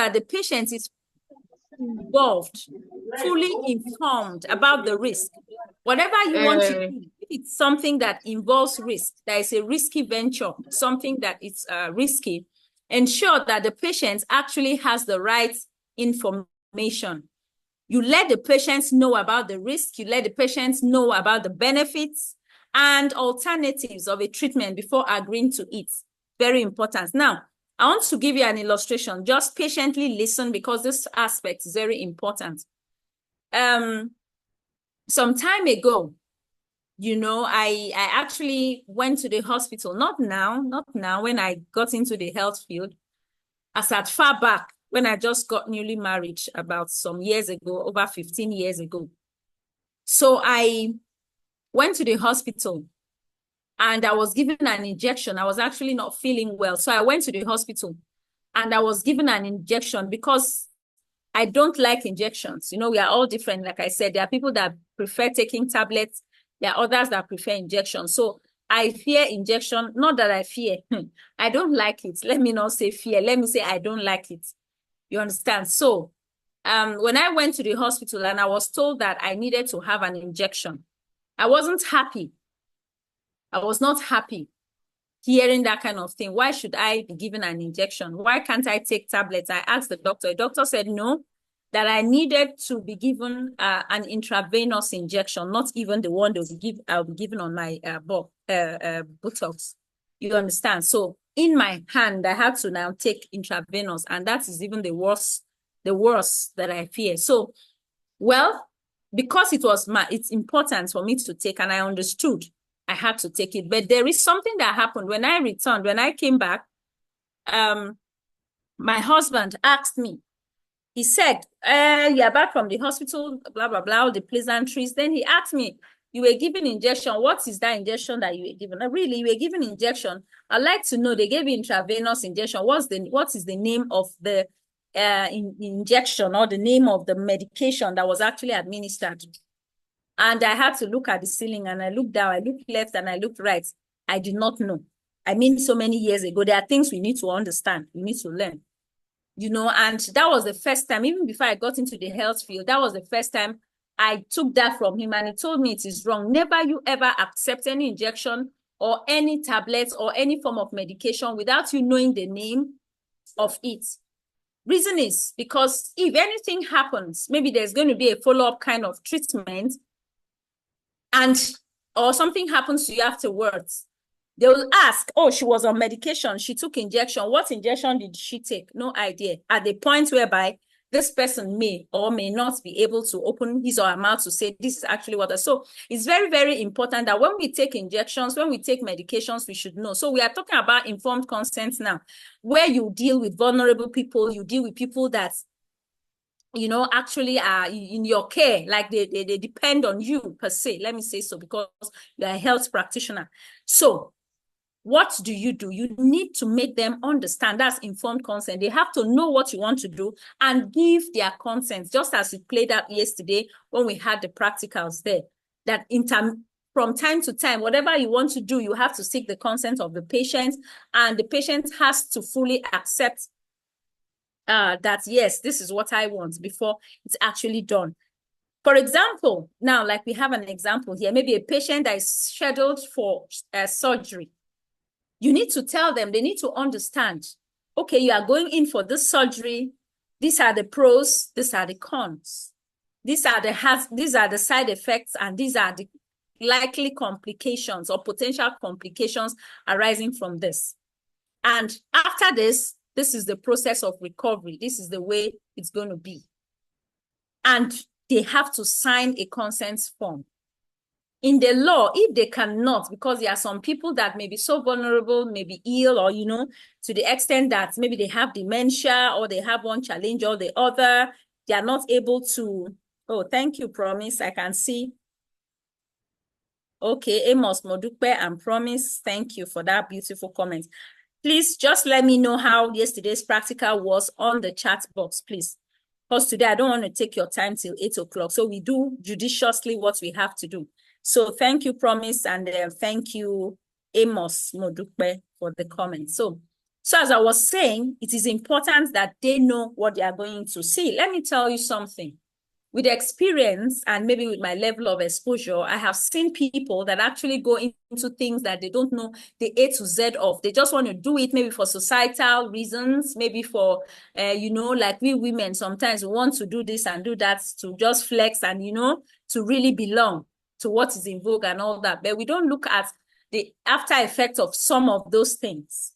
that the patient is involved, fully informed about the risk. Whatever you want to do, if it's something that involves risk, that is a risky venture, something that is risky, ensure that the patient actually has the right information. You let the patients know about the risk, you let the patients know about the benefits and alternatives of a treatment before agreeing to it. Very important. Now, I want to give you an illustration. Just patiently listen because this aspect is very important. Some time ago, you know, I actually went to the hospital, not now, when I got into the health field, as at far back, when I just got newly married about some years ago, over 15 years ago. So I went to the hospital and I was given an injection. I was actually not feeling well. So I went to the hospital and I was given an injection because I don't like injections. You know, we are all different. Like I said, there are people that prefer taking tablets. There are others that prefer injections. So I fear injection. Not that I fear. I don't like it. Let me not say fear. Let me say I don't like it. You understand? So when I went to the hospital and I was told that I needed to have an injection, I wasn't happy. I was not happy hearing that kind of thing. Why should I be given an injection? Why can't I take tablets? I asked the doctor. The doctor said no, that I needed to be given an intravenous injection, not even the one that I'll be given on my buttocks. You understand? So in my hand, I had to now take intravenous, and that is even the worst that I fear. So, well, because it's important for me to take, and I understood, I had to take it. But there is something that happened when I returned. When I came back, my husband asked me, he said, you're back from the hospital, blah, blah, blah, all the pleasantries. Then he asked me, you were given injection. What is that injection that you were given? Really, you were given injection. I'd like to know, they gave you intravenous injection. What is the name of the injection or the name of the medication that was actually administered? And I had to look at the ceiling and I looked down, I looked left and I looked right. I did not know. I mean, so many years ago, there are things we need to understand. We need to learn. You know, and that was the first time, even before I got into the health field, that was the first time I took that from him, and he told me it is wrong. Never you ever accept any injection or any tablets or any form of medication without you knowing the name of it. Reason is because if anything happens, maybe there's going to be a follow-up kind of treatment, or something happens to you afterwards. They will ask, oh, she was on medication, she took injection. What injection did she take? No idea. At the point whereby this person may or may not be able to open his or her mouth to say, this is actually what. So it's very, very important that when we take injections, when we take medications, we should know. So we are talking about informed consent now, where you deal with vulnerable people, you deal with people that, you know, actually are in your care, like they depend on you per se. Let me say so, because you're a health practitioner. So what do? You need to make them understand. That's informed consent. They have to know what you want to do and give their consent, just as it played out yesterday when we had the practicals there. That from time to time, whatever you want to do, you have to seek the consent of the patient, and the patient has to fully accept that, yes, this is what I want before it's actually done. For example, now, like we have an example here, maybe a patient that is scheduled for surgery. You need to tell them, they need to understand, okay, you are going in for this surgery. These are the pros, these are the cons. These are the side effects, and these are the likely complications or potential complications arising from this. And after this is the process of recovery. This is the way it's going to be. And they have to sign a consent form. In the law, if they cannot, because there are some people that may be so vulnerable, may be ill, or, you know, to the extent that maybe they have dementia or they have one challenge or the other, they are not able to. Oh, thank you, Promise. I can see. Okay, Amos Modupe and Promise, thank you for that beautiful comment. Please just let me know how yesterday's practical was on the chat box, please. Because today I don't want to take your time till 8 o'clock. So we do judiciously what we have to do. So thank you, Promise, and thank you, Amos Modupe, for the comment. So So as I was saying, it is important that they know what they are going to see. Let me tell you something. With experience and maybe with my level of exposure, I have seen people that actually go into things that they don't know the A to Z of. They just want to do it maybe for societal reasons, maybe for, like we women, sometimes we want to do this and do that to just flex and, to really belong to what is in vogue and all that. But we don't look at the after effect of some of those things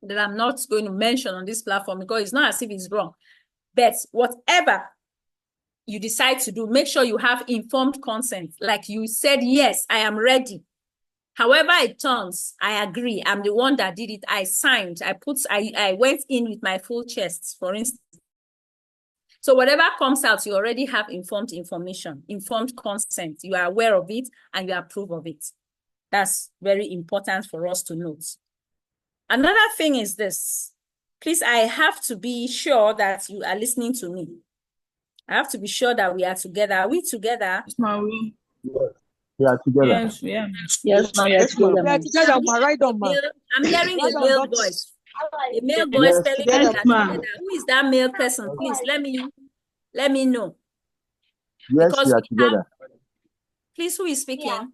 that I'm not going to mention on this platform because it's not as if it's wrong. But whatever you decide to do, make sure you have informed consent. Like you said, yes, I am ready. However it turns, I agree. I'm the one that did it. I signed. I went in with my full chest, for instance. So whatever comes out, you already have informed information, informed consent. You are aware of it and you approve of it. That's very important for us to note. Another thing is this. Please, I have to be sure that you are listening to me. I have to be sure that we are together. Are we together? Yes, ma. We are together. Yes, we are. Yes, ma. Yes, ma. together. We are together, ma. Right on, ma. I'm hearing a male voice. A male voice Yes. telling me Yes, that ma. together. Who is that male person? Please let me know. Yes, Because we are together. Please, who is speaking?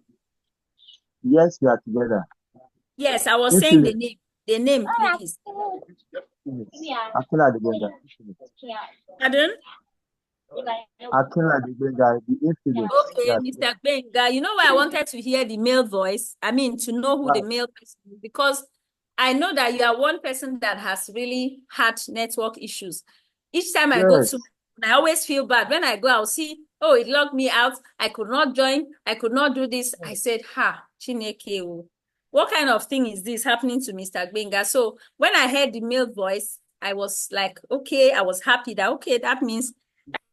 Yes, we are together. Yes, I was saying the name. The name, please. Akila Adegbenga. Pardon? Akila Adegbenga, the infidel. Okay, Mr. Benga. You know why I wanted to hear the male voice? I mean, to know who the male person is, because I know that you are one person that has really had network issues. Each time I go to, I always feel bad. When I go, I'll see, oh, it locked me out. I could not join. I could not do this. I said, Chineke, what kind of thing is this happening to Mr. Benga? So when I heard the male voice, I was like, okay, I was happy that, okay, that means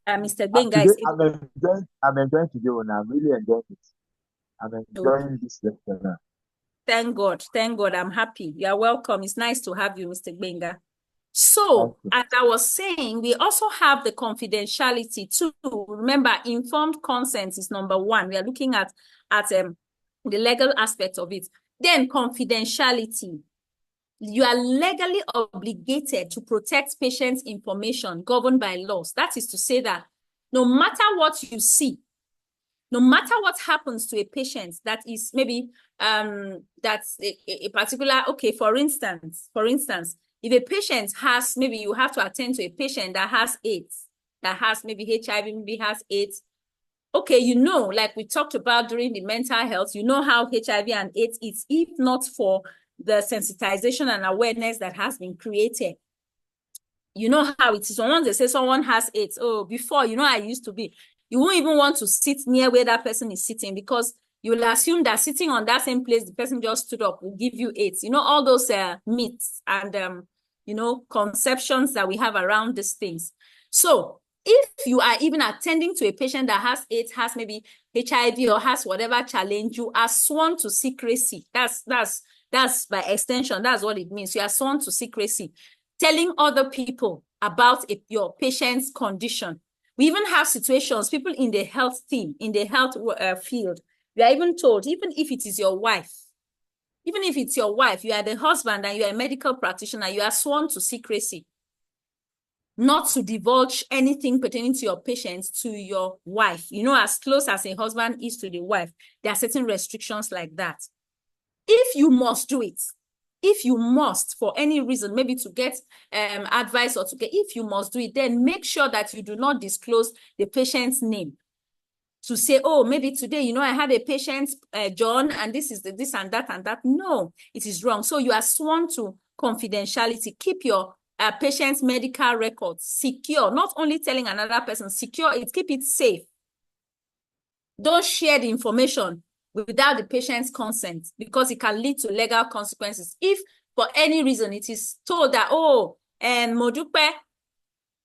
Mr. Benga is able. I'm enjoying today, and I'm really enjoying it. I'm enjoying this lecture now. Thank God. Thank God. I'm happy. You are welcome. It's nice to have you, Mr. Benga. So, as I was saying, we also have the confidentiality too. Remember, informed consent is number one. We are looking at the legal aspect of it. Then confidentiality. You are legally obligated to protect patients' information governed by laws. That is to say that no matter what you see, no matter what happens to a patient that is maybe that's a particular, okay, for instance, if a patient has, maybe you have to attend to a patient that has AIDS, that has maybe HIV, maybe has AIDS. Okay, like we talked about during the mental health, how HIV and AIDS is, if not for the sensitization and awareness that has been created. You know how it is. Once they say someone has AIDS, oh, before, I used to be, you won't even want to sit near where that person is sitting because you will assume that sitting on that same place, the person just stood up will give you AIDS. All those myths and, conceptions that we have around these things. So if you are even attending to a patient that has AIDS, has maybe HIV or has whatever challenge, you are sworn to secrecy. That's by extension, that's what it means. You are sworn to secrecy, telling other people about your patient's condition. We even have situations, people in the health team, in the health field, we are even told, even if it is your wife, you are the husband and you are a medical practitioner, you are sworn to secrecy, not to divulge anything pertaining to your patients to your wife. As close as a husband is to the wife, there are certain restrictions like that. If you must do it, if you must, for any reason, maybe to get advice or if you must do it, then make sure that you do not disclose the patient's name. To say, oh, maybe today, I had a patient, John, and this is this and that and that. No, it is wrong. So you are sworn to confidentiality. Keep your patient's medical records secure, not only telling another person, secure it, keep it safe. Don't share the information without the patient's consent because it can lead to legal consequences. If for any reason it is told that, oh, Modupe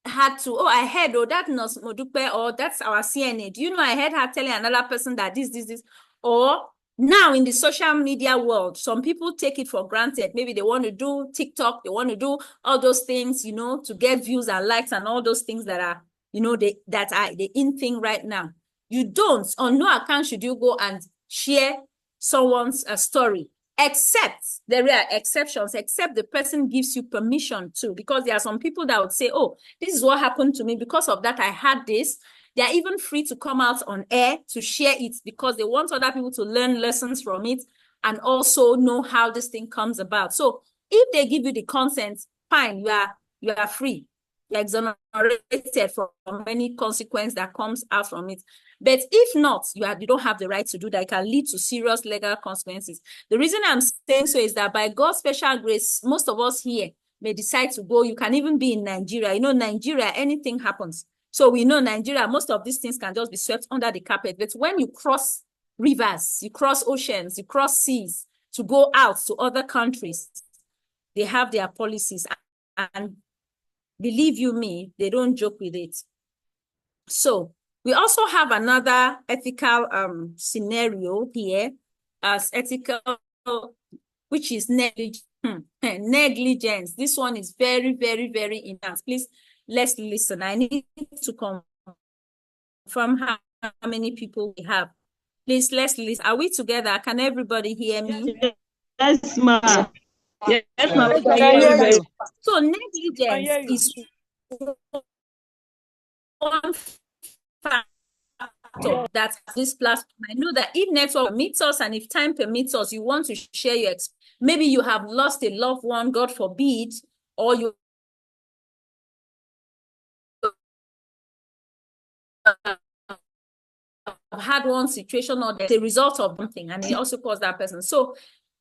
had to, oh, I heard, oh, that nurse Modupe, or that's our CNA. Do you know I heard her telling another person that this. Or now in the social media world, some people take it for granted. Maybe they want to do TikTok, they want to do all those things, to get views and likes and all those things that are, that are the in thing right now. You don't, on no account should you go and share someone's story except there are exceptions, except the person gives you permission to, because there are some people that would say, oh, this is what happened to me. Because of that, I had this. They are even free to come out on air to share it because they want other people to learn lessons from it and also know how this thing comes about. So if they give you the consent, fine, you are free. You're exonerated from any consequence that comes out from it. But if not, you don't have the right to do that. It can lead to serious legal consequences. The reason I'm saying so is that by God's special grace, most of us here may decide to go. You can even be in Nigeria. You know, Nigeria, anything happens. So we know Nigeria, most of these things can just be swept under the carpet. But when you cross rivers, you cross oceans, you cross seas to go out to other countries, they have their policies. And believe you me, they don't joke with it. So we also have another ethical scenario here as ethical, which is negligence. Negligence. This one is very, very, very intense. Please, let's listen. I need to confirm how many people we have. Please, let's listen. Are we together? Can everybody hear me? Yes, ma. Yes, ma. I hear you. So negligence is one factor that this platform. I know that if network permits us and if time permits us, you want to share your experience. Maybe you have lost a loved one, God forbid, or you have had one situation or the result of something, and it also caused that person. So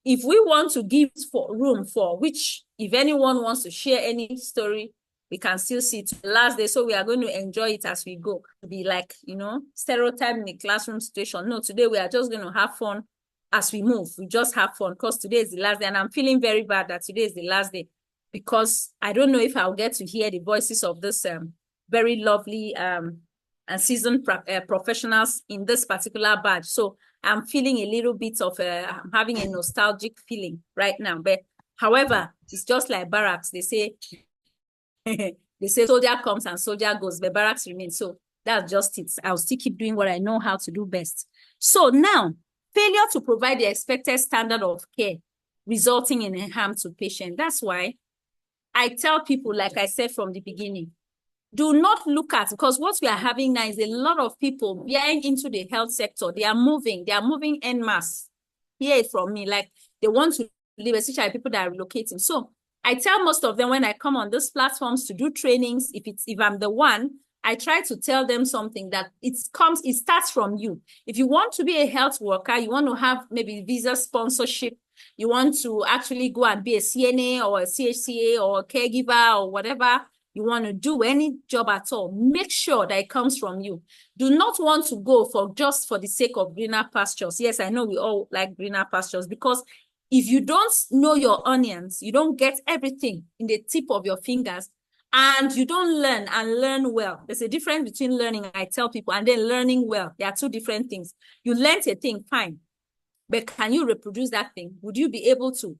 if we want to give room for which, if anyone wants to share any story, we can still see it the last day. So we are going to enjoy it as we go. Be like, stereotype in a classroom situation. No, today we are just going to have fun as we move. We just have fun because today is the last day. And I'm feeling very bad that today is the last day because I don't know if I'll get to hear the voices of this very lovely and seasoned professionals in this particular batch. So I'm feeling a little bit of I'm having a nostalgic feeling right now. But however, it's just like barracks. They say soldier comes and soldier goes, but barracks remains. So that's just it. I'll still keep doing what I know how to do best. So now, failure to provide the expected standard of care resulting in a harm to patient. That's why I tell people, like I said from the beginning, do not look at, because what we are having now is a lot of people being into the health sector. They are moving en masse. Hear it from me, like they want to live, especially people that are relocating. So I tell most of them when I come on these platforms to do trainings, if I'm the one, I try to tell them something that it starts from you. If you want to be a health worker, you want to have maybe visa sponsorship, you want to actually go and be a CNA or a CHCA or a caregiver or whatever you want to do, any job at all, make sure that it comes from you. Do not want to go just for the sake of greener pastures. Yes, I know we all like greener pastures, because if you don't know your onions, you don't get everything in the tip of your fingers, and you don't learn and learn well. There's a difference between learning, I tell people, and then learning well. There are two different things. You learned a thing, fine. But can you reproduce that thing? Would you be able to?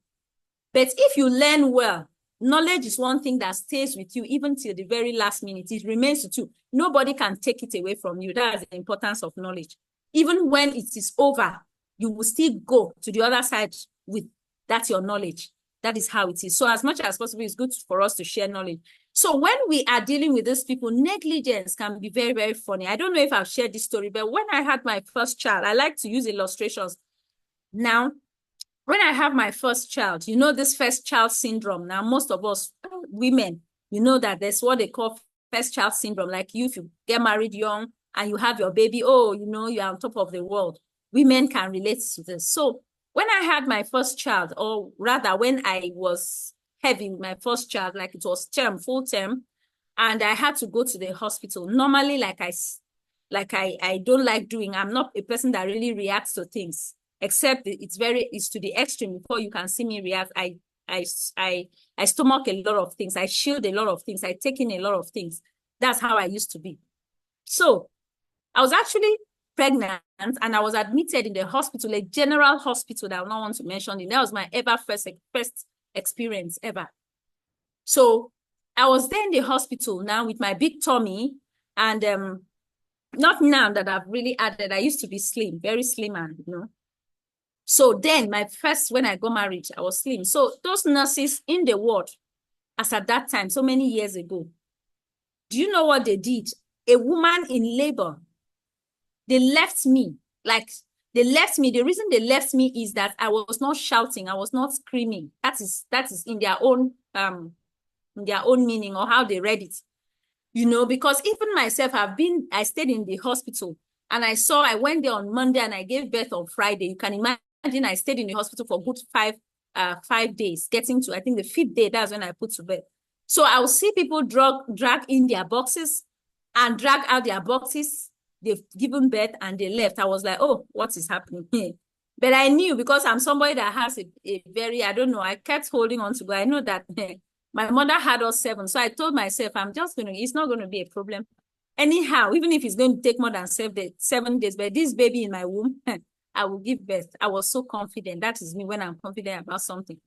But if you learn well, knowledge is one thing that stays with you even till the very last minute. It remains with you. Nobody can take it away from you. That's the importance of knowledge. Even when it is over, you will still go to the other side with that your knowledge. That is how it is. So as much as possible, it's good for us to share knowledge. So when we are dealing with these people, negligence can be very, very funny. I don't know if I've shared this story, but when I had my first child, I like to use illustrations. Now, when I have my first child, this first child syndrome. Now, most of us women, that there's what they call first child syndrome. Like if you get married young and you have your baby, you're on top of the world. Women can relate to this. So when I had my first child, or rather when I was having my first child, like it was full term, and I had to go to the hospital. Normally, I don't like doing, I'm not a person that really reacts to things, except it's to the extreme. Before you can see me react, I stomach a lot of things. I shield a lot of things. I take in a lot of things. That's how I used to be. So I was actually pregnant and I was admitted in the hospital, a general hospital that I don't want to mention it. That was my first experience ever. So I was there in the hospital now with my big tummy, and not now that I've really added. I used to be slim, very slim, and So then when I got married, I was slim. So those nurses in the ward, as at that time, so many years ago, do you know what they did? A woman in labor, they left me. Like, they left me. The reason they left me is that I was not shouting. I was not screaming. That is in their own meaning, or how they read it. You know, because even myself, I stayed in the hospital, and I went there on Monday and I gave birth on Friday. You can imagine I stayed in the hospital for good 5 days, getting to, I think, the 5th day, that's when I put to bed. So I'll see people drag in their boxes and drag out their boxes. They've given birth and they left. I was like, oh, what is happening here? But I knew, because I'm somebody that has a very, I don't know, I kept holding on to God. I know that my mother had us 7. So I told myself, it's not going to be a problem. Anyhow, even if it's going to take more than 7 days, but this baby in my womb, I will give birth. I was so confident. That is me when I'm confident about something.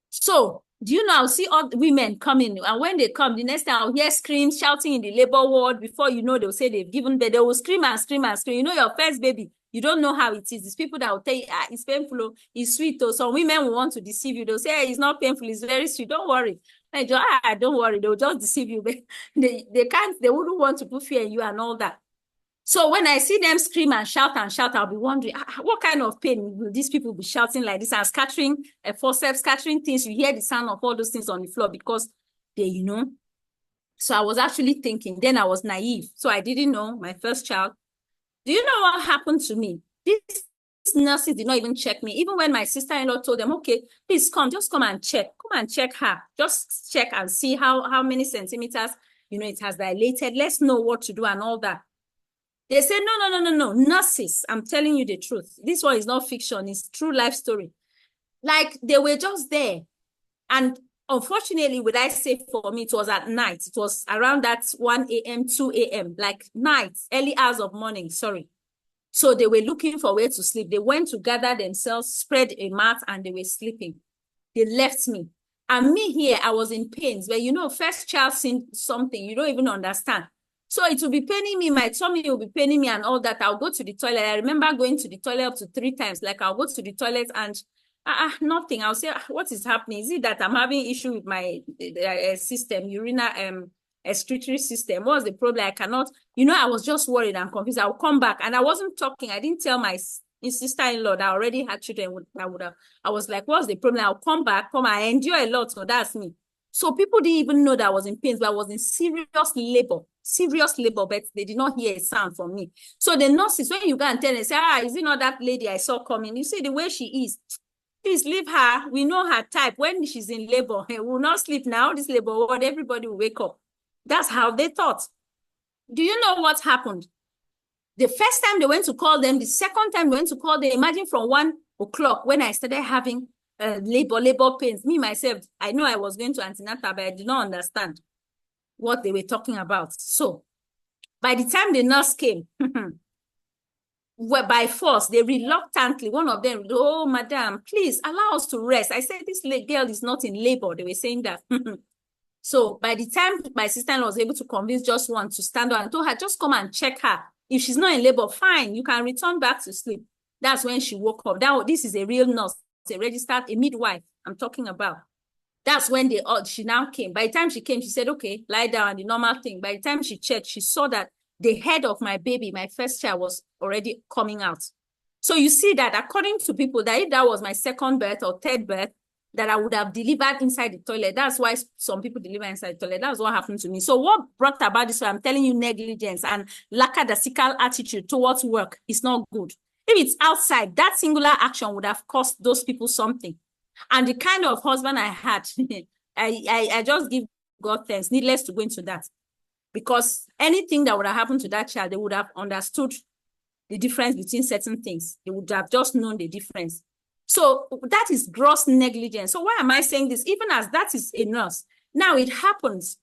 So, do you know, I'll see all the women coming, and when they come, the next time I'll hear screams, shouting in the labor ward. Before you know, they'll say they've given birth. They will scream and scream and scream. You know, your first baby, you don't know how it is. These people that will tell you, it's painful, it's sweet. Though some women will want to deceive you. They'll say, hey, it's not painful, it's very sweet. Don't worry. Don't worry. They'll just deceive you. But they wouldn't want to put fear in you and all that. So when I see them scream and shout, I'll be wondering, what kind of pain will these people be shouting like this and scattering forceps, scattering things? You hear the sound of all those things on the floor because they, you know. So I was actually thinking, then I was naive. So I didn't know my first child. Do you know what happened to me? These nurses did not even check me. Even when my sister-in-law told them, okay, please just come and check. Come and check her. Just check and see how many centimeters, you know, it has dilated. Let's know what to do and all that. They said, no, nurses, I'm telling you the truth. This one is not fiction, it's true life story. Like, they were just there. And unfortunately, would I say for me, it was at night. It was around that 1 a.m., 2 a.m., like night, early hours of morning, sorry. So they were looking for where to sleep. They went to gather themselves, spread a mat, and they were sleeping. They left me. And me here, I was in pains. But you know, first child seen something, you don't even understand. So it will be paining me, my tummy will be paining me and all that. I'll go to the toilet. I remember going to the toilet up to 3 times. Like, I'll go to the toilet and nothing. I'll say, what is happening? Is it that I'm having issue with my system, urinary excretory system? What's the problem? I cannot, you know, I was just worried and confused. I'll come back and I wasn't talking. I didn't tell my sister-in-law that I already had children. I was like, what's the problem? I'll come back, I endure a lot. So that's me. So people didn't even know that I was in pain, but I was in serious labor, but they did not hear a sound from me. So the nurses, when you go and tell them, say, is it not that lady I saw coming? You see the way she is. Please leave her. We know her type. When she's in labor, we will not sleep now. This labor ward, everybody will wake up. That's how they thought. Do you know what happened? The first time they went to call them, the second time they went to call them, imagine from 1 o'clock when I started having labor pains. Me, myself, I know I was going to antenatal, but I did not understand what they were talking about. So by the time the nurse came, by force, they reluctantly, one of them, oh, madam, please allow us to rest. I said, this girl is not in labor. They were saying that. So by the time my sister-in-law was able to convince just one to stand up and told her, just come and check her. If she's not in labor, fine, you can return back to sleep. That's when she woke up. This is a real nurse, a registered, a midwife I'm talking about. That's when she now came. By the time she came, she said, okay, lie down, the normal thing. By the time she checked, she saw that the head of my baby, my first child, was already coming out. So you see that according to people, that if that was my second birth or third birth, that I would have delivered inside the toilet. That's why some people deliver inside the toilet. That's what happened to me. So what brought about this? So I'm telling you, negligence and lackadaisical attitude towards work is not good. If it's outside, that singular action would have cost those people something. And the kind of husband I had, I just give God thanks, needless to go into that. Because anything that would have happened to that child, they would have understood the difference between certain things. They would have just known the difference. So that is gross negligence. So why am I saying this? Even as that is a nurse. Now it happens.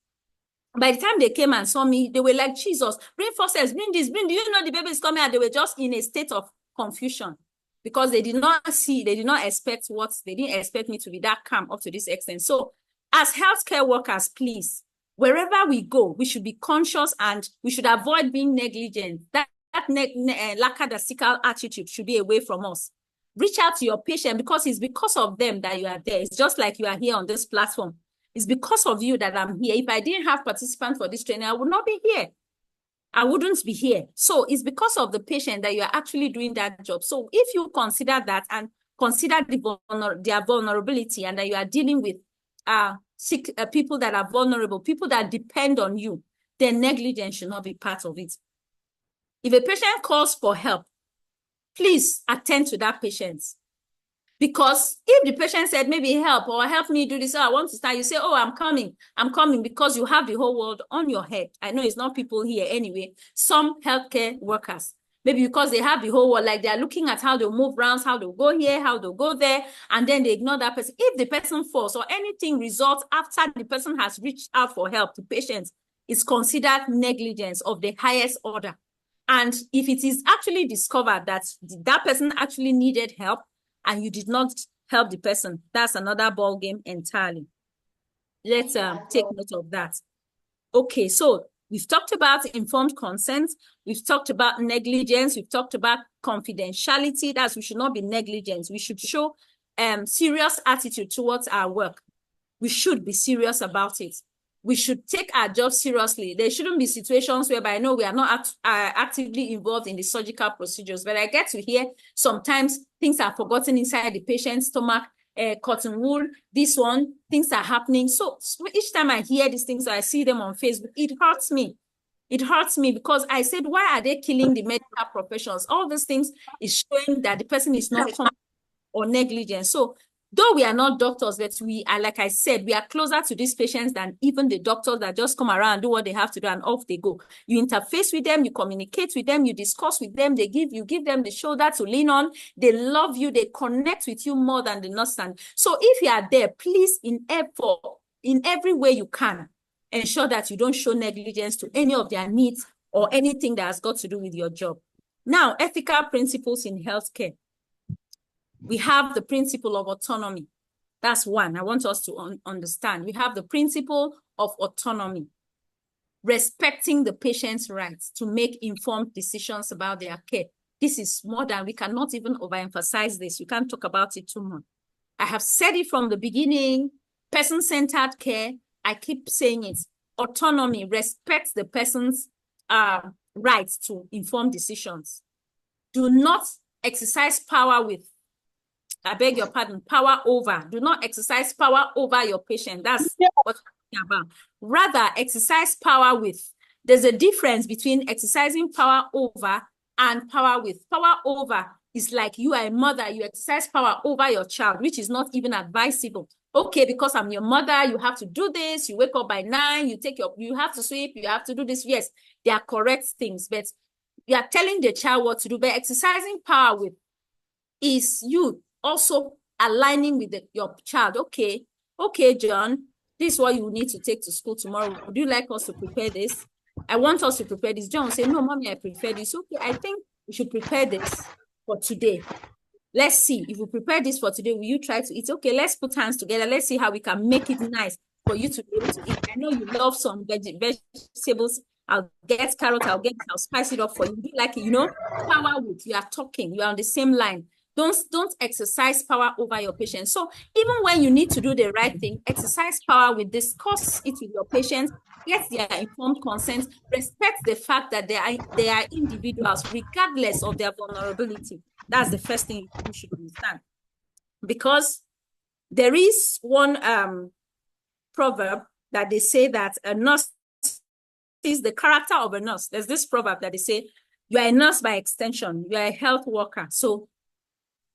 By the time they came and saw me, they were like, Jesus, bring forceps, bring this, do you know the baby is coming? And they were just in a state of confusion. Because they did not expect they didn't expect me to be that calm up to this extent. So as healthcare workers, please, wherever we go, we should be conscious and we should avoid being negligent. That lackadaisical attitude should be away from us. Reach out to your patient, because it's because of them that you are there. It's just like you are here on this platform. It's because of you that I'm here. If I didn't have participants for this training, I would not be here. I wouldn't be here. So it's because of the patient that you are actually doing that job. So if you consider that and consider their vulnerability, and that you are dealing with sick people that are vulnerable, people that depend on you, then negligence should not be part of it. If a patient calls for help, please attend to that patient. Because if the patient said, maybe help, or help me do this, I want to start, you say, oh, I'm coming, because you have the whole world on your head. I know it's not people here anyway. Some healthcare workers, maybe because they have the whole world, like they're looking at how they'll move around, how they'll go here, how they'll go there, and then they ignore that person. If the person falls or anything results after the person has reached out for help to patients, it's considered negligence of the highest order. And if it is actually discovered that that person actually needed help, and you did not help the person, that's another ball game entirely. Let's take note of that. Okay, so we've talked about informed consent. We've talked about negligence. We've talked about confidentiality. That's, we should not be negligent. We should show serious attitude towards our work. We should be serious about it. We should take our job seriously. There shouldn't be situations whereby I know we are not actively involved in the surgical procedures, but I get to hear sometimes things are forgotten inside the patient's stomach, cotton wool, this one, things are happening. So each time I hear these things, or I see them on Facebook, it hurts me. It hurts me, because I said, why are they killing the medical professionals? All these things is showing that the person is not competent or negligent. So though we are not doctors, but we are, like I said, we are closer to these patients than even the doctors that just come around, do what they have to do, and off they go. You interface with them, you communicate with them, you discuss with them, you give them the shoulder to lean on. They love you, they connect with you more than the nurse stand. So if you are there, please, in every way you can, ensure that you don't show negligence to any of their needs or anything that has got to do with your job. Now, ethical principles in healthcare. We have the principle of autonomy. That's one. I want us to understand. We have the principle of autonomy, respecting the patient's rights to make informed decisions about their care. This is more than, we cannot even overemphasize this. You can't talk about it too much. I have said it from the beginning, person-centered care. I keep saying it. Autonomy, respect the person's rights to informed decisions. Do not exercise power with, I beg your pardon, power over. Do not exercise power over your patient. That's what I'm talking about. Rather, exercise power with. There's a difference between exercising power over and power with. Power over is like you are a mother, you exercise power over your child, which is not even advisable. Okay, because I'm your mother, you have to do this, you wake up by 9, you have to sweep, you have to do this. Yes, they are correct things, but you are telling the child what to do. But exercising power with is you also aligning with your child. Okay, John, this is what you need to take to school tomorrow. Would you like us to prepare this? I want us to prepare this. John will say, no, mommy, I prefer this. Okay, I think we should prepare this for today. Let's see, if we prepare this for today, will you try to eat? Okay, let's put hands together. Let's see how we can make it nice for you to be able to eat. I know you love some vegetables. I'll get carrot, I'll spice it up for you. Do you like it? You know, power with, you are talking, you are on the same line. Don't exercise power over your patient. So even when you need to do the right thing, exercise power with, discuss it with your patients, get their informed consent, respect the fact that they are individuals regardless of their vulnerability. That's the first thing you should understand. Because there is one proverb that they say that a nurse is the character of a nurse. There's this proverb that they say, you are a nurse by extension, you are a health worker. So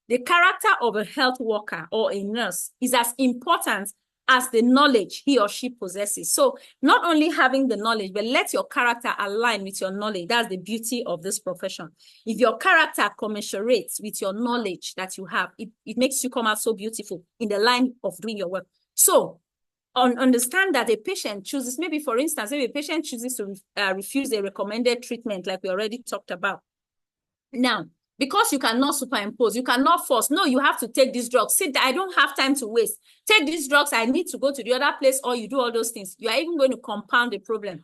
the character of a health worker or a nurse is as important as the knowledge he or she possesses. So not only having the knowledge, but let your character align with your knowledge. That's the beauty of this profession. If your character commensurates with your knowledge that you have, it makes you come out so beautiful in the line of doing your work. So understand that a patient chooses, maybe for instance, maybe a patient chooses to refuse a recommended treatment like we already talked about. Now, because you cannot superimpose, you cannot force. No, you have to take these drugs. Sit there, I don't have time to waste. Take these drugs, I need to go to the other place, or you do all those things. You are even going to compound the problem.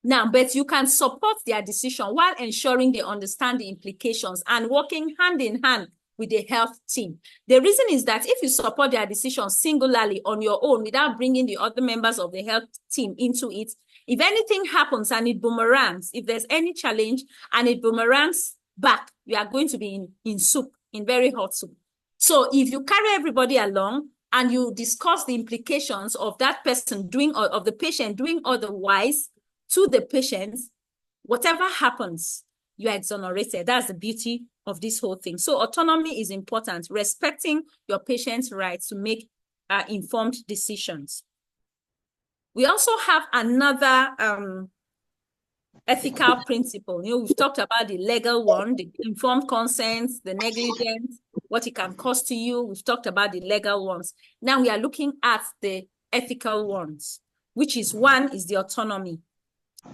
Now, but you can support their decision while ensuring they understand the implications and working hand in hand with the health team. The reason is that if you support their decision singularly on your own without bringing the other members of the health team into it, if anything happens and it boomerangs, if there's any challenge and it boomerangs back, you are going to be in soup, in very hot soup. So if you carry everybody along and you discuss the implications of that person doing, or of the patient doing otherwise to the patient, whatever happens, you are exonerated. That's the beauty of this whole thing. So autonomy is important, respecting your patient's rights to make informed decisions. We also have another ethical principle. You know, we've talked about the legal one, the informed consent, the negligence, what it can cost to you. We've talked about the legal ones. Now we are looking at the ethical ones, which is one is the autonomy.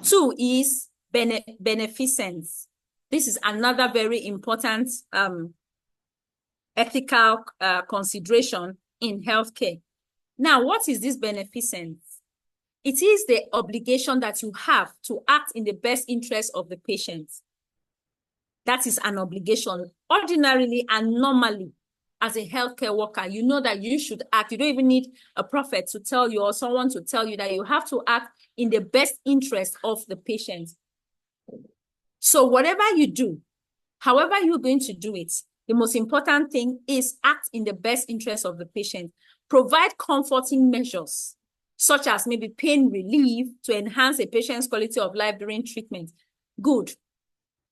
Two is beneficence. This is another very important ethical consideration in healthcare. Now, what is this beneficence? It is the obligation that you have to act in the best interest of the patient. That is an obligation. Ordinarily and normally, as a healthcare worker, you know that you should act. You don't even need a prophet to tell you or someone to tell you that you have to act in the best interest of the patient. So whatever you do, however you're going to do it, the most important thing is act in the best interest of the patient. Provide comforting measures, such as maybe pain relief to enhance a patient's quality of life during treatment. Good.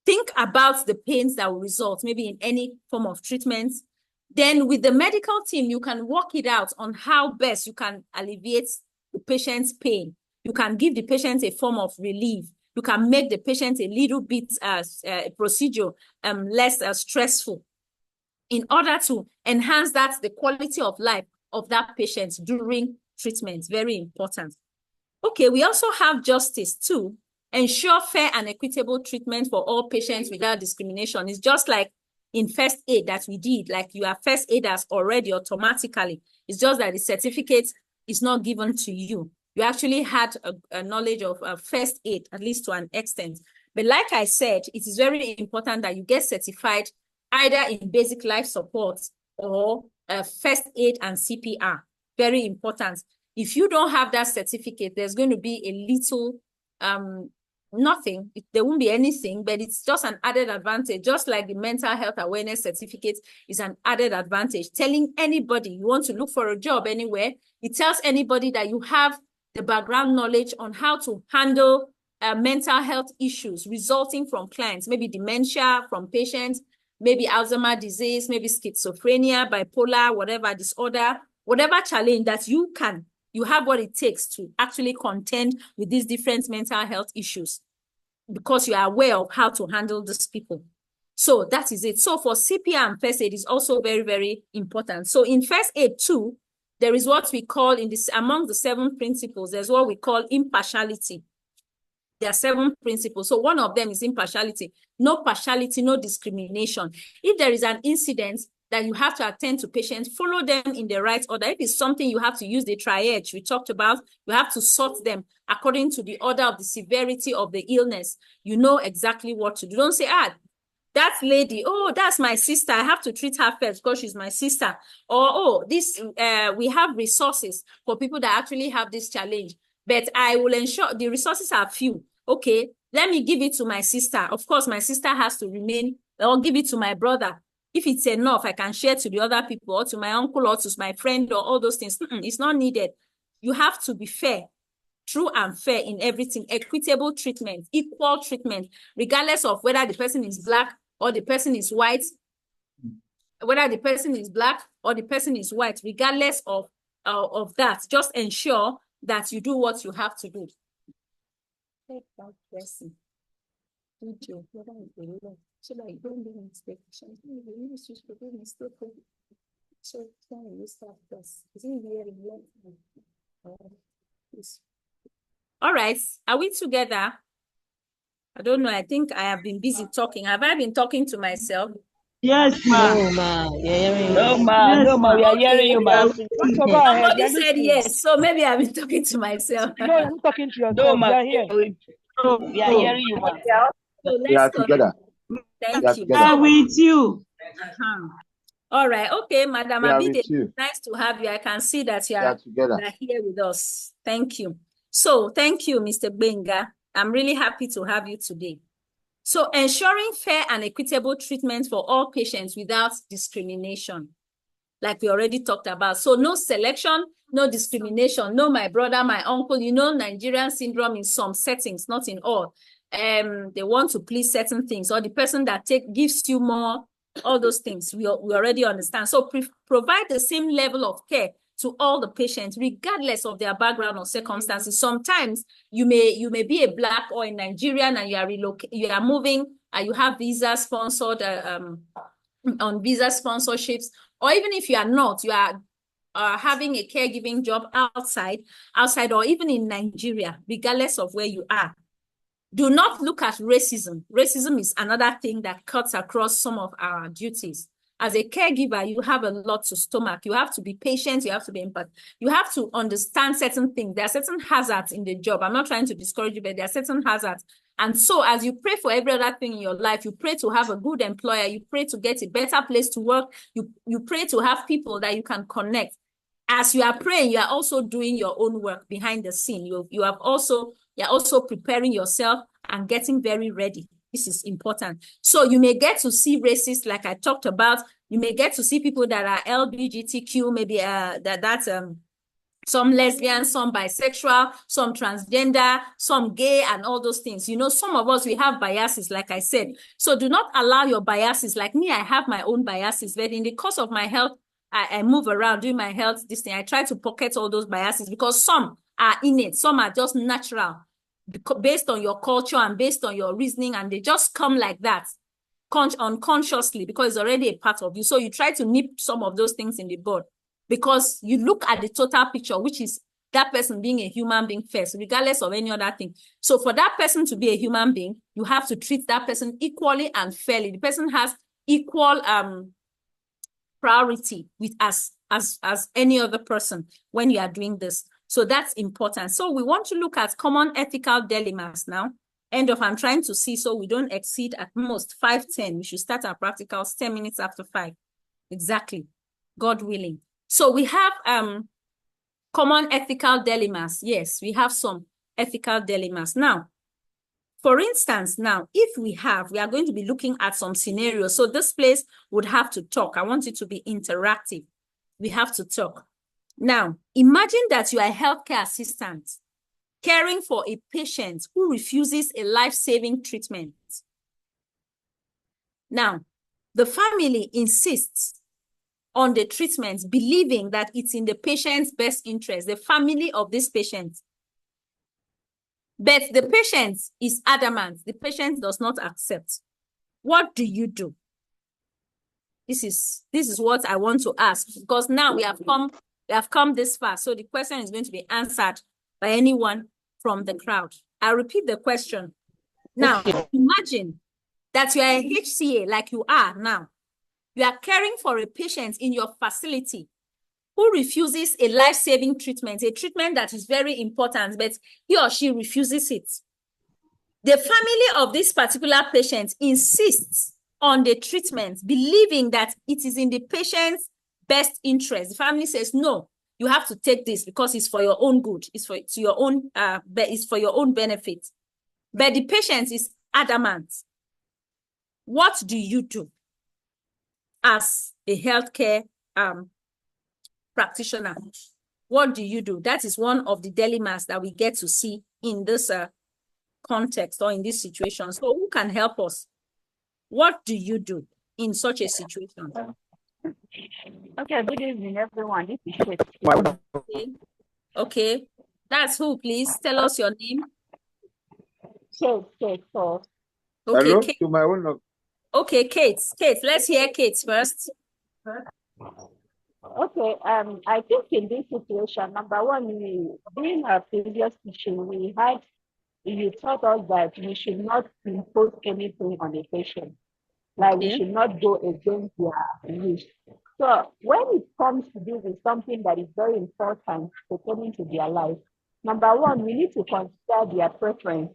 Think about the pains that will result maybe in any form of treatment. Then with the medical team, you can work it out on how best you can alleviate the patient's pain. You can give the patient a form of relief. You can make the patient a little bit procedure less stressful in order to enhance the quality of life of that patient during treatment. Very important. Okay, we also have justice too. Ensure fair and equitable treatment for all patients without discrimination. It's just like in first aid that we did, like you are first aiders already automatically. It's just that the certificate is not given to you. You actually had a knowledge of first aid, at least to an extent. But like I said, it is very important that you get certified either in basic life support or first aid and CPR. Very important. If you don't have that certificate, there's going to be a little, nothing. There won't be anything, but it's just an added advantage. Just like the mental health awareness certificate is an added advantage. Telling anybody you want to look for a job anywhere, it tells anybody that you have the background knowledge on how to handle mental health issues resulting from clients, maybe dementia from patients, maybe Alzheimer's disease, maybe schizophrenia, bipolar, whatever disorder, whatever challenge that you have what it takes to actually contend with these different mental health issues because you are aware of how to handle these people. So that is it. So for CPR and first aid is also very, very important. So in first aid too, there is what we call among the 7 principles, there's what we call impartiality. There are 7 principles. So one of them is impartiality. No partiality, no discrimination. If there is an incident that you have to attend to patients, follow them in the right order. If it's something you have to use the triage we talked about, you have to sort them according to the order of the severity of the illness. You know exactly what to do. Don't say, that lady, oh, that's my sister. I have to treat her first because she's my sister. Or, oh, we have resources for people that actually have this challenge, but I will ensure the resources are few. Okay, let me give it to my sister. Of course, my sister has to remain, or give it to my brother. If it's enough, I can share to the other people or to my uncle or to my friend or all those things. It's not needed. You have to be fair, true and fair in everything. Equitable treatment, equal treatment, regardless of whether the person is black or the person is white, whether the person is black or the person is white, regardless of that. Just ensure that you do what you have to do. So that you don't make mistake. So can you start this? All right, are we together? I don't know. I think I have been busy talking. Have I been talking to myself? Yes, ma. No, ma. No, ma. Yes, No, ma. We are hearing you, ma. So go ahead. Somebody said yes, so maybe I've been talking to myself. No, I'm talking to yourself. No, ma. We are here. We are hearing you, ma. So We are let's go. together. Thank We are you. together. With you. All right. Okay, Madam We are Abide, with you. nice to have you. I can see that you We are are together. here with us. Thank you. So, thank you, Mr. Benga. I'm really happy to have you today. So, ensuring fair and equitable treatment for all patients without discrimination, like we already talked about. So, no selection, no discrimination, no my brother, my uncle. You know, Nigerian syndrome in some settings, not in all. They want to please certain things, or the person that gives you more, all those things we already understand. So provide the same level of care to all the patients, regardless of their background or circumstances. Sometimes you may be a Black or a Nigerian and you are moving and you have visa sponsored on visa sponsorships, or even if you are not, you are having a caregiving job outside, or even in Nigeria, regardless of where you are. Do not look at racism. Racism is another thing that cuts across some of our duties. As a caregiver, you have a lot to stomach. You have to be patient. You have to be empathetic. You have to understand certain things. There are certain hazards in the job. I'm not trying to discourage you, but there are certain hazards. And so as you pray for every other thing in your life, you pray to have a good employer. You pray to get a better place to work. You pray to have people that you can connect. As you are praying, you are also doing your own work behind the scene. You're also preparing yourself and getting very ready. This is important. So you may get to see racists, like I talked about. You may get to see people that are LGBTQ, maybe some lesbian, some bisexual, some transgender, some gay, and all those things. You know, some of us, we have biases, like I said. So do not allow your biases. Like me, I have my own biases, but in the course of my health, I move around doing my health, this thing. I try to pocket all those biases because some are innate, some are just natural, based on your culture and based on your reasoning, and they just come like that, unconsciously, because it's already a part of you. So you try to nip some of those things in the bud, because you look at the total picture, which is that person being a human being first, regardless of any other thing. So for that person to be a human being, you have to treat that person equally and fairly. The person has equal priority with as any other person when you are doing this. So that's important. So we want to look at common ethical dilemmas now. I'm trying to see so we don't exceed at most 5:10. We should start our practicals 10 minutes after 5. Exactly. God willing. So we have common ethical dilemmas. Yes, we have some ethical dilemmas. Now, for instance, now, if we are going to be looking at some scenarios. So this place would have to talk. I want it to be interactive. We have to talk. Now, imagine that you are a healthcare assistant caring for a patient who refuses a life-saving treatment. Now, the family insists on the treatment, believing that it's in the patient's best interest, the family of this patient. But the patient is adamant. The patient does not accept. What do you do? This is what I want to ask, because now we have come this far. So the question is going to be answered by anyone from the crowd. I'll repeat the question. Now, imagine that you are a HCA like you are now. You are caring for a patient in your facility who refuses a life-saving treatment, a treatment that is very important, but he or she refuses it. The family of this particular patient insists on the treatment, believing that it is in the patient's best interest. The family says, no, you have to take this because it's for your own good. It's for your own benefit. But the patient is adamant. What do you do as a healthcare practitioner? What do you do? That is one of the dilemmas that we get to see in this context or in this situation. So who can help us? What do you do in such a situation? Okay, good evening, everyone. This is Chca. Okay. That's who, please. Tell us your name. Chca. Okay, Hello, Kate. to my own. Okay, Kate. Kate, let's hear Kate first. Okay, I think in this situation, number one, during our previous teaching, you taught us that we should not impose anything on a patient. Like we should not go against their wish. So when it comes to this is something that is very important pertaining to their life, number one, we need to consider their preference.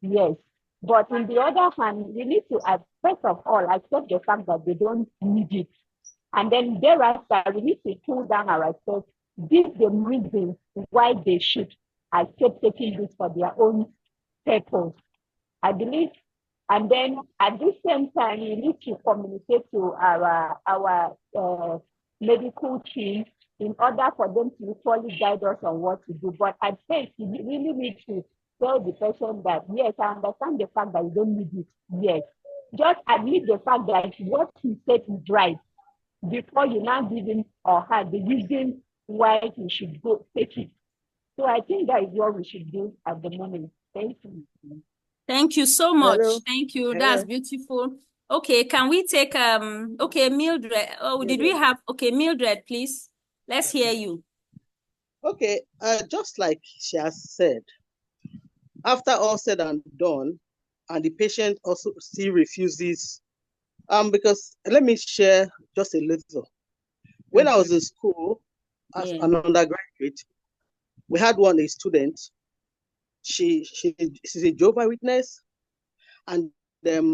Yes. But on the other hand, we need to, first of all, accept the fact that they don't need it. And then thereafter, we need to cool down ourselves, give them reasons why they should accept taking this for their own purpose. I believe, and then at the same time, we need to communicate to our medical team in order for them to equally guide us on what to do. But at first, you really need to tell the person that, yes, I understand the fact that you don't need it. Yes. Just admit the fact that what he said is right before you now give him or her the reason why he should go take it. So I think that is what we should do at the moment. Thank you. Thank you so much. Hello. Thank you. That's beautiful. Okay, can we take okay, Mildred. Oh, did we have Mildred, please? Let's hear you. Okay, just like she has said, after all said and done, and the patient also still refuses, because let me share just a little. When I was in school as an undergraduate, we had a student. She's a Jehovah's Witness, and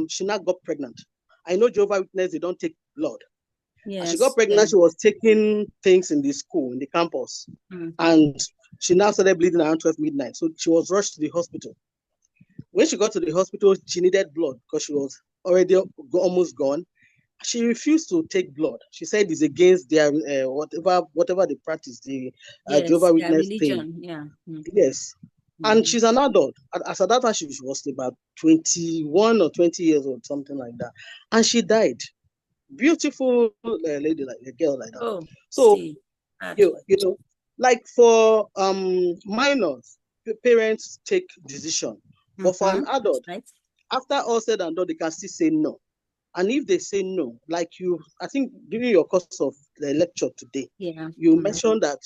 she now got pregnant. I know Jehovah's Witness, they don't take blood. Yes. And she got pregnant, she was taking things in the school, in the campus. And she now started bleeding around 12 midnight. So she was rushed to the hospital. When she got to the hospital, she needed blood because she was already almost gone. She refused to take blood. She said it's against their whatever they practice, the Jehovah's Witness thing. Yeah. Yes. And she's an adult. As at that time, she was about 21 or 20 years old, something like that. And she died. Beautiful lady, like a girl like that. Oh, so you know, like for minors, parents take decision. But for an adult, after all said and done, they can still say no. And if they say no, like I think during your course of the lecture today, you mentioned that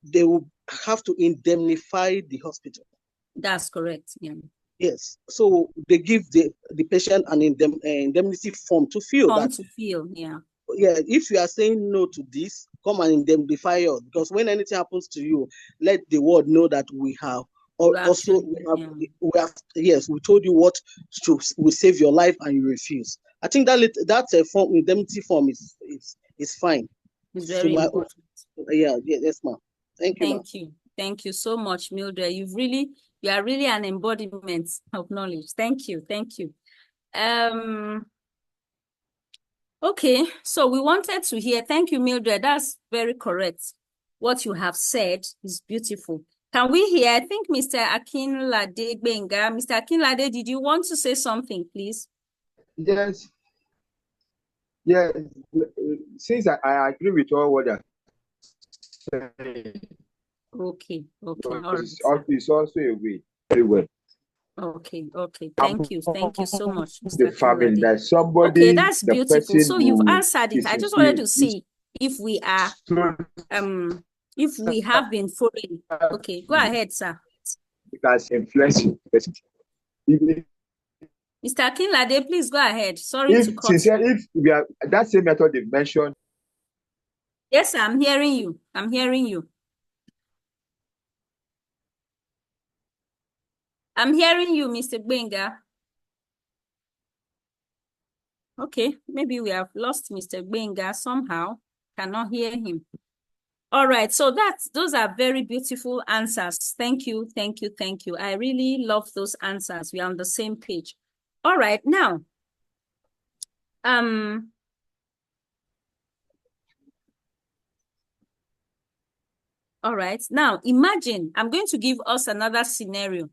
they will have to indemnify the hospital. That's correct. Yeah. Yes. So they give the patient an indemnity form to fill. Yeah. Yeah. If you are saying no to this, come and indemnify us, because when anything happens to you, let the world know that we have. Yes, we told you what will save your life, and you refuse. I think that form, indemnity form is fine. It's very important. Yes, ma'am. Thank you so much, Mildred. You are really an embodiment of knowledge. Thank you. Okay, so we wanted to hear. Thank you, Mildred. That's very correct. What you have said is beautiful. Can we hear? I think Mr. Akinlade Benga. Mr. Akinlade, did you want to say something, please? Yes. Yes. Since I agree with all what you're saying. Okay. All right. It's also a way. Very well. Okay. Thank you so much, Mr. The family that somebody. Okay, that's beautiful. So you've answered it. I just wanted to see if we are if we have been following. Okay, go ahead, sir. Because inflation. Mr. Akinlade, please go ahead. Sorry to cut. If we are that same method they mentioned. Yes, sir, I'm hearing you. I'm hearing you, Mr. Benga. Okay, maybe we have lost Mr. Benga somehow. Cannot hear him. All right, so those are very beautiful answers. Thank you. I really love those answers. We are on the same page. All right, now, all right, now imagine, I'm going to give us another scenario.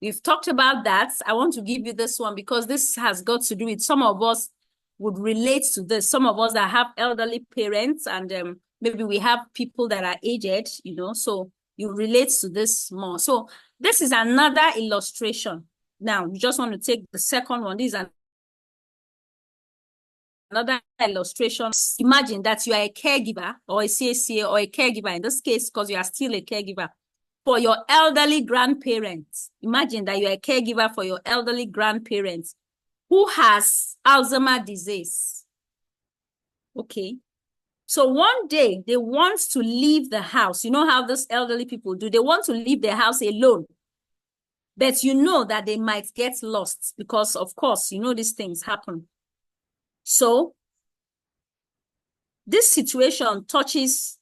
We've talked about that. I want to give you this one because this has got to do with some of us would relate to this. Some of us that have elderly parents and maybe we have people that are aged, so you relate to this more. So this is another illustration. Now, you just want to take the second one. This is another illustration. Imagine that you are a caregiver or a CACA or a caregiver in this case because you are still a caregiver for your elderly grandparents. Imagine that you're a caregiver for your elderly grandparents who has Alzheimer's disease. Okay. So one day they want to leave the house. You know how those elderly people do. They want to leave the house alone. But you know that they might get lost because, of course, these things happen. So this situation touches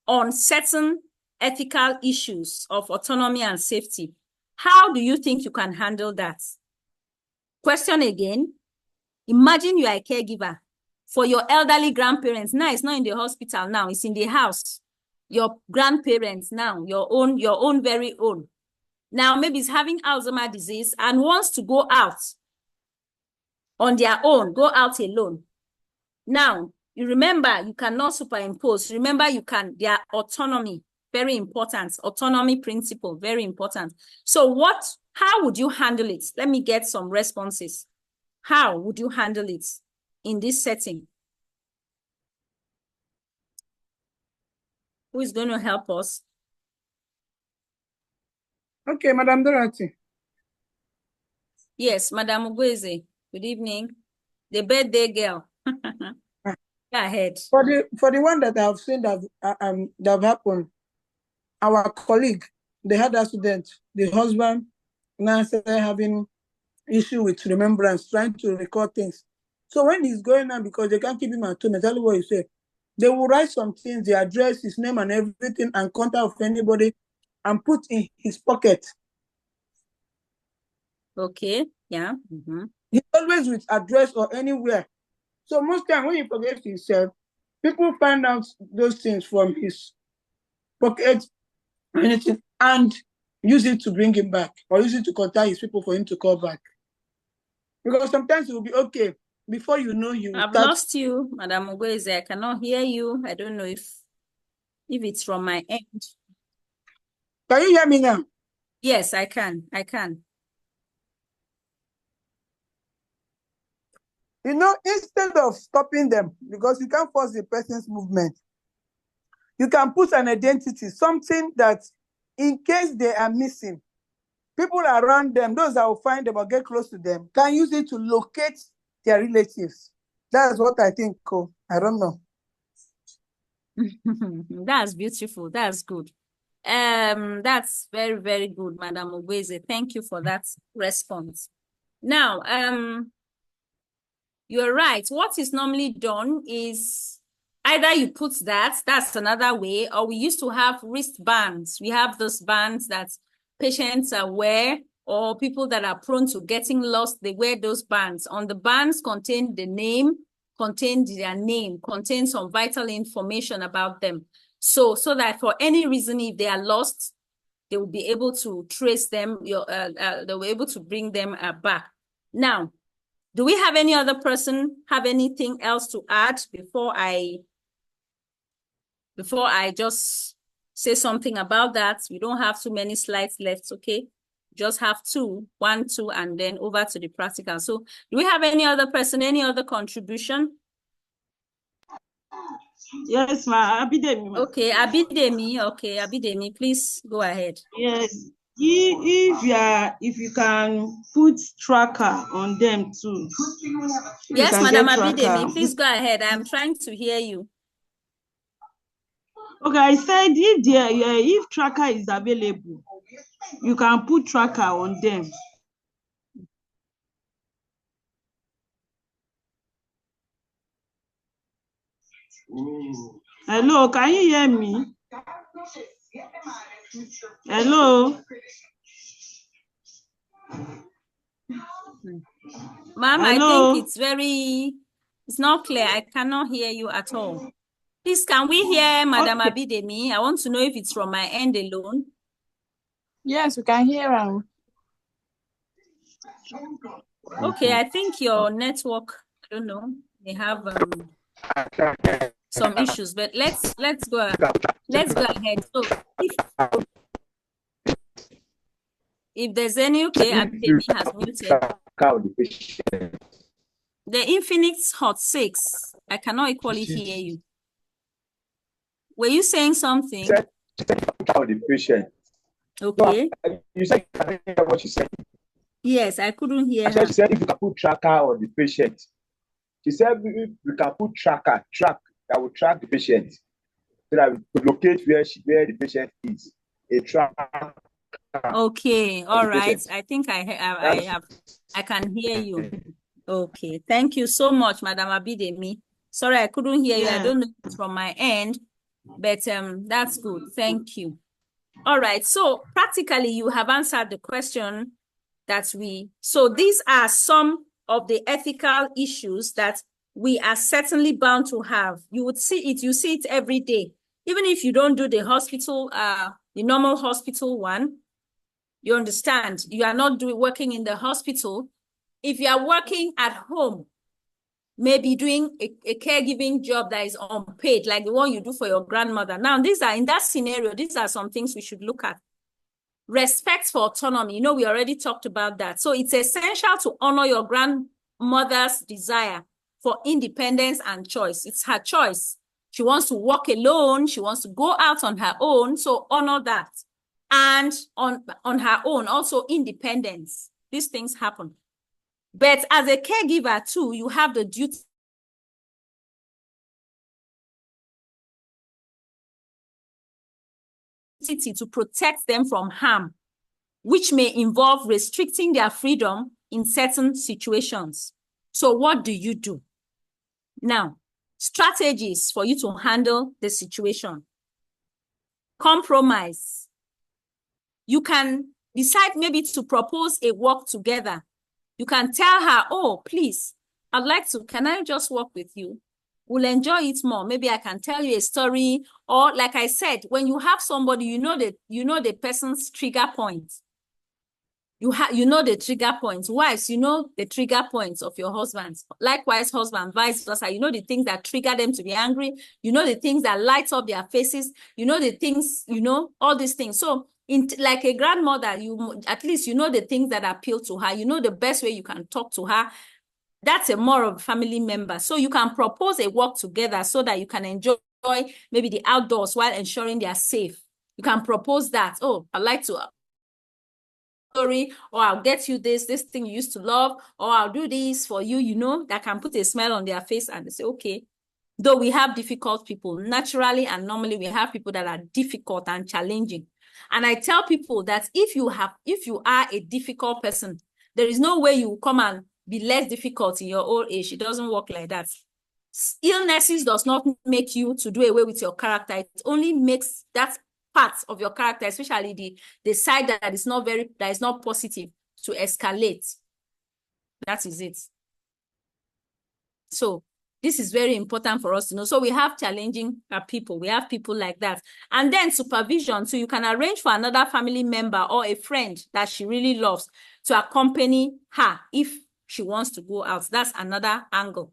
on certain ethical issues of autonomy and safety. How do you think you can handle that? Question again. Imagine you are a caregiver for your elderly grandparents. Now it's not in the hospital now, it's in the house. Your grandparents now, your own very own. Now maybe it's having Alzheimer's disease and wants to go out on their own, go out alone. Now, you remember you cannot superimpose. Remember their autonomy, very important. Autonomy principle, very important. So how would you handle it? Let me get some responses. How would you handle it in this setting? Who is going to help us? Okay, Madam Dorothy. Yes, Madam Ugweze. Good evening. The birthday girl. Go ahead. For the one that I've seen that have happened, our colleague, they had accident. The husband now started having issue with remembrance, trying to record things. So when he's going on, because they can't keep him at home, exactly what you say, they will write some things, the address, his name and everything, and contact of anybody, and put in his pocket. Okay, yeah. He's always with address or anywhere. So most time when he forgets himself, people find out those things from his pocket and use it to bring him back, or use it to contact his people for him to call back. Because sometimes it will be okay. Before you know, he will I've start. lost you, Madam Ugweze. I cannot hear you. I don't know if it's from my end. Can you hear me now? Yes, I can. I can. You know, instead of stopping them, because you can't force the person's movement, you can put an identity, something that in case they are missing, people around them, those that will find them or get close to them, can use it to locate their relatives. That's what I think. Oh, I don't know. That's beautiful. That's good. That's very, very good, Madam Ugweze. Thank you for that response. Now, you're right. What is normally done is either you put that's another way, or we used to have wristbands. We have those bands that patients wear, or people that are prone to getting lost, they wear those bands. On the bands contain their name, contain some vital information about them. So that for any reason, if they are lost, they will be able to trace them, they will be able to bring them back. Now, do we have any other person have anything else to add before I just say something about that? We don't have too many slides left, okay? Just have 1, 2, and then over to the practical. So do we have any other person, any other contribution? Yes, ma. Abidemi. Okay, Abidemi. Okay, Abidemi, please go ahead. Yes. If you can put tracker on them too. Yes, Madam Abidemi, please go ahead. I'm trying to hear you. Okay, I said if tracker is available, you can put tracker on them. Hello, can you hear me? Hello. Ma'am, I think it's not clear. I cannot hear you at all. Please, can we hear Madam Abidemi? I want to know if it's from my end alone. Yes, we can hear her. Okay, I think your network, I don't know, they have some issues, but let's go ahead. So if there's any, okay, Abidemi has muted. The Infinix Hot 6, I cannot equally hear you. Were you saying something? The patient. Okay. You said you can hear what she said. Yes, I couldn't hear her. She said if you can put tracker on the patient. She said if we can put track that will track the patient, so that we could locate where the patient is. A tracker. Okay, all right. I think I can hear you. Okay, thank you so much, Madam Abidemi. Sorry, I couldn't hear you. I Yeah. don't know if it's from my end, but that's good. Thank you. All right. So practically, you have answered the question so these are some of the ethical issues that we are certainly bound to have. You see it every day. Even if you don't do the hospital, the normal hospital one, you understand, you are not working in the hospital. If you are working at home, maybe doing a caregiving job that is unpaid, like the one you do for your grandmother. Now, in that scenario, these are some things we should look at. Respect for autonomy. We already talked about that. So it's essential to honor your grandmother's desire for independence and choice. It's her choice. She wants to walk alone. She wants to go out on her own. So honor that. And on her own, also independence. These things happen. But as a caregiver too, you have the duty to protect them from harm, which may involve restricting their freedom in certain situations. So what do you do? Now, strategies for you to handle the situation. Compromise. You can decide maybe to propose a walk together. You can tell her, oh, please, can I just walk with you? We'll enjoy it more. Maybe I can tell you a story. Or like I said, when you have somebody, you know the person's trigger points. You know the trigger points. Wives, you know the trigger points of your husbands. Likewise, husband, vice versa. You know the things that trigger them to be angry. You know the things that light up their faces. You know the things, all these things. So like a grandmother, at least you know the things that appeal to her. You know the best way you can talk to her. That's a more of a family member. So you can propose a walk together so that you can enjoy maybe the outdoors while ensuring they are safe. You can propose that. Oh, I'd like to story, or I'll get you this thing you used to love, or I'll do this for you, that can put a smile on their face and they say, okay. Though we have difficult people, naturally and normally we have people that are difficult and challenging. And I tell people that if you are a difficult person, there is no way you come and be less difficult in your old age. It doesn't work like that. Illnesses does not make you to do away with your character. It only makes that part of your character, especially the side that is not positive, to escalate. That is it. So this is very important for us to know. So we have challenging people. We have people like that. And then supervision. So you can arrange for another family member or a friend that she really loves to accompany her if she wants to go out. That's another angle.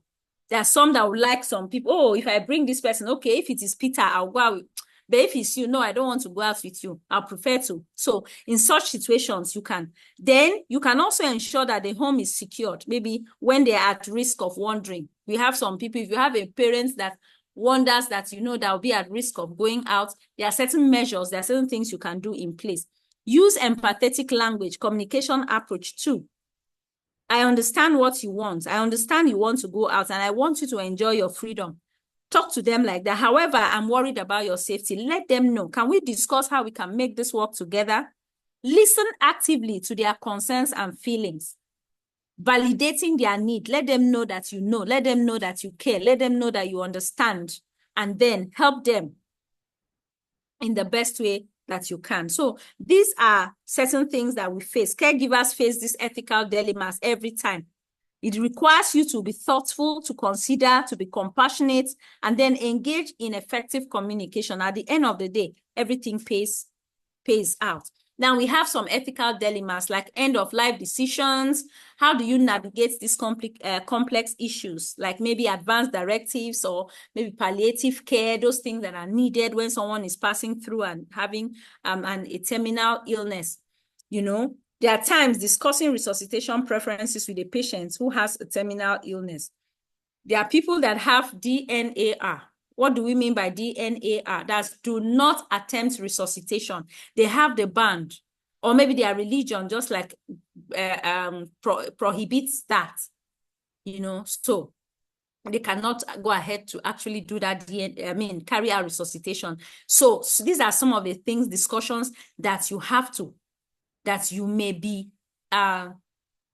There are some that would like some people. Oh, if I bring this person, okay, if it is Peter, I'll go out with. But if it's you, no, I don't want to go out with you. I'll prefer to. So in such situations, you can. Then you can also ensure that the home is secured. Maybe when they are at risk of wandering. We have some people, if you have a parent that wonders that that will be at risk of going out, there are certain measures, there are certain things you can do in place. Use empathetic language, communication approach too. I understand what you want. I understand you want to go out and I want you to enjoy your freedom. Talk to them like that. However, I'm worried about your safety. Let them know. Can we discuss how we can make this work together? Listen actively to their concerns and feelings. Validating their need. Let them know that you know. Let them know that you care. Let them know that you understand. And then help them in the best way that you can. So these are certain things that we face. Caregivers face these ethical dilemmas every time. It requires you to be thoughtful, to consider, to be compassionate, and then engage in effective communication. At the end of the day, everything pays out. Now, we have some ethical dilemmas like end-of-life decisions. How do you navigate these complex issues, like maybe advanced directives or maybe palliative care, those things that are needed when someone is passing through and having a terminal illness, There are times discussing resuscitation preferences with a patient who has a terminal illness. There are people that have DNAR. What do we mean by DNAR? That's do not attempt resuscitation. They have the band, or maybe their religion just like prohibits that, so they cannot go ahead to actually do that, carry out resuscitation. So these are some of the discussions that you have to, that you may be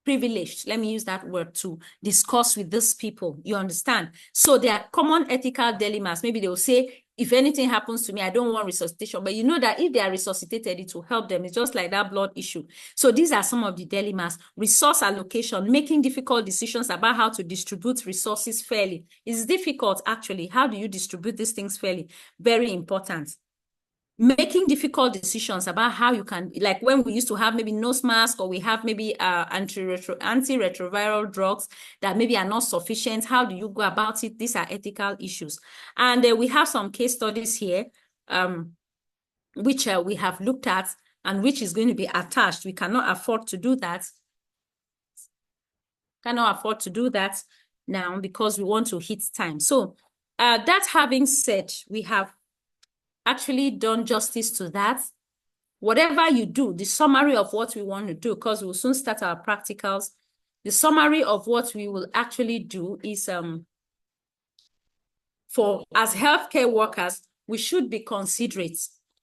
privileged, let me use that word, to discuss with these people. You understand? So there are common ethical dilemmas. Maybe they will say, if anything happens to me, I don't want resuscitation. But you know that if they are resuscitated, it will help them. It's just like that blood issue. So these are some of the dilemmas. Resource allocation, making difficult decisions about how to distribute resources fairly. It's difficult, actually. How do you distribute these things fairly? Very important. Making difficult decisions about how you can, like when we used to have maybe nose mask, or we have maybe antiretroviral drugs that maybe are not sufficient. How do you go about it? These are ethical issues. And we have some case studies here, which we have looked at and which is going to be attached. We cannot afford to do that. Cannot afford to do that now because we want to hit time. So that having said, we have actually done justice to that. Whatever you do, the summary of what we want to do, because we'll soon start our practicals, the summary of what we will actually do is for as healthcare workers, we should be considerate.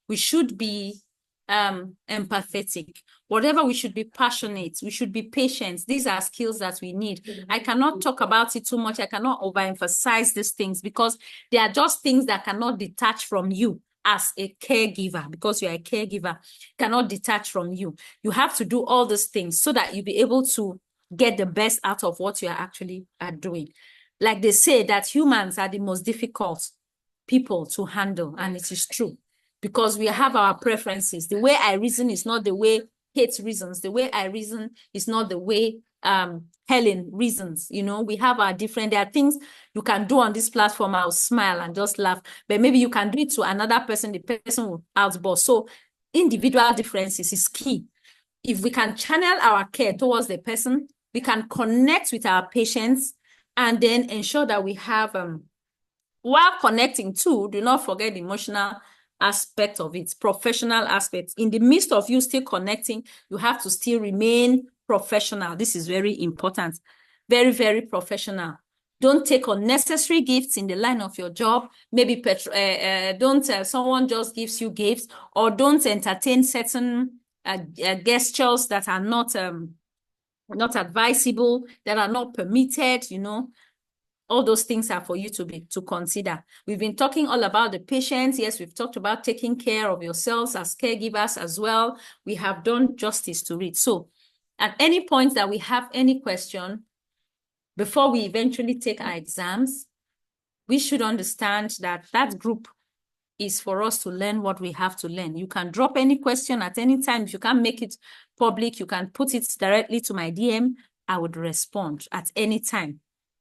We should be empathetic. Whatever, we should be passionate. We should be patient. These are skills that we need. I cannot talk about it too much. I cannot overemphasize these things because they are just things that cannot detach from you as a caregiver, because you are a caregiver, cannot detach from you. You have to do all these things so that you'll be able to get the best out of what you are actually doing. Like they say that humans are the most difficult people to handle, and it is true because we have our preferences. The way I reason is not the way Kate reasons. The way I reason is not the way Helen reasons. You know, we have our different, there are things you can do on this platform. I'll smile and just laugh, but maybe you can do it to another person, the person will outburst. So individual differences is key. If we can channel our care towards the person, we can connect with our patients and then ensure that we have, while connecting too, do not forget the emotional aspect of it, professional aspect. In the midst of you still connecting, you have to still remain professional. This is very important. Very, very professional. Don't take unnecessary gifts in the line of your job. Maybe don't someone just gives you gifts, or don't entertain certain gestures that are not advisable, that are not permitted, you know. All those things are for you to consider. We've been talking all about the patients. Yes, we've talked about taking care of yourselves as caregivers as well. We have done justice to it. So at any point that we have any question, before we eventually take our exams, we should understand that that group is for us to learn what we have to learn. You can drop any question at any time. If you can't make it public, you can put it directly to my DM. I would respond at any time.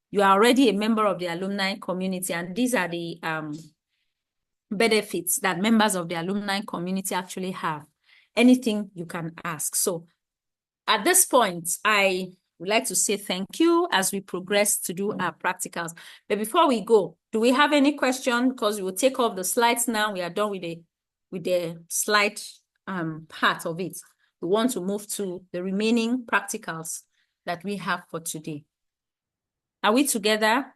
You are already a member of the alumni community, and these are the benefits that members of the alumni community actually have. Anything you can ask. So at this point, I would like to say thank you as we progress to do our practicals. But before we go, do we have any question? Because we will take off the slides now. We are done with the slide part of it. We want to move to the remaining practicals that we have for today. Are we together?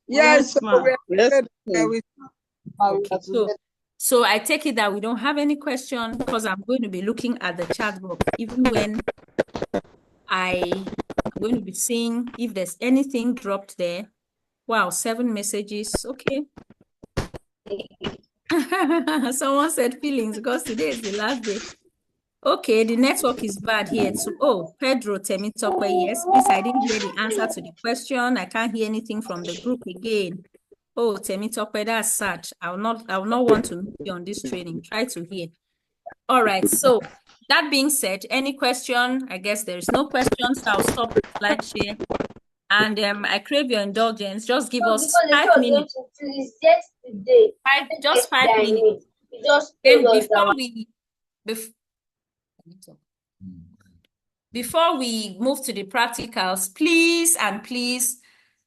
Yes, so ma'am. Yes. Okay, so I take it that we don't have any question because I'm going to be looking at the chat box even when I'm going to be seeing if there's anything dropped there. Wow, 7 messages. Okay. Someone said feelings because today is the last day. Okay, the network is bad here too. Oh, Pedro Temitope, yes, please, I didn't hear the answer to the question. I can't hear anything from the group again. Oh, Temitope, that's sad. I will not want to meet you on this training. Try to hear. All right, so that being said, any question? I guess there is no questions. So I'll stop the slide share. And I crave your indulgence. Just give us 5 minutes. Just 5 minutes. Then before we move to the practicals, please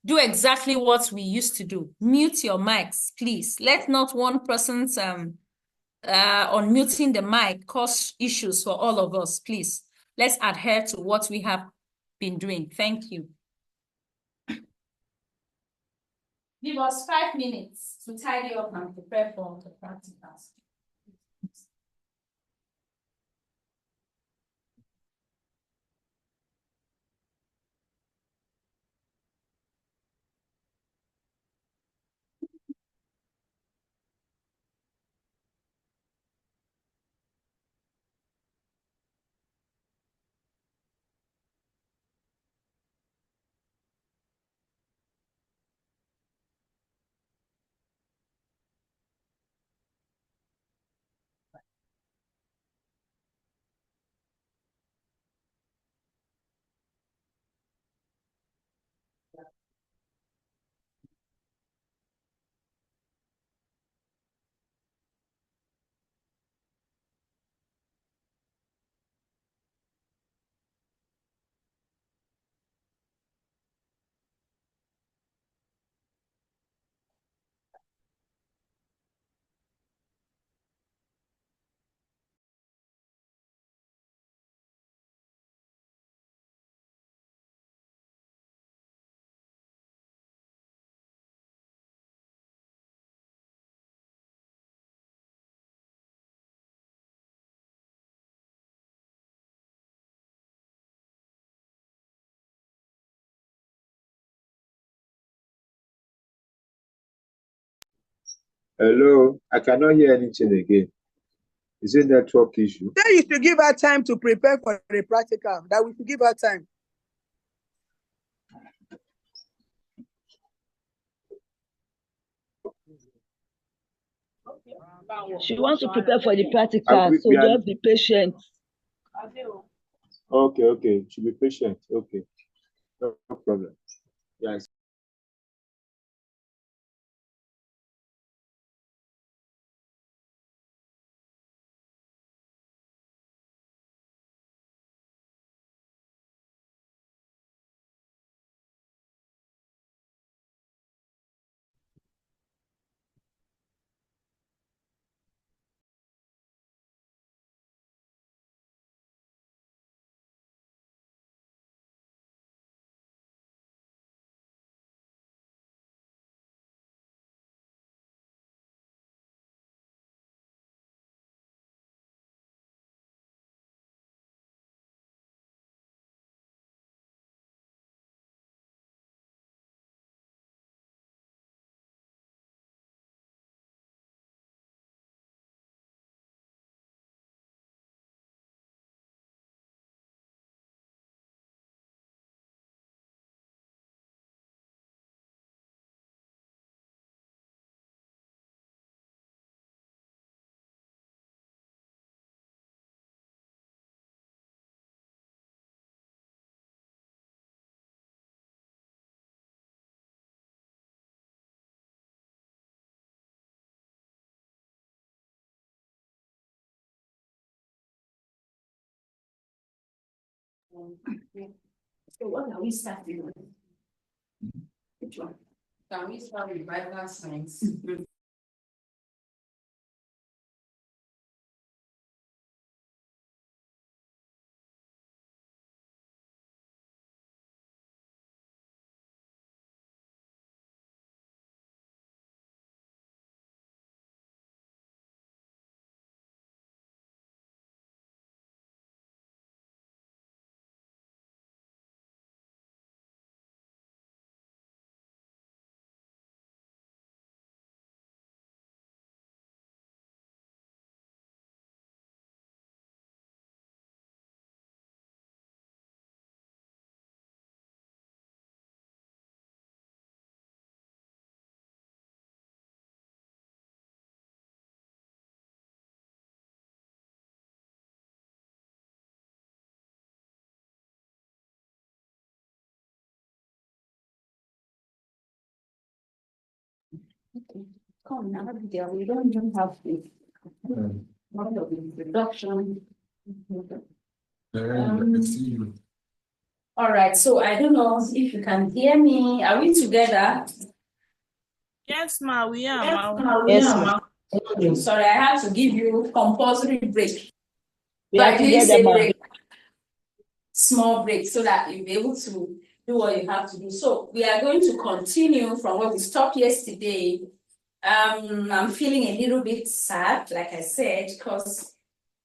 do exactly what we used to do. Mute your mics, please. Let not one person's unmuting the mic cause issues for all of us, please. Let's adhere to what we have been doing. Thank you. Give us 5 minutes to tidy up and prepare for the practicals. Hello, I cannot hear anything again. Is it network issue? Then you should give her time to prepare for the practical. That we should give her time. She wants to prepare for the practical, so just be patient. Okay. Should be patient. Okay. No problem. Yes. So what are we starting with? Which one? Can we start with vital signs? Okay. Come now, we don't even have to. Not of introduction. All right, so I don't know if you can hear me. Are we together? Yes, ma, we are. Yes, Ma. ma, Yes, ma. Sorry, I have to give you compulsory break. We So are I didn't together, say ma. break, small break, so that you'll be able to do what you have to do. So we are going to continue from where we stopped yesterday. I'm feeling a little bit sad, like I said, because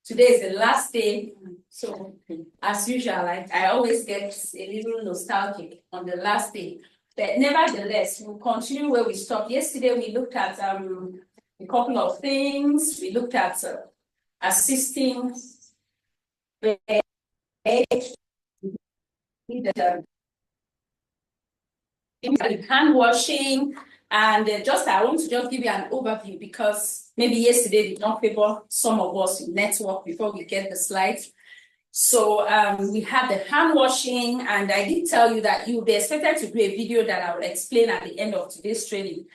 today is the last day. So as usual, I always get a little nostalgic on the last day. But nevertheless, we'll continue where we stopped. Yesterday, we looked at a couple of things. We looked at assisting hand washing, and I want to just give you an overview because maybe yesterday did not favor some of us in network before we get the slides. So we have the hand washing, and I did tell you that you will be expected to do a video that I will explain at the end of today's training.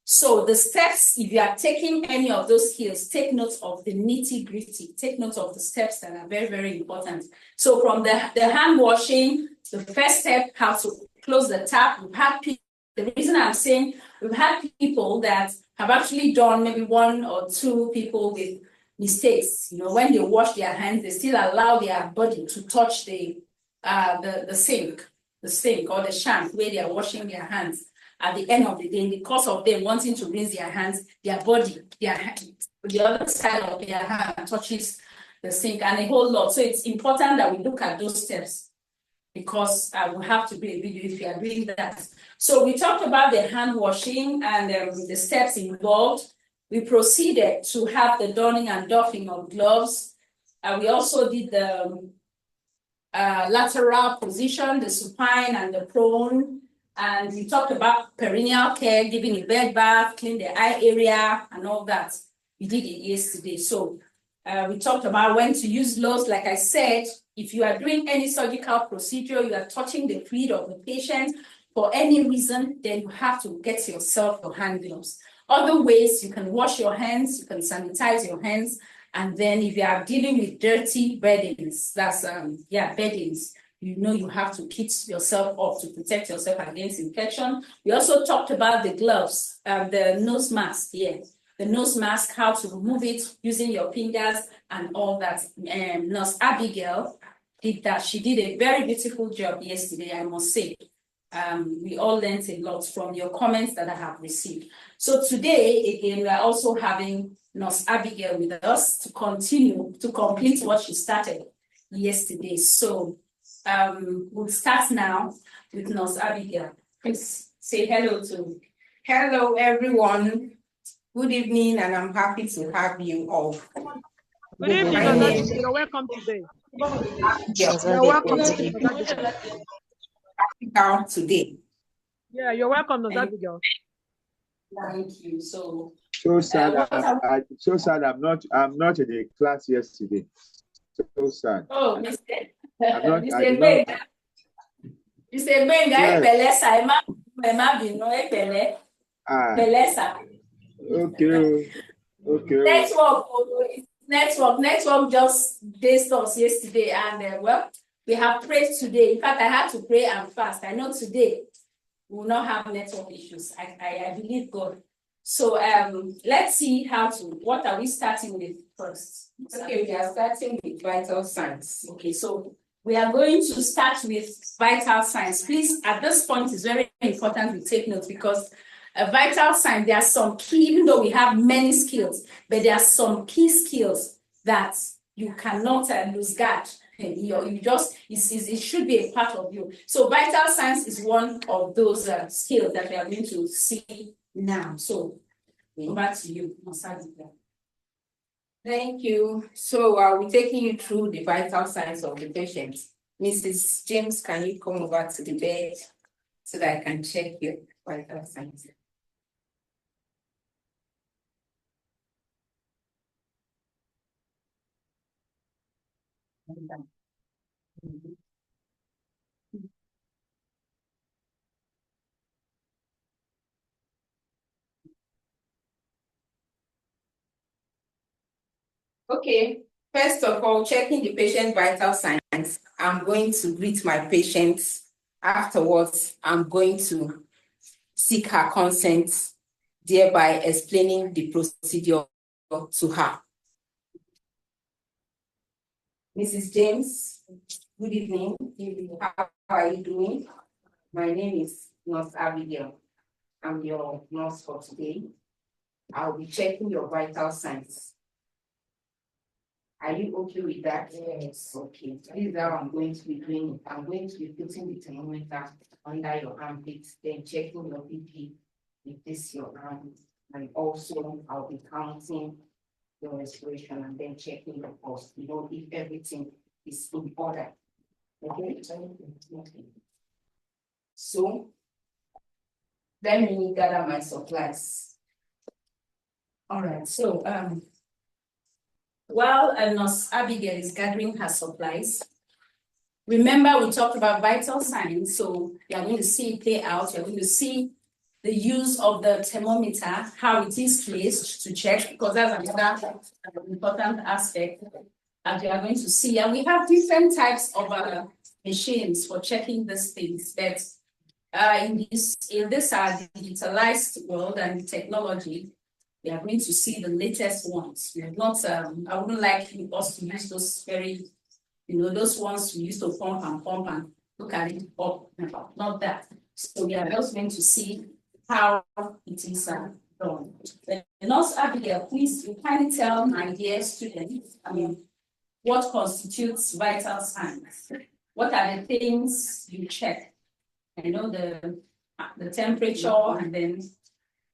So the steps, if you are taking any of those skills, take note of the nitty-gritty, take note of the steps that are very, very important. So from the hand washing, the first step, how to close the tap. We've had people, the reason I'm saying we've had people that have actually done maybe one or two people with mistakes. You know, when they wash their hands, they still allow their body to touch the sink or the shank where they are washing their hands. At the end of the day, because of them wanting to rinse their hands, their body, the other side of their hand touches the sink and a whole lot. So it's important that we look at those steps because we'll have to do a video if you are doing that. So we talked about the hand washing and the steps involved. We proceeded to have the donning and doffing of gloves. We also did the lateral position, the supine and the prone. And we talked about perineal care, giving a bed bath, clean the eye area, and all that. We did it yesterday. So we talked about when to use gloves. Like I said, if you are doing any surgical procedure, you are touching the fluid of the patient for any reason, then you have to get yourself your hand gloves. Other ways, you can wash your hands, you can sanitize your hands, and then if you are dealing with dirty beddings, that's beddings, you know you have to keep yourself off to protect yourself against infection. We also talked about the gloves, the nose mask, the nose mask, how to remove it using your fingers and all that. Nurse Abigail did that. She did a very beautiful job yesterday, I must say. We all learned a lot from your comments that I have received. So today, again, we are also having Nurse Abigail with us to continue to complete what she started yesterday. So we'll start now with Nurse Abigail. Please say hello to. Hello, everyone. Good evening, and I'm happy to have you all. Good evening, Nurse. You're welcome today. You're welcome today. Yeah, you're welcome, Nurse Abigail. Thank you. So sad. So sad. I'm not in the class yesterday. So sad. Oh, Mr. Mr. Benga. Mr. Benga, Pelesa, Emma Bino, Pele. Pelesa. Okay. Network just dazed us yesterday, and well, we have prayed today. In fact, I had to pray and fast. I know today we will not have network issues. I believe God. So let's see what are we starting with first? Okay, we are starting with vital signs. Okay, so we are going to start with vital signs. Please, at this point, it's very important we take note, because a vital sign, there are some key, even though we have many skills, but there are some key skills that you cannot lose guard. It should be a part of you. So vital signs is one of those skills that we are going to see now. So back to you, Masadi. Thank you. So I'll be taking you through the vital signs of the patient. Mrs. James, can you come over to the bed so that I can check your vital signs? Okay, first of all, checking the patient vital signs, I'm going to greet my patient. Afterwards, I'm going to seek her consent, thereby explaining the procedure to her. Mrs. James, good evening. How are you doing? My name is Nurse Abigail. I'm your nurse for today. I'll be checking your vital signs. Are you okay with that? Yes. Okay. This is how I'm going to be doing it. I'm going to be putting the thermometer under your armpit, then checking your BP with this your arm. And also I'll be counting your respiration and then checking your pulse. You know, if everything is in order. Okay. So let me gather my supplies. All right. So while Nurse Abigail is gathering her supplies, remember we talked about vital signs. So you're going to see it play out. You're going to see the use of the thermometer, how it is placed to check, because that's another important aspect that you are going to see. And we have different types of machines for checking these things. But in this digitalized world and technology, we are going to see the latest ones. We are not. I wouldn't like us to use those very, those ones we used to pump and look at it up. Not that. So we are just going to see how it is done. Nurse Abigail, please, you kindly tell my dear students, what constitutes vital signs? What are the things you check? I know the temperature, and then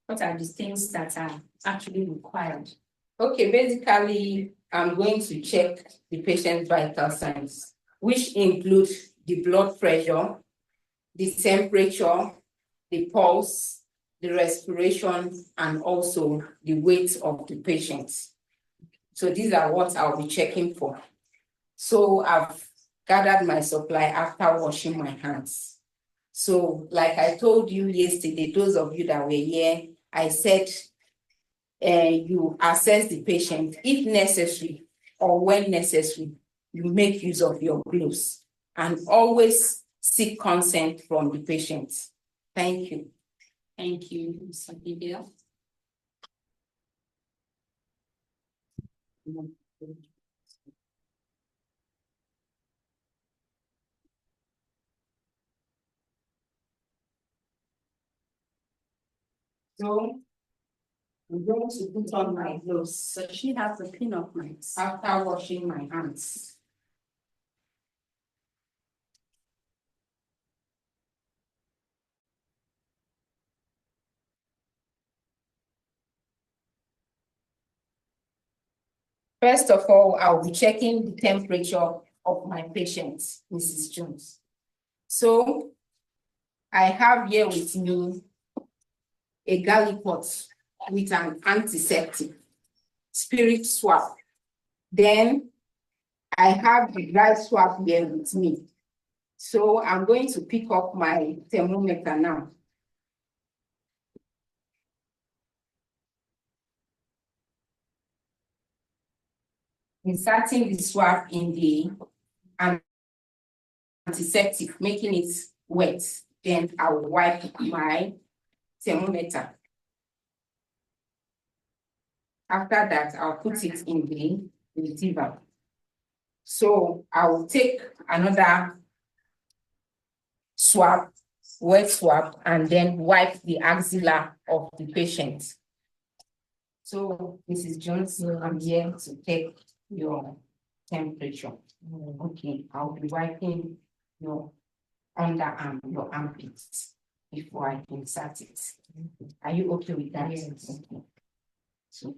what are the things that are actually required? Okay, basically, I'm going to check the patient's vital signs, which include the blood pressure, the temperature, the pulse, the respiration, and also the weight of the patient. So these are what I'll be checking for. So I've gathered my supply after washing my hands. So like I told you yesterday, those of you that were here, I said you assess the patient if necessary or when necessary, you make use of your gloves and always seek consent from the patient. Thank you. Thank you, Ms. Abigail. So I'm going to put on my gloves. So she has a pin of mics. After washing my hands. First of all, I'll be checking the temperature of my patient, Mrs. Jones. So I have here with me a gallipot with an antiseptic, spirit swab. Then I have the dry swab here with me. So I'm going to pick up my thermometer now. Inserting the swab in the antiseptic, making it wet. Then I will wipe my thermometer. After that, I'll put it in the receiver. So I will take another swab, wet swab, and then wipe the axilla of the patient. So, Mrs. Jones, I'm here to take your temperature. Okay, I'll be wiping your underarm, your armpits before I insert it. Are you okay with that? Yes. Okay. So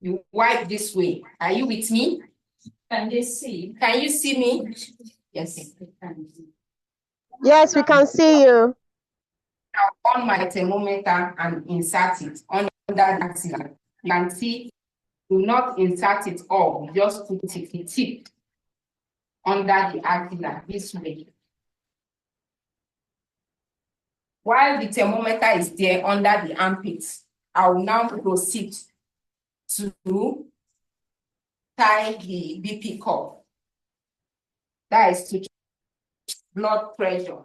you wipe this way. Are you with me? Can they see? Can you see me? Yes. Yes, we can see you. Now on my thermometer and insert it under the axilla. You can see, do not insert it all, just put it the tip under the axilla this way. While the thermometer is there under the armpits, I will now proceed to tie the BP cuff. That is to check blood pressure.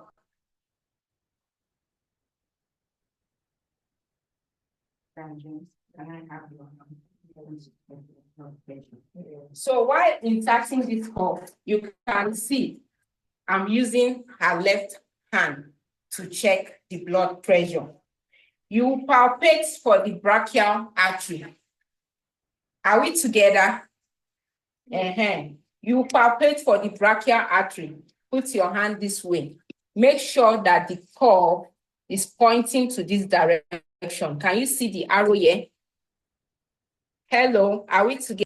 So while inserting this cuff, you can see I'm using her left hand to check the blood pressure. You palpate for the brachial artery. Are we together? You palpate for the brachial artery. Put your hand this way. Make sure that the curve is pointing to this direction. Can you see the arrow here? Hello, are we together?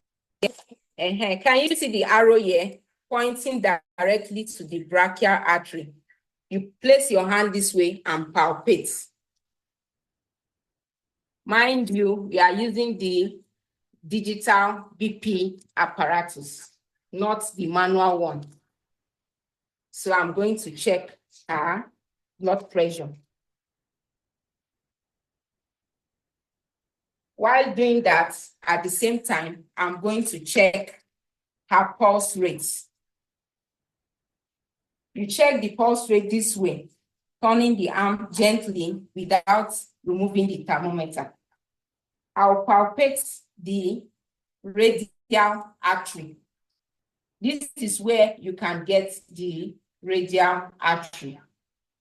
Can you see the arrow here pointing directly to the brachial artery? You place your hand this way and palpate. Mind you, we are using the digital BP apparatus, not the manual one. So I'm going to check her blood pressure. While doing that, at the same time, I'm going to check her pulse rate. You check the pulse rate this way, turning the arm gently without removing the thermometer. I'll palpate the radial artery. This is where you can get the radial artery,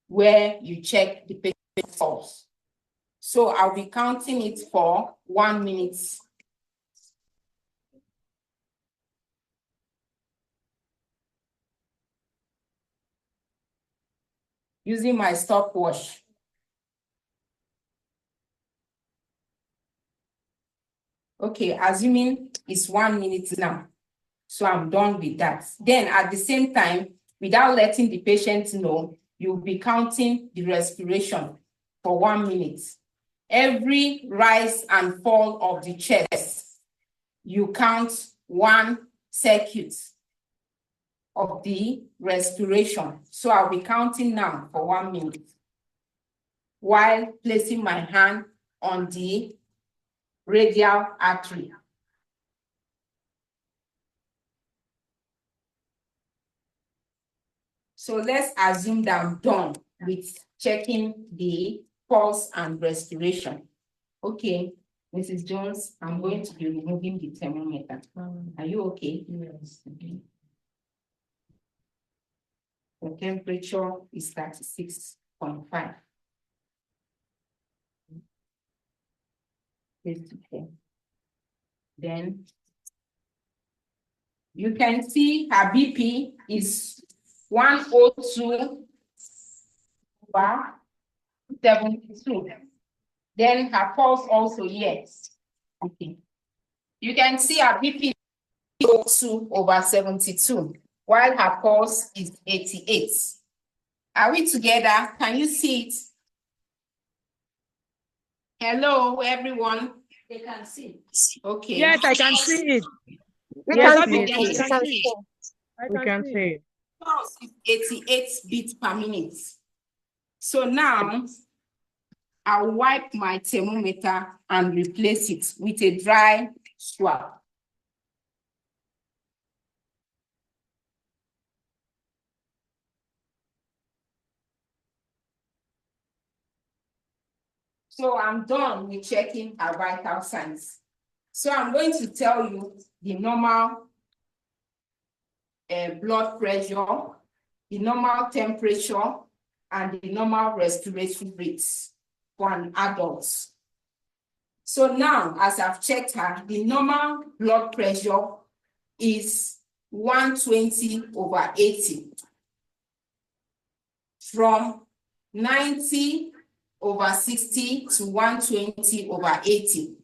where you check the patient's pulse. So I'll be counting it for 1 minute. Using my stopwatch. Okay, assuming it's 1 minute now. So I'm done with that. Then at the same time, without letting the patient know, you'll be counting the respiration for 1 minute. Every rise and fall of the chest, you count 1 circuit of the respiration. So I'll be counting now for 1 minute while placing my hand on the radial artery. So let's assume that I'm done with checking the pulse and respiration. Okay, Mrs. Jones, I'm going to be removing the thermometer. Are you okay? Yes. Okay. The temperature is 36.5. Then you can see her BP is 102 over 72. Then her pulse also, yes. Okay. You can see her BP is 2 over 72, while her pulse is 88. Are we together? Can you see it? Hello, everyone. They can see. Okay. Yes, I can see it. Yes, Yes, please. I can see it. We can see it. Pulse is 88 beats per minute. So now I'll wipe my thermometer and replace it with a dry swab. So I'm done with checking her vital signs. So I'm going to tell you the normal blood pressure, the normal temperature, and the normal respiratory rates for an adult. So now, as I've checked her, the normal blood pressure is 120 over 80. From 90 over 60 to 120 over 80.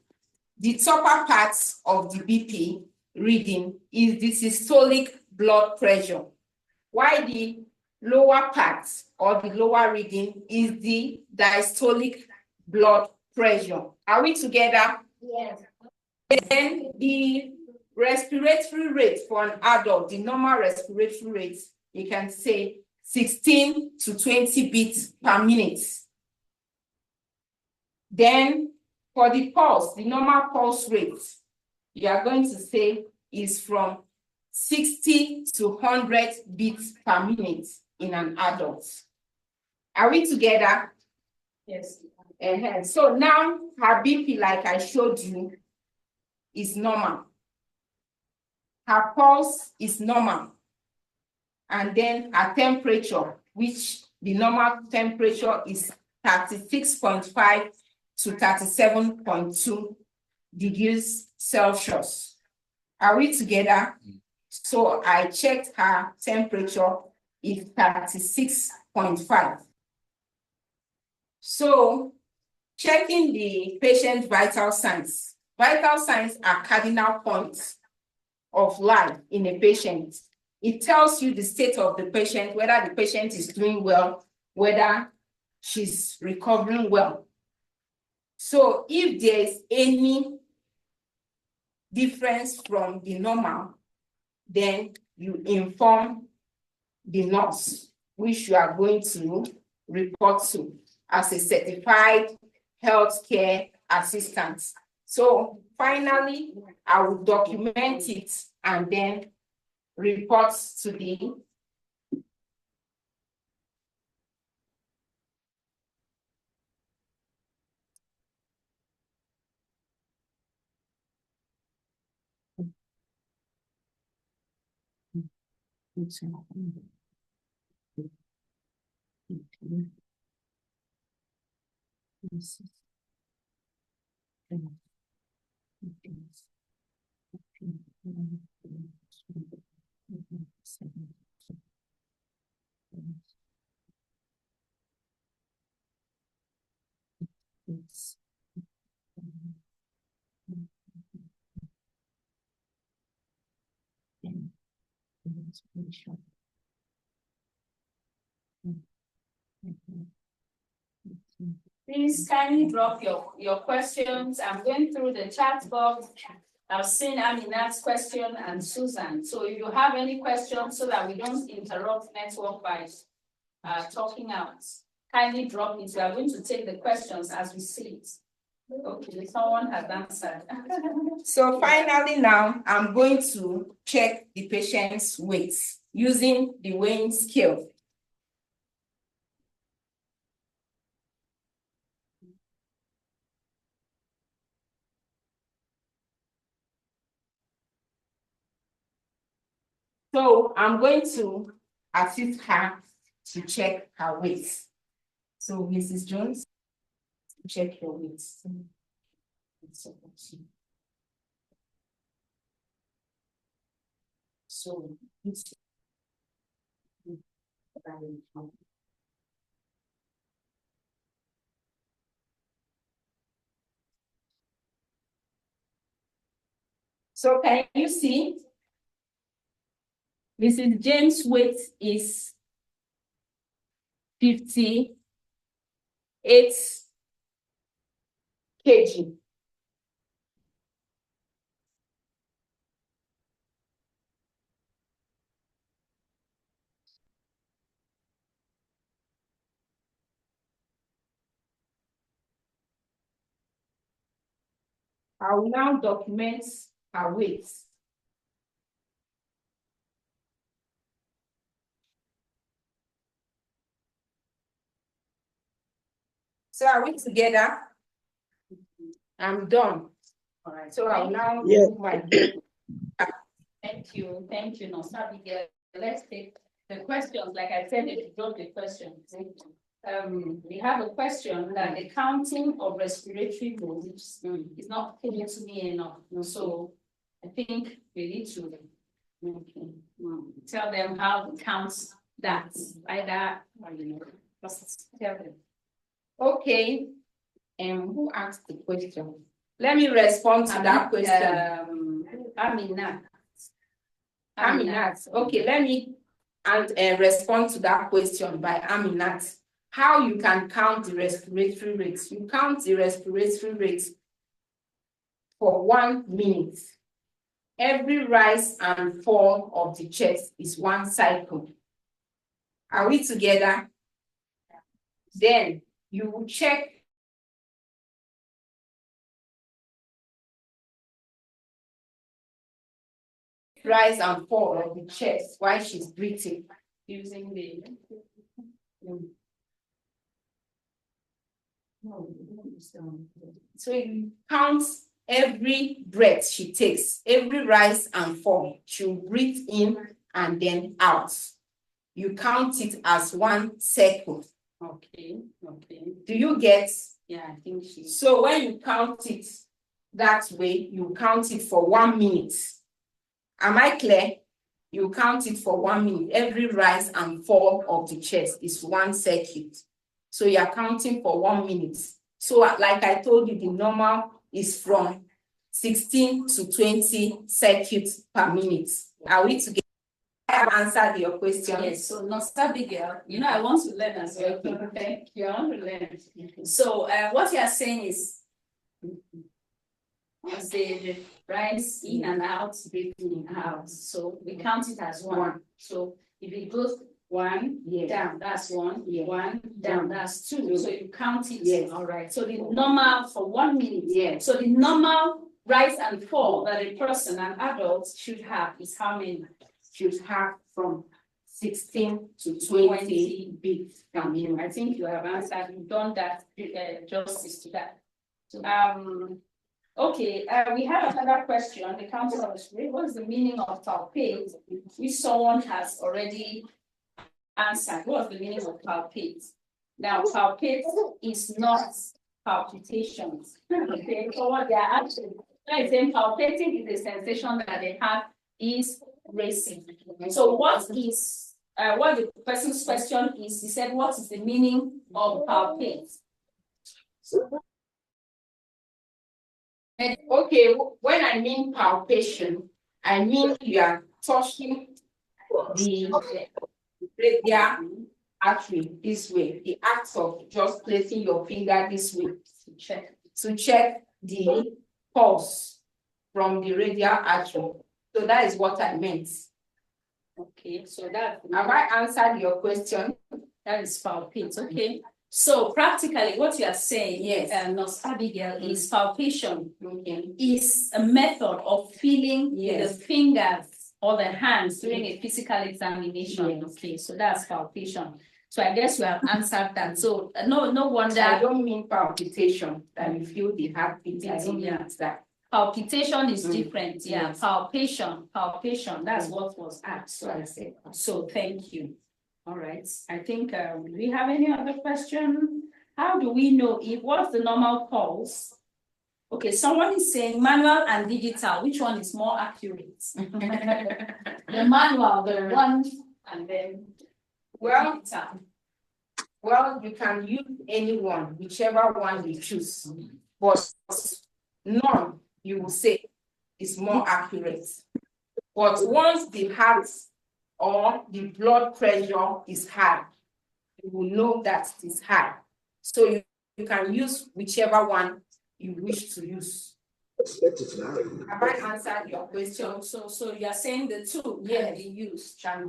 The upper part of the BP reading is the systolic blood pressure, while the lower part or the lower reading is the diastolic blood pressure. Are we together? Yes. Then the respiratory rate for an adult, the normal respiratory rate, you can say 16 to 20 beats per minute. Then for the pulse, the normal pulse rate, you are going to say is from 60 to 100 beats per minute in an adult. Are we together? Yes. So now her BP, like I showed you, is normal. Her pulse is normal. And then her temperature, which the normal temperature is 36.5 to 37.2 degrees Celsius. Are we together? So I checked her temperature is 36.5. So checking the patient's vital signs. Vital signs are cardinal points of life in a patient. It tells you the state of the patient, whether the patient is doing well, whether she's recovering well. So if there is any difference from the normal, then you inform the nurse, which you are going to report to as a certified healthcare assistant. So finally, I will document it and then report to the Please kindly drop your questions. I'm going through the chat box. I've seen Aminat's question and Susan. So if you have any questions so that we don't interrupt network by talking out, kindly drop it. We are going to take the questions as we see it. Okay, someone has answered. So finally now, I'm going to check the patient's weight using the weighing scale. So I'm going to assist her to check her weight. So Mrs. Jones, check your weight. So so can you see? Mrs. James' weight is 58 kg. I will now document her weight. So are we together? I'm done. All right. So I'll now move my book. Thank you, Nosa Abigail. Let's take the questions. Like I said, if you drop the questions. We have a question that the counting of respiratory moves is not clear to me enough. So I think we need to tell them how to count that. Either, just tell them. Okay. Who asked the question? Let me respond to that question. Aminat. Okay, let me respond to that question by Aminat. How you can count the respiratory rate? You count the respiratory rate for 1 minute. Every rise and fall of the chest is 1 cycle. Are we together? Then you will check rise and fall of the chest while she's breathing using the so you count every breath she takes, every rise and fall. She'll breathe in and then out. You count it as 1 cycle. Okay. Do you get? Yeah, I think she. So when you count it that way, you count it for 1 minute. Am I clear? You count it for 1 minute. Every rise and fall of the chest is 1 circuit. So you're counting for 1 minute. So like I told you, the normal is from 16 to 20 circuits per minute. Are we together? I have answered your question. Yes, so Nosa Abigail, I want to learn as well. Thank you. I want to learn. So what you are saying is the rise in and out, breathing out. So we count it as 1. So if it goes 1 down, that's 1. 1 down, that's 2. So you count it. Yes. All right. So the normal for 1 minute. Yes. So the normal rise and fall that a person, an adult, should have is how many? Should have from 16 to 20 beats per minute. I think you have answered. You've done that justice to that. Okay, we have another question on the counting of the spirit. What is the meaning of palpate? Which someone has already answered. What is the meaning of palpate? Now, palpate is not palpitations. Okay, so what they are actually saying, palpating is the sensation that they have is racing. So what the person's question is, he said, what is the meaning of palpate? Okay, when I mean palpation, I mean you are touching the radial artery this way. The act of just placing your finger this way to check the pulse from the radial artery. So that is what I meant. Okay, so that have I answered your question? That is palpate. Okay. So practically what you are saying, yes, Nurse Abigail, is palpation is a method of feeling the fingers or the hands during a physical examination. Yes. Okay, so that's palpation. So I guess you have answered that. So no wonder. I don't mean palpitation that you feel the heartbeat. I don't mean that. Palpitation is different. Yeah, palpation. That's what was asked. So I said. So thank you. All right. I think do we have any other question? How do we know what's the normal pulse? Okay, someone is saying manual and digital. Which one is more accurate? The manual, the one, and then digital. Well, you can use any one, whichever one you choose. But none, you will say, is more accurate. But once the heart or the blood pressure is high, you will know that it is high. So you can use whichever one you wish to use. Have I answered your question? So you are saying the two can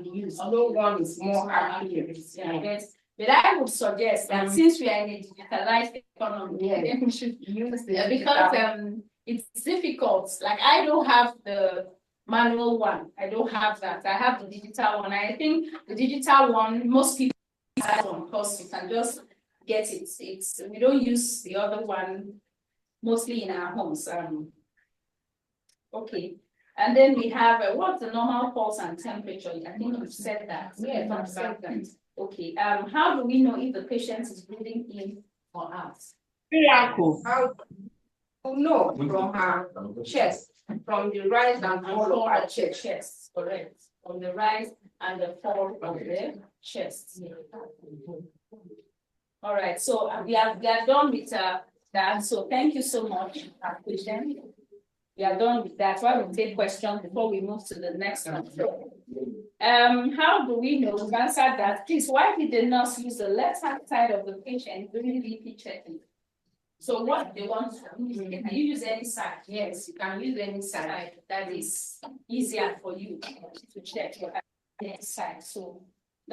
be used. No one is more accurate. Yes. But I would suggest that since we are in a digitalized economy, then we should use it because it's difficult. Like I don't have the manual one. I don't have that. I have the digital one. I think the digital one, most people have one because you can just get it. We don't use the other one mostly in our homes. Okay. And then we have what's the normal pulse and temperature? I think you've said that. Yes, I've said that. Okay. How do we know if the patient is breathing in or out? Miracle. How no, from her chest, from the rise and fall of her chest. Correct. From the rise and the fall of the chest. All right. So we are done with that. So thank you so much, patient. We are done with that. Why we take questions before we move to the next one. How do we know? We've answered that. Please, why did the nurse use the left-hand side of the patient during BP checking? So what they want to use, can you use any side? Yes, you can use any side. That is easier for you to check your side. So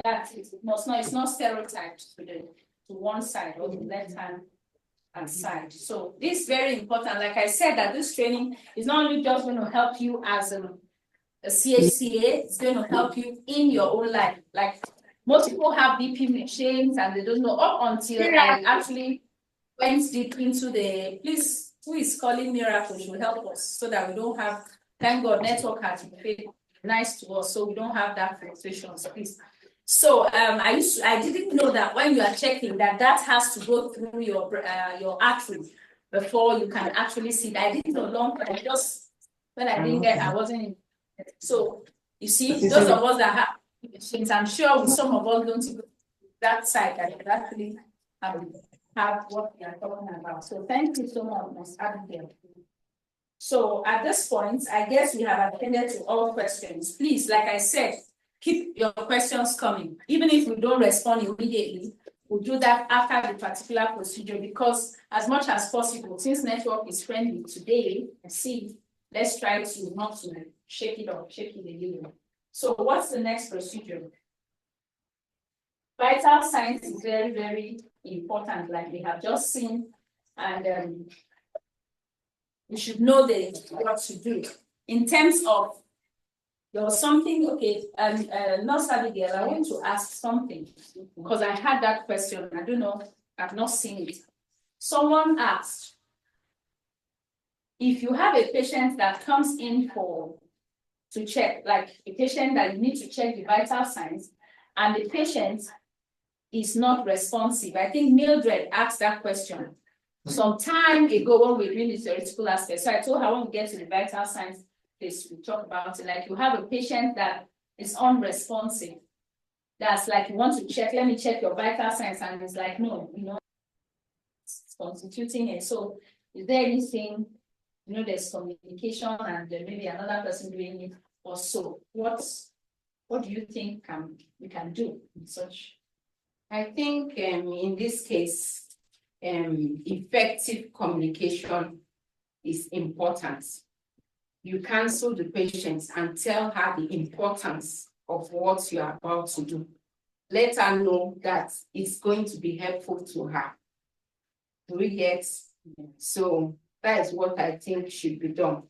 that is it's not stereotyped to one side or the left hand and side. So this is very important. Like I said, that this training is not only just going to help you as a CHCA, it's going to help you in your own life. Like most people have BP machines and they don't know up until I actually went deep into please, who is calling Miracle should help us so that we don't have, thank God, network has been nice to us, so we don't have that fluctuations, please. So I didn't know that when you are checking that has to go through your artery before you can actually see that. I didn't know long time, just when I didn't get, I wasn't in. So you see, those of us that have machines, I'm sure some of us don't go that side that actually have what we are talking about. So thank you so much, Ms. Abigail. So at this point, I guess we have attended to all questions. Please, like I said, keep your questions coming. Even if we don't respond immediately, we'll do that after the particular procedure because as much as possible, since network is friendly today, let's try to not to shake it up, shake it a little. So what's the next procedure? Vital signs is very, very important, like we have just seen, and you should know what to do. In terms of there was something, okay, Nurse Abigail, I want to ask something because I had that question. I don't know, I've not seen it. Someone asked, if you have a patient that comes in to check, like a patient that you need to check the vital signs, and the patient is not responsive. I think Mildred asked that question some time ago when we were doing the theoretical aspect. So I told her when we get to the vital signs, please we talk about it. Like you have a patient that is unresponsive. That's like you want to check, let me check your vital signs, and it's like, no, it's constituting it. So is there anything, there's communication and maybe another person doing it or so? What do you think we can do in such? I think in this case, effective communication is important. You counsel the patient and tell her the importance of what you are about to do. Let her know that it's going to be helpful to her. Do we get? So that is what I think should be done.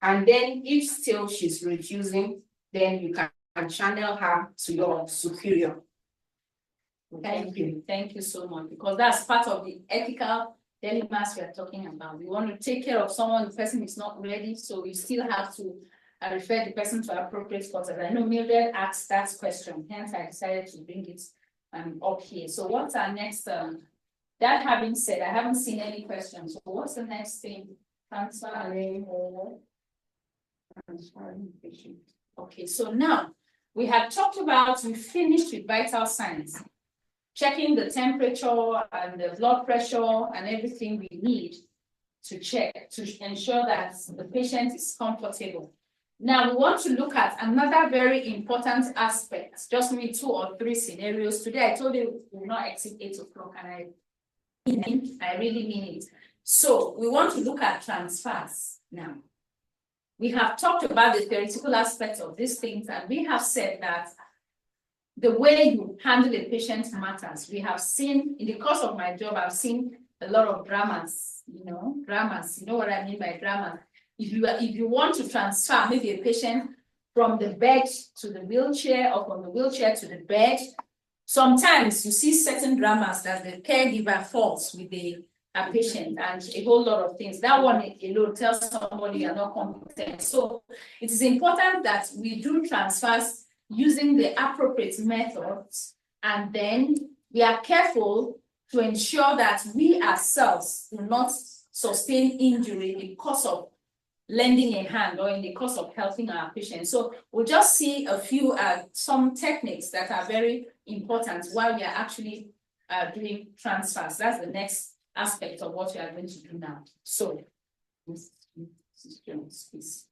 And then if still she's refusing, then you can channel her to your superior. Thank you. Thank you so much. Because that's part of the ethical dilemmas we are talking about. We want to take care of someone, the person is not ready, so we still have to refer the person to appropriate quarters. I know Mildred asked that question, hence I decided to bring it up here. So what's our next, that having said, I haven't seen any questions. So what's the next thing? Transferring patient. Okay, so now we have talked about, we finished with vital signs, checking the temperature and the blood pressure and everything we need to check to ensure that the patient is comfortable. Now we want to look at another very important aspect, just maybe 2 or 3 scenarios. Today I told you we will not exceed 8 o'clock, and I really mean it. So we want to look at transfers now. We have talked about the theoretical aspects of these things, and we have said that the way you handle a patient matters. We have seen, in the course of my job, I've seen a lot of dramas, dramas. You know what I mean by drama? If you want to transfer maybe a patient from the bed to the wheelchair or from the wheelchair to the bed, sometimes you see certain dramas that the caregiver falls with the patient and a whole lot of things. That one alone tells somebody you're not competent. So it is important that we do transfers using the appropriate methods, and then we are careful to ensure that we ourselves do not sustain injury in the course of lending a hand or in the course of helping our patients. So we'll just see a few, some techniques that are very important while we are actually doing transfers. That's the next aspect of what we are going to do now. So, Mrs. Jones, please.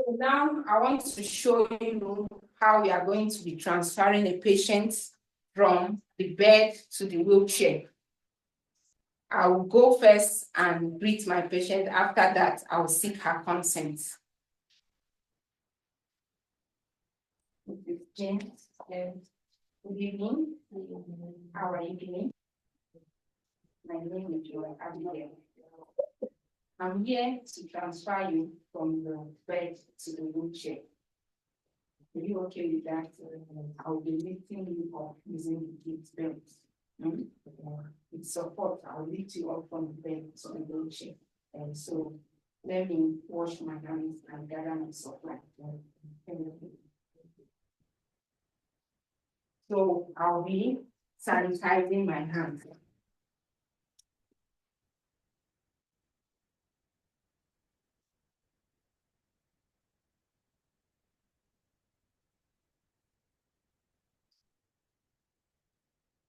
So now I want to show you how we are going to be transferring a patient from the bed to the wheelchair. I will go first and greet my patient. After that, I will seek her consent. James, good evening. How are you doing? My name is Joy Abigail. I'm here to transfer you from the bed to the wheelchair. Are you okay with that? I'll be lifting you up using the gift belt. With support, I'll lift you up from the bed to the wheelchair. And so let me wash my hands and gather my supply. So I'll be sanitizing my hands.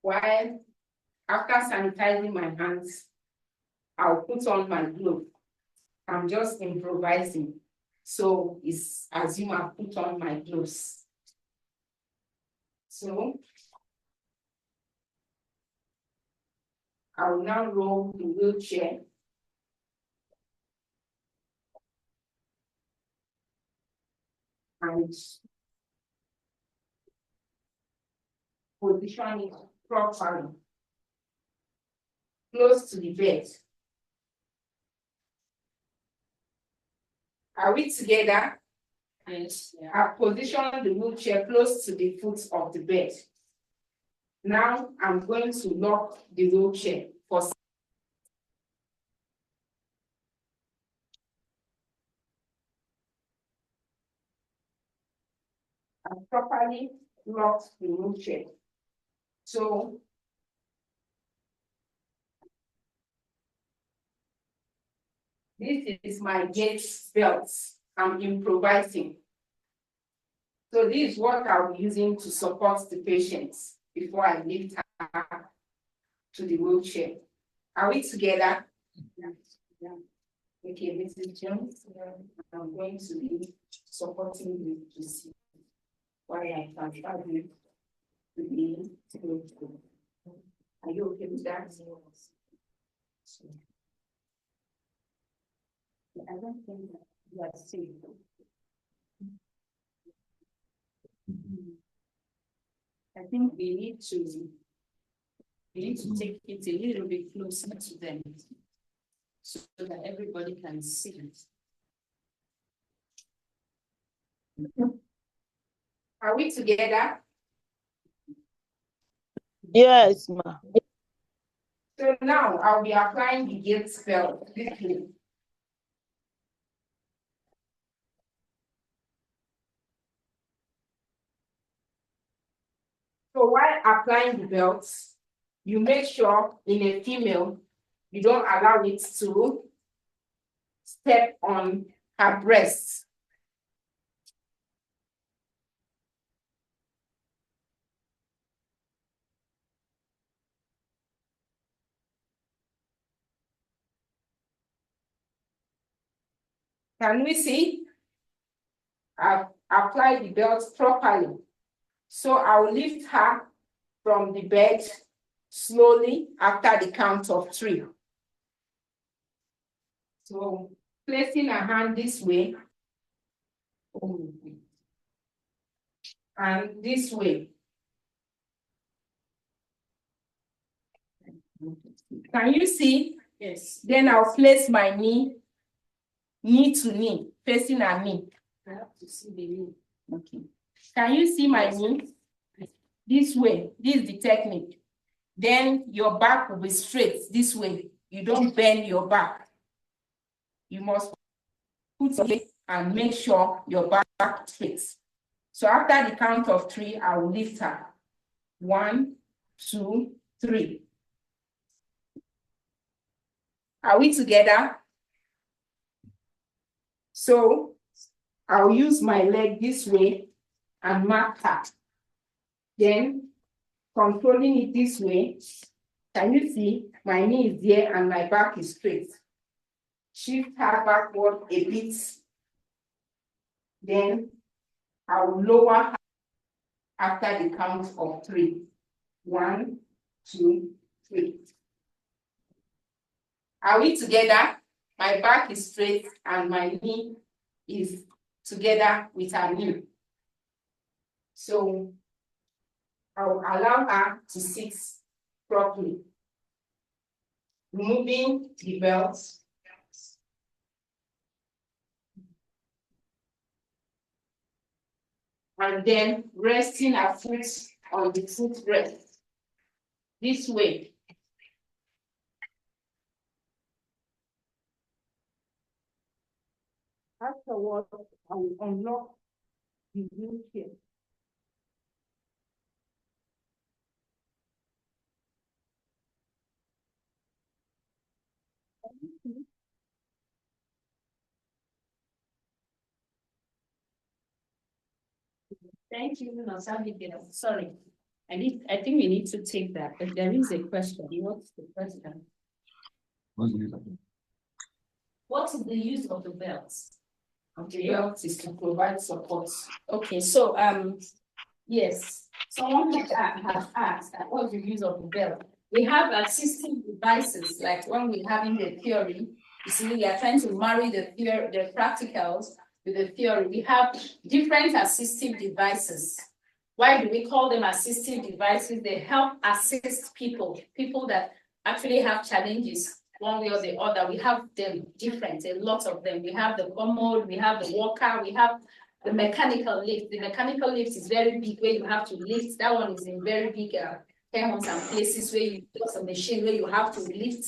While after sanitizing my hands, I'll put on my glove. I'm just improvising. So it's assume I put on my gloves. So I will now roll the wheelchair and position it properly, close to the bed. Are we together? Yes. Yeah. I've positioned the wheelchair close to the foot of the bed. Now I'm going to lock the wheelchair for I've properly locked the wheelchair. So This is my gate belt. I'm improvising. So this is what I'll be using to support the patient before I lift her to the wheelchair. Are we together? Yeah. Okay, Mrs. Jones, I'm going to be supporting you to see why I transfer you to be to. Are you okay with that? I don't think that you are safe. I think we need to take it a little bit closer to them so that everybody can see it. Are we together? Yes, ma. So now I'll be applying the gate spell. So while applying the belts, you make sure in a female, you don't allow it to step on her breasts. Can we see? I've applied the belt properly. So I'll lift her from the bed slowly after the count of 3. So placing her hand this way and this way. Can you see? Yes. Then I'll place my knee to knee, facing her knee. I have to see the knee. Okay. Can you see my knee? This way. This is the technique. Then your back will be straight this way. You don't bend your back. You must put it and make sure your back straight. So after the count of 3, I will lift her. 1, 2, 3. Are we together? So I'll use my leg this way and mark her. Then controlling it this way. Can you see? My knee is there and my back is straight. Shift her backward a bit. Then I will lower her after the count of 3. 1, 2, 3. Are we together? My back is straight and my knee is together with her knee. So I'll allow her to sit properly. Removing the belt. And then resting her foot on the footrest. This way. Afterwards, I will unlock the wheelchair. Thank you, Abigail. Sorry. I think we need to take that. But there is a question. What's the question? What is the use of the belts? The belt is to provide support. Okay, so yes, someone has asked what's the use of the belt? We have assistive devices, like when we're having the theory, you see, we are trying to marry the practicals with the theory. We have different assistive devices. Why do we call them assistive devices? They help assist people that actually have challenges one way or the other. We have them different, a lot of them. We have the commode, we have the walker, we have the mechanical lift. The mechanical lift is very big where you have to lift. That one is in very big care homes and places where you use a machine where you have to lift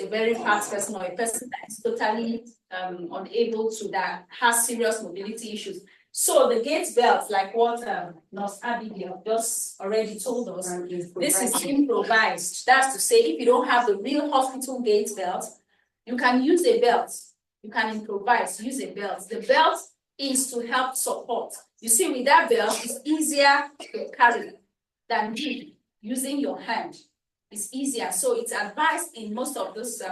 a very fast person or a person that is totally unable to, that has serious mobility issues. So the gate belt, like what Nurse Abigail just already told us, this is improvised. That's to say, if you don't have the real hospital gate belt, you can use a belt You can improvise, use a belt. The belt is to help support. You see, with that belt, it's easier to carry than using your hand. It's easier. So it's advised in most of those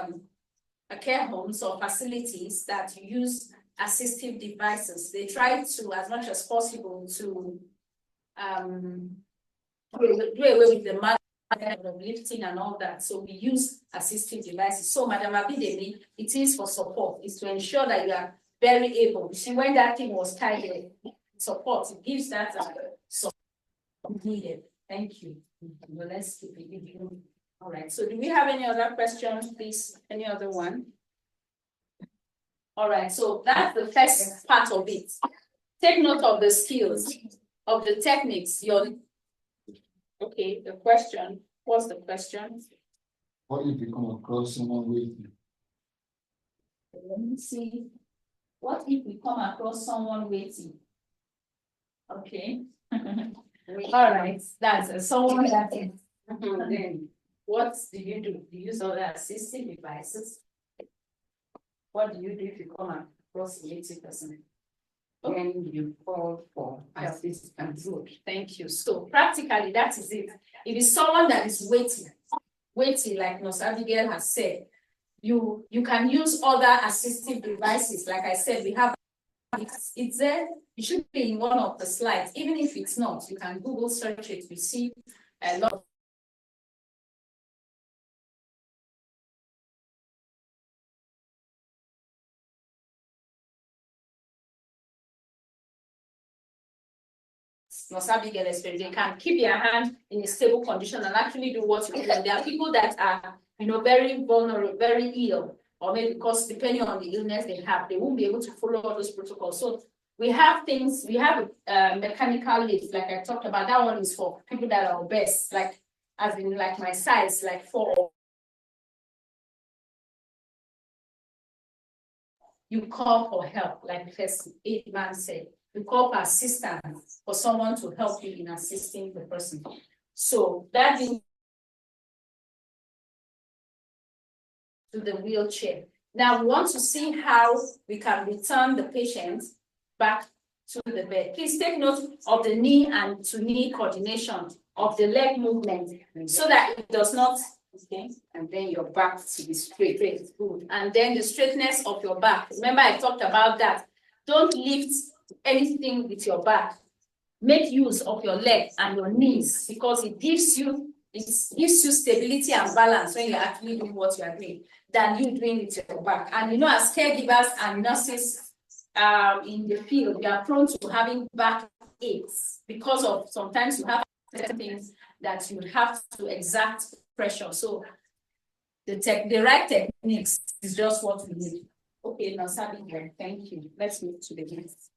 care homes or facilities that you use assistive devices. They try to, as much as possible, to do away with the method of lifting and all that. So we use assistive devices. So, Madam Abidemi, it is for support. It's to ensure that you are very able. You see, when that thing was tied, support, it gives that support needed. Thank you. Well, let's keep it. All right. So do we have any other questions, please? Any other one? All right. So that's the first part of it. Take note of the skills, of the techniques. Okay, the question. What's the question? What if you come across someone waiting? Let me see. What if we come across someone waiting? Okay. All right. That's someone that is. Then what do you do? Do you use other assistive devices? What do you do if you come across a waiting person? Then you call for assistance. Good. Thank you. So practically, that is it. If it's someone that is waiting, like Nurse Abigail has said, you can use other assistive devices. Like I said, we have it's there. It should be in one of the slides. Even if it's not, you can Google search it. You see a lot of they can keep their hand in a stable condition and actually do what you want. There are people that are, very vulnerable, very ill, or maybe because depending on the illness they have, they won't be able to follow all those protocols. So we have a mechanical lift, like I talked about. That one is for people that are obese, like my size, like 4. You call for help, like the first aid man said. You call for assistance for someone to help you in assisting the person. So that means to the wheelchair. Now we want to see how we can return the patient back to the bed. Please take note of the knee and to knee coordination of the leg movement so that it does not, okay, and then your back to be straight. Good. And then the straightness of your back. Remember I talked about that. Don't lift anything with your back. Make use of your leg and your knees because it gives you stability and balance when you're actually doing what you are doing than you doing with your back. And as caregivers and nurses in the field, we are prone to having back aches because of sometimes you have certain things that you have to exert pressure. So the right techniques is just what we need. Okay, now Sabi, thank you. Let's move to the next.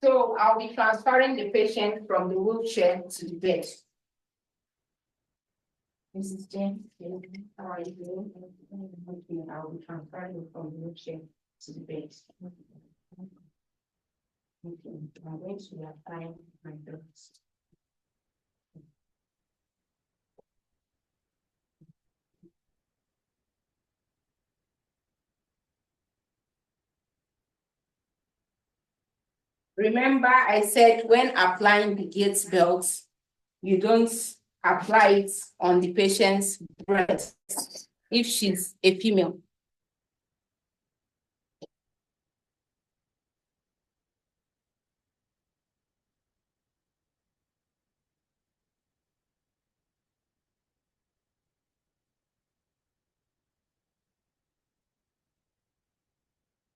So I'll be transferring the patient from the wheelchair to the bed. Mrs. James, how are you doing? I'll be transferring you from the wheelchair to the bed. Okay, I'm going to apply my drugs. Remember, I said when applying the Gates belt, you don't apply it on the patient's breast if she's a female.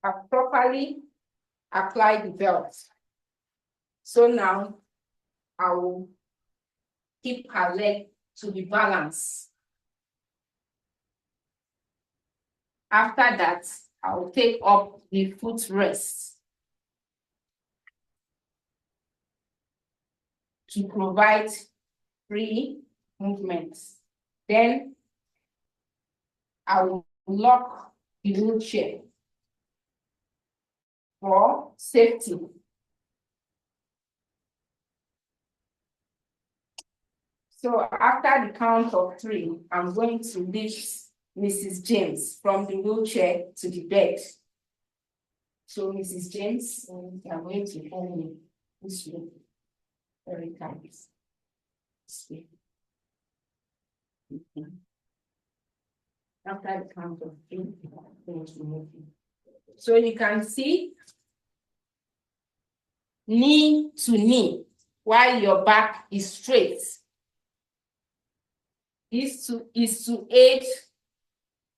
I've properly applied the belt. So now I will keep her leg to be balanced. After that, I will take up the foot rest to provide free movement. Then I will lock the wheelchair for safety. So after the count of 3, I'm going to lift Mrs. James from the wheelchair to the bed. So, Mrs. James, you are going to hold me this way. Very tight. This way. After the count of 3, I'm going to move you. So you can see knee to knee while your back is straight. This is to aid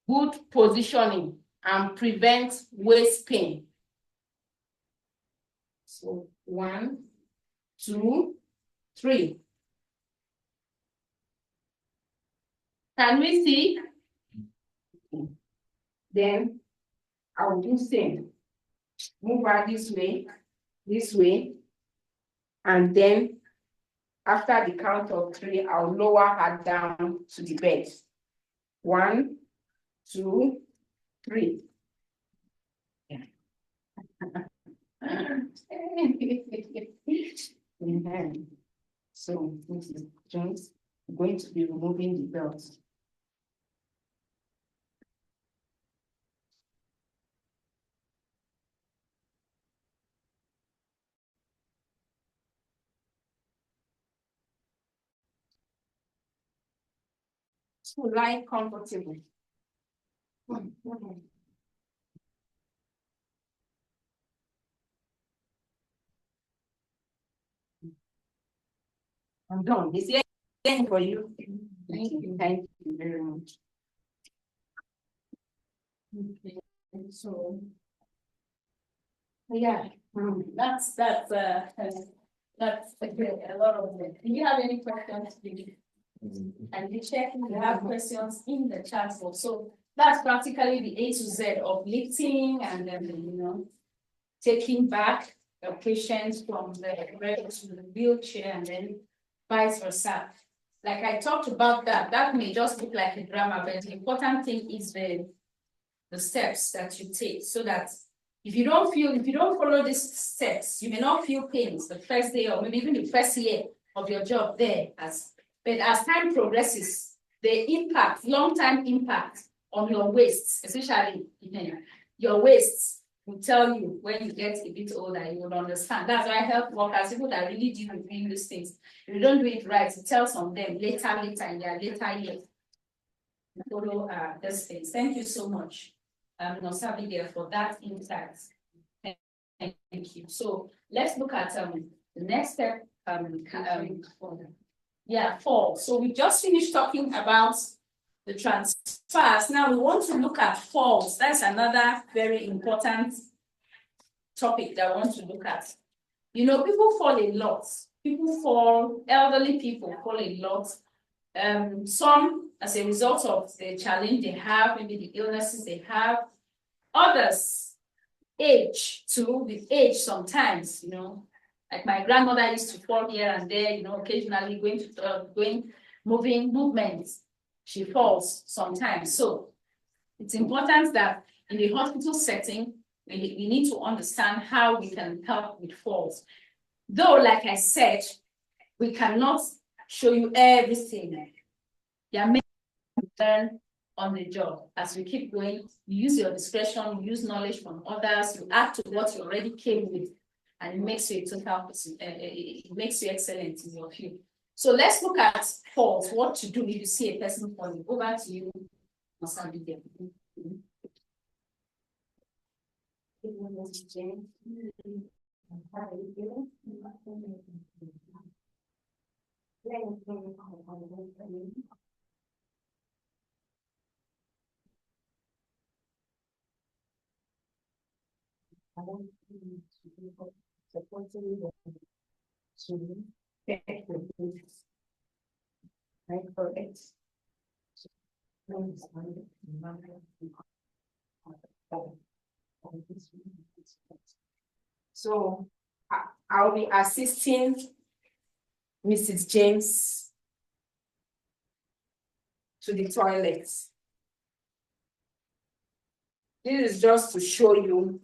good positioning and prevent waist pain. So 1, 2, 3. Can we see? Then I will do same. Move her this way, and then after the count of 3, I'll lower her down to the bed. 1, 2, 3. So, Mrs. Jones, I'm going to be removing the belt. So lie comfortable. I'm done. This is again for you. Thank you very much. Okay, so yeah, that's a lot of it. Do you have any questions, please? And you check if you have questions in the chat box. So that's practically the A to Z of lifting and then taking back the patient from the bed to the wheelchair and then vice versa. Like I talked about that may just look like a drama, but the important thing is the steps that you take so that if you don't follow these steps, you may not feel pains the first day or maybe even the first year of your job there. But as time progresses, the impact, long-term impact on your waist, especially your waist, will tell you when you get a bit older, you will understand. That's why health workers, people that really deal with doing these things, if you don't do it right, it tells on them later in their later years. Follow these things. Thank you so much, Nurse Abigail, for that insight. Thank you. So let's look at the next step. Fall. So we just finished talking about the transfers. Now we want to look at falls. That's another very important topic that I want to look at. People fall a lot. Elderly people fall a lot. Some as a result of the challenge they have, maybe the illnesses they have. Others age too, with age sometimes, like my grandmother used to fall here and there, occasionally moving movements. She falls sometimes. So it's important that in the hospital setting, we need to understand how we can help with falls. Though, like I said, we cannot show you everything. There may learn on the job. As we keep going, you use your discretion, you use knowledge from others, you add to what you already came with, and it makes you a total person, it makes you excellent in your field. So let's look at falls, what to do if you see a person falling. Over to you, Ms. Abigail. So I'll be assisting Mrs. James to the toilet. This is just to show you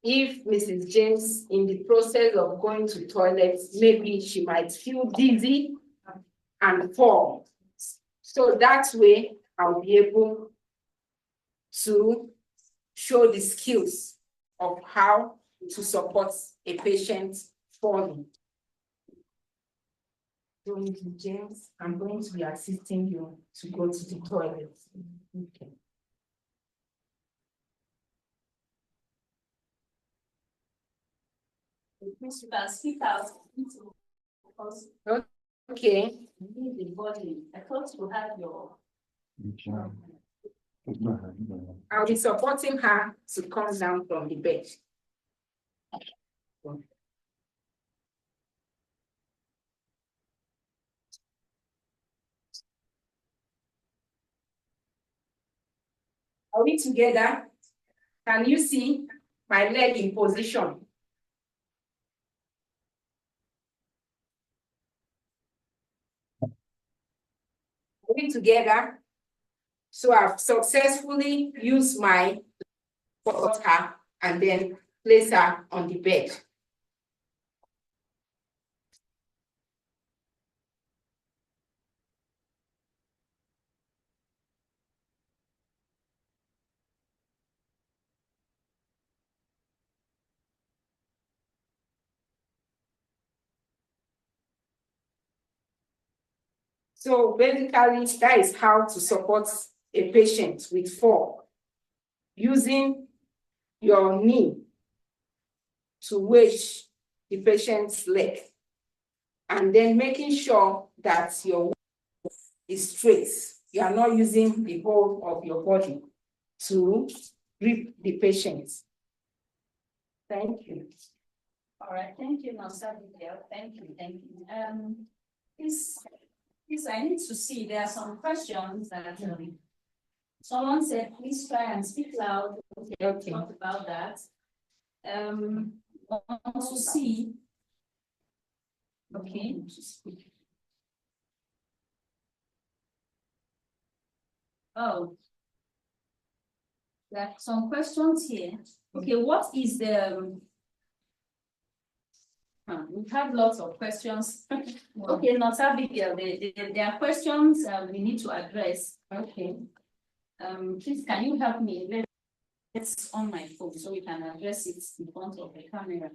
if Mrs. James, in the process of going to toilet, maybe she might feel dizzy and fall. So that way, I'll be able to show the skills of how to support a patient falling. James, I'm going to be assisting you to go to the toilet. Okay. Please, you can speak out. Okay. You need the body. I thought you had your. I'll be supporting her to come down from the bed. Are we together? Can you see my leg in position? Are we together? So I've successfully used my support her and then place her on the bed. So basically, that is how to support a patient with fall, using your knee to wedge the patient's leg, and then making sure that your waist is straight. You are not using the whole of your body to grip the patient. Thank you. All right, thank you, Nurse Abigail. Thank you. Please, I need to see. There are some questions that someone said, please try and speak loud. Okay. Talk about that. Want to see. Okay. Oh, there are some questions here. Okay, what is the we have lots of questions. Okay, Nurse Abigail, there are questions we need to address. Okay. Please, can you help me? It's on my phone, so we can address it in front of the camera.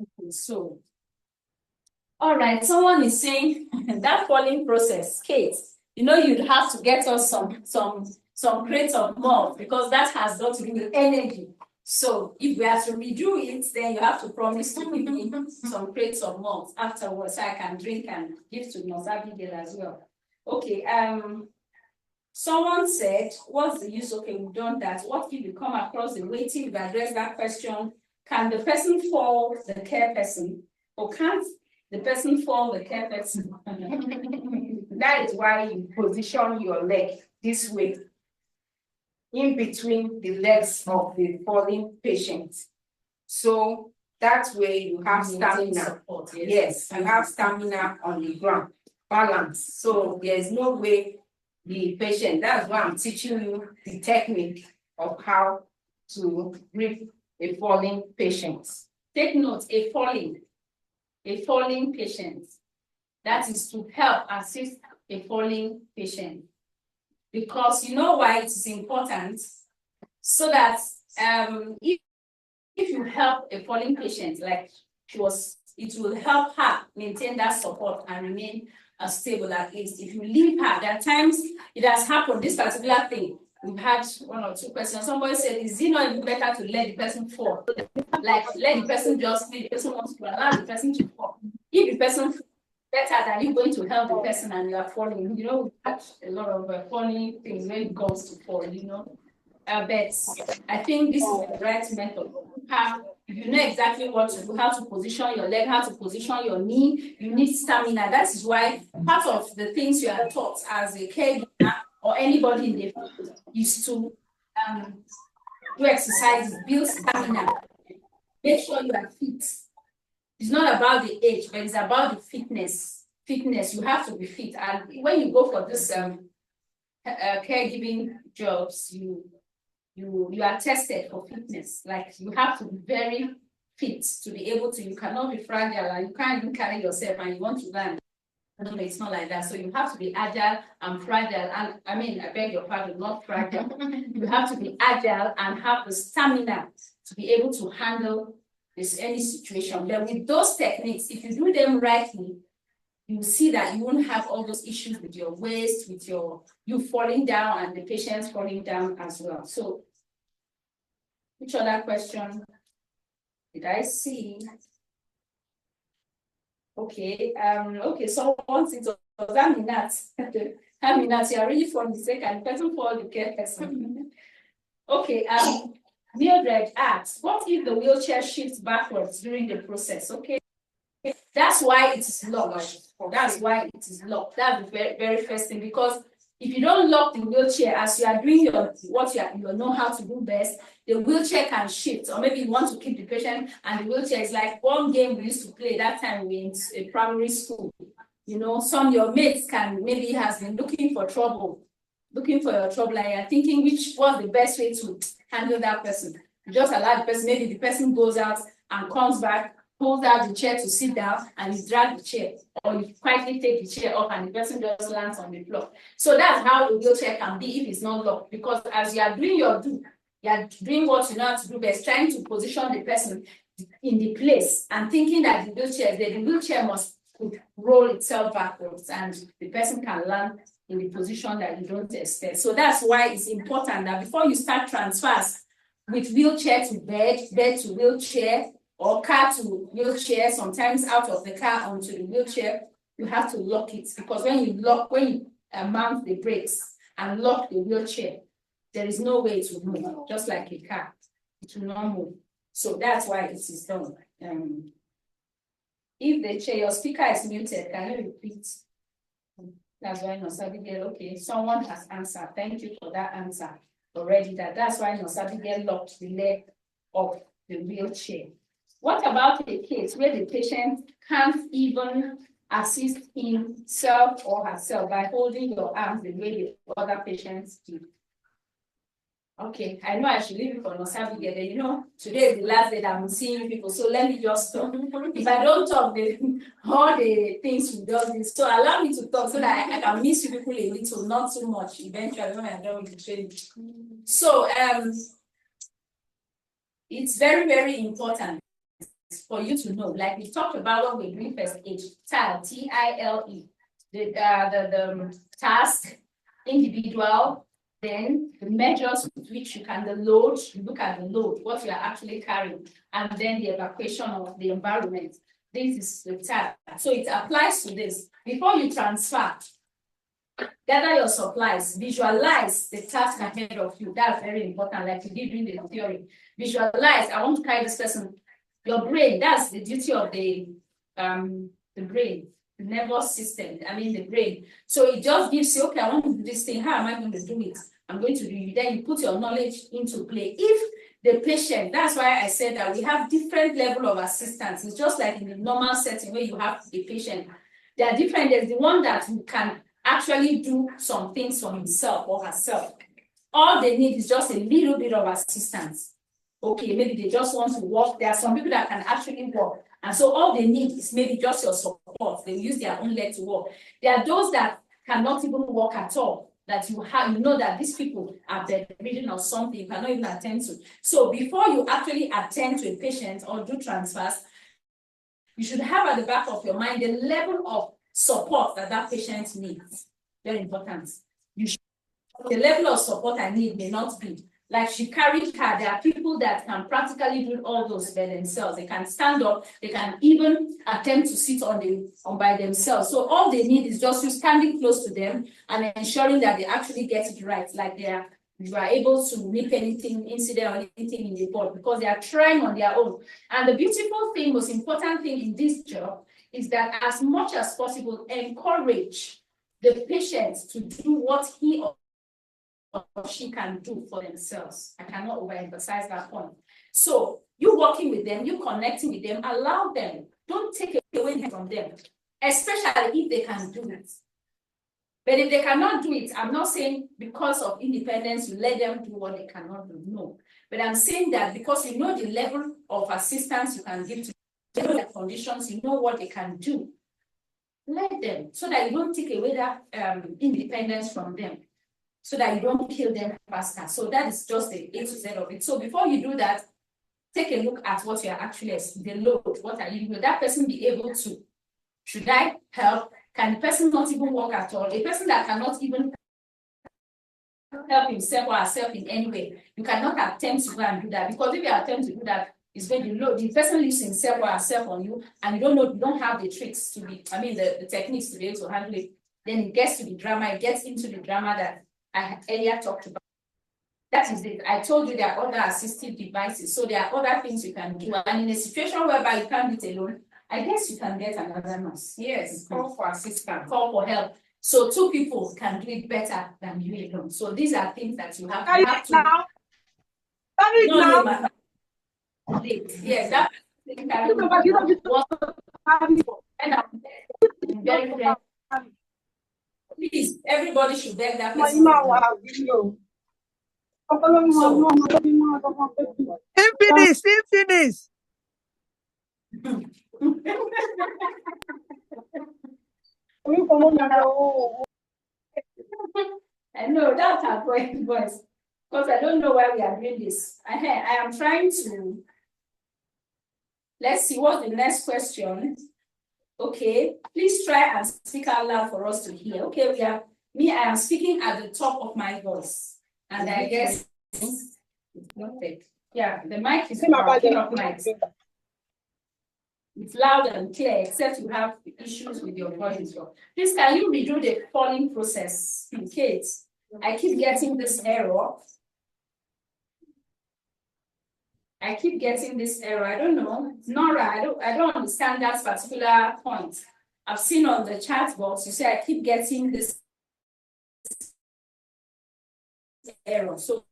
Okay, so, all right, someone is saying that falling process, Kate, you'd have to get us some crates of malt because that has got to do with energy. So if we have to redo it, then you have to promise to give me some crates of malt afterwards so I can drink and give to Nurse Abigail as well. Okay, someone said, what's the use? Okay, we've done that. What if you come across the waiting, we've addressed that question. Can the person fall the care person? Or can't the person fall the care person? That is why you position your leg this way, in between the legs of the falling patient. So that way you have stamina. Support, yes, you have stamina on the ground, balance. So there's no way the patient, that's why I'm teaching you the technique of how to grip a falling patient. Take note, a falling patient. That is to help assist a falling patient. Because you know why it is important? So that if you help a falling patient, like it will help her maintain that support and remain stable at least. If you leave her, there are times it has happened, this particular thing. We've had 1 or 2 questions. Somebody said, is it not even better to let the person fall? Like, let the person just, the person wants to allow the person to fall. If the person better than you going to help the person and you are falling, we have a lot of funny things when it comes to fall, but I think this is the right method. If you know exactly what to do, how to position your leg, how to position your knee, you need stamina. That is why part of the things you are taught as a caregiver or anybody in the field is to do exercises, build stamina, make sure you are fit. It's not about the age, but it's about the fitness. You have to be fit. And when you go for this caregiving jobs, you are tested for fitness. Like, you have to be very fit to be able to, you cannot be fragile and you can't even carry yourself and you want to learn. No, it's not like that. So you have to be agile and fragile. And I mean, I beg your pardon, not fragile. You have to be agile and have the stamina to be able to handle any situation. But with those techniques, if you do them rightly, you will see that you won't have all those issues with your waist, with you falling down and the patients falling down as well. So, which other question did I see? Okay, so once it was Aminat. Aminat, you are really from the second person for the care person. Okay, Mildred asks, what if the wheelchair shifts backwards during the process? Okay, that's why it is locked. That's why it is locked. That's the very, very first thing, because if you don't lock the wheelchair as you are doing what you know how to do best, the wheelchair can shift. Or maybe you want to keep the patient and the wheelchair is like one game we used to play that time we in a primary school. You know, some of your mates maybe has been looking for your trouble, and you're thinking which was the best way to handle that person. You just allow the person, maybe the person goes out and comes back, pulls out the chair to sit down, and you drag the chair, or you quietly take the chair up and the person just lands on the floor. So that's how the wheelchair can be if it's not locked, because as you are doing you're doing what you know how to do best, trying to position the person in the place and thinking that the wheelchair could roll itself backwards and the person can land in the position that you don't expect. So that's why it's important that before you start transfers with wheelchair to bed, bed to wheelchair, or car to wheelchair, sometimes out of the car onto the wheelchair, you have to lock it, because when you mount the brakes and lock the wheelchair, there is no way it will move, just like a car. It will not move. So that's why it is done. If your speaker is muted, can you repeat? That's why Nosabigel, okay, someone has answered. Thank you for that answer already. That's why Nosabigel locked the leg of the wheelchair. What about a case where the patient can't even assist himself or herself by holding your arms the way the other patients do? Okay, I know I should leave it for Nosabigel. You know, today is the last day that I'm seeing people, so let me just talk. If I don't talk, all the things we do this. So allow me to talk so that I can miss you people a little, not too much, eventually when I'm done with the training. So it's very, very important for you to know, like we talked about when we're doing first aid, TILE, T-I-L-E, the task, individual, then the measures with which you can, you look at the load, what you are actually carrying, and then the evacuation of the environment. This is the TILE. So it applies to this. Before you transfer, gather your supplies, visualize the task ahead of you. That's very important, like you did during the theory. Visualize, I want to carry this person. Your brain, that's the duty of the brain, the nervous system, the brain. So it just gives you, okay, I want to do this thing. How am I going to do it? I'm going to do it. Then you put your knowledge into play. If the patient, that's why I said that we have different level of assistance. It's just like in the normal setting where you have the patient. They are different. There's the one that can actually do some things for himself or herself. All they need is just a little bit of assistance. Okay, maybe they just want to walk. There are some people that can actually walk. And so all they need is maybe just your support. They use their own leg to walk. There are those that cannot even walk at all, that you know that these people are bedridden or something, you cannot even attend to. So before you actually attend to a patient or do transfers, you should have at the back of your mind the level of support that patient needs. Very important. The level of support I need may not be like she carried her. There are people that can practically do all those by themselves. They can stand up. They can even attempt to sit on by themselves. So all they need is just you standing close to them and ensuring that they actually get it right. Like you are able to nip anything, incident or anything in the board, because they are trying on their own. And the beautiful thing, most important thing in this job is that as much as possible, encourage the patient to do what he or she can do for themselves. I cannot overemphasize that point. So you working with them, you connecting with them, allow them. Don't take it away from them, especially if they can do it. But if they cannot do it, I'm not saying because of independence, you let them do what they cannot do. No. But I'm saying that because you know the level of assistance you can give to them, you know the conditions, you know what they can do. let them, so that you don't take away that independence from them, so that you don't kill them faster. So that is just the A to Z of it. So before you do that, take a look at what you are actually, the load, what are you, will that person be able to? Should I help? Can the person not even work at all? A person that cannot even help himself or herself in any way, you cannot attempt to go and do that, because if you attempt to do that, it's going to load. The person leaves himself or herself on you, and you don't know, you don't have the tricks to be, the techniques to be able to handle it. Then it gets to the drama, it gets into the drama that I earlier talked about. That is it. I told you there are other assistive devices, so there are other things you can do. And in a situation whereby you can't do it alone, I guess you can get another nurse. Yes, call for assistance, call for help. So 2 people can do it better than you alone. So these are things that you have to. No, yes, that thing very please, everybody should beg that person. Infinite. I know that's our voice, because I don't know why we are doing this. I am trying to. Let's see what's the next question. Okay, please try and speak out loud for us to hear. Okay, I am speaking at the top of my voice, and I guess yeah, the mic is it's loud and clear, except you have issues with your voice. Please, can you redo the calling process? Kate, I keep getting this error. I don't know. Nora, I don't understand that particular point. I've seen on the chat box, you say I keep getting this error. So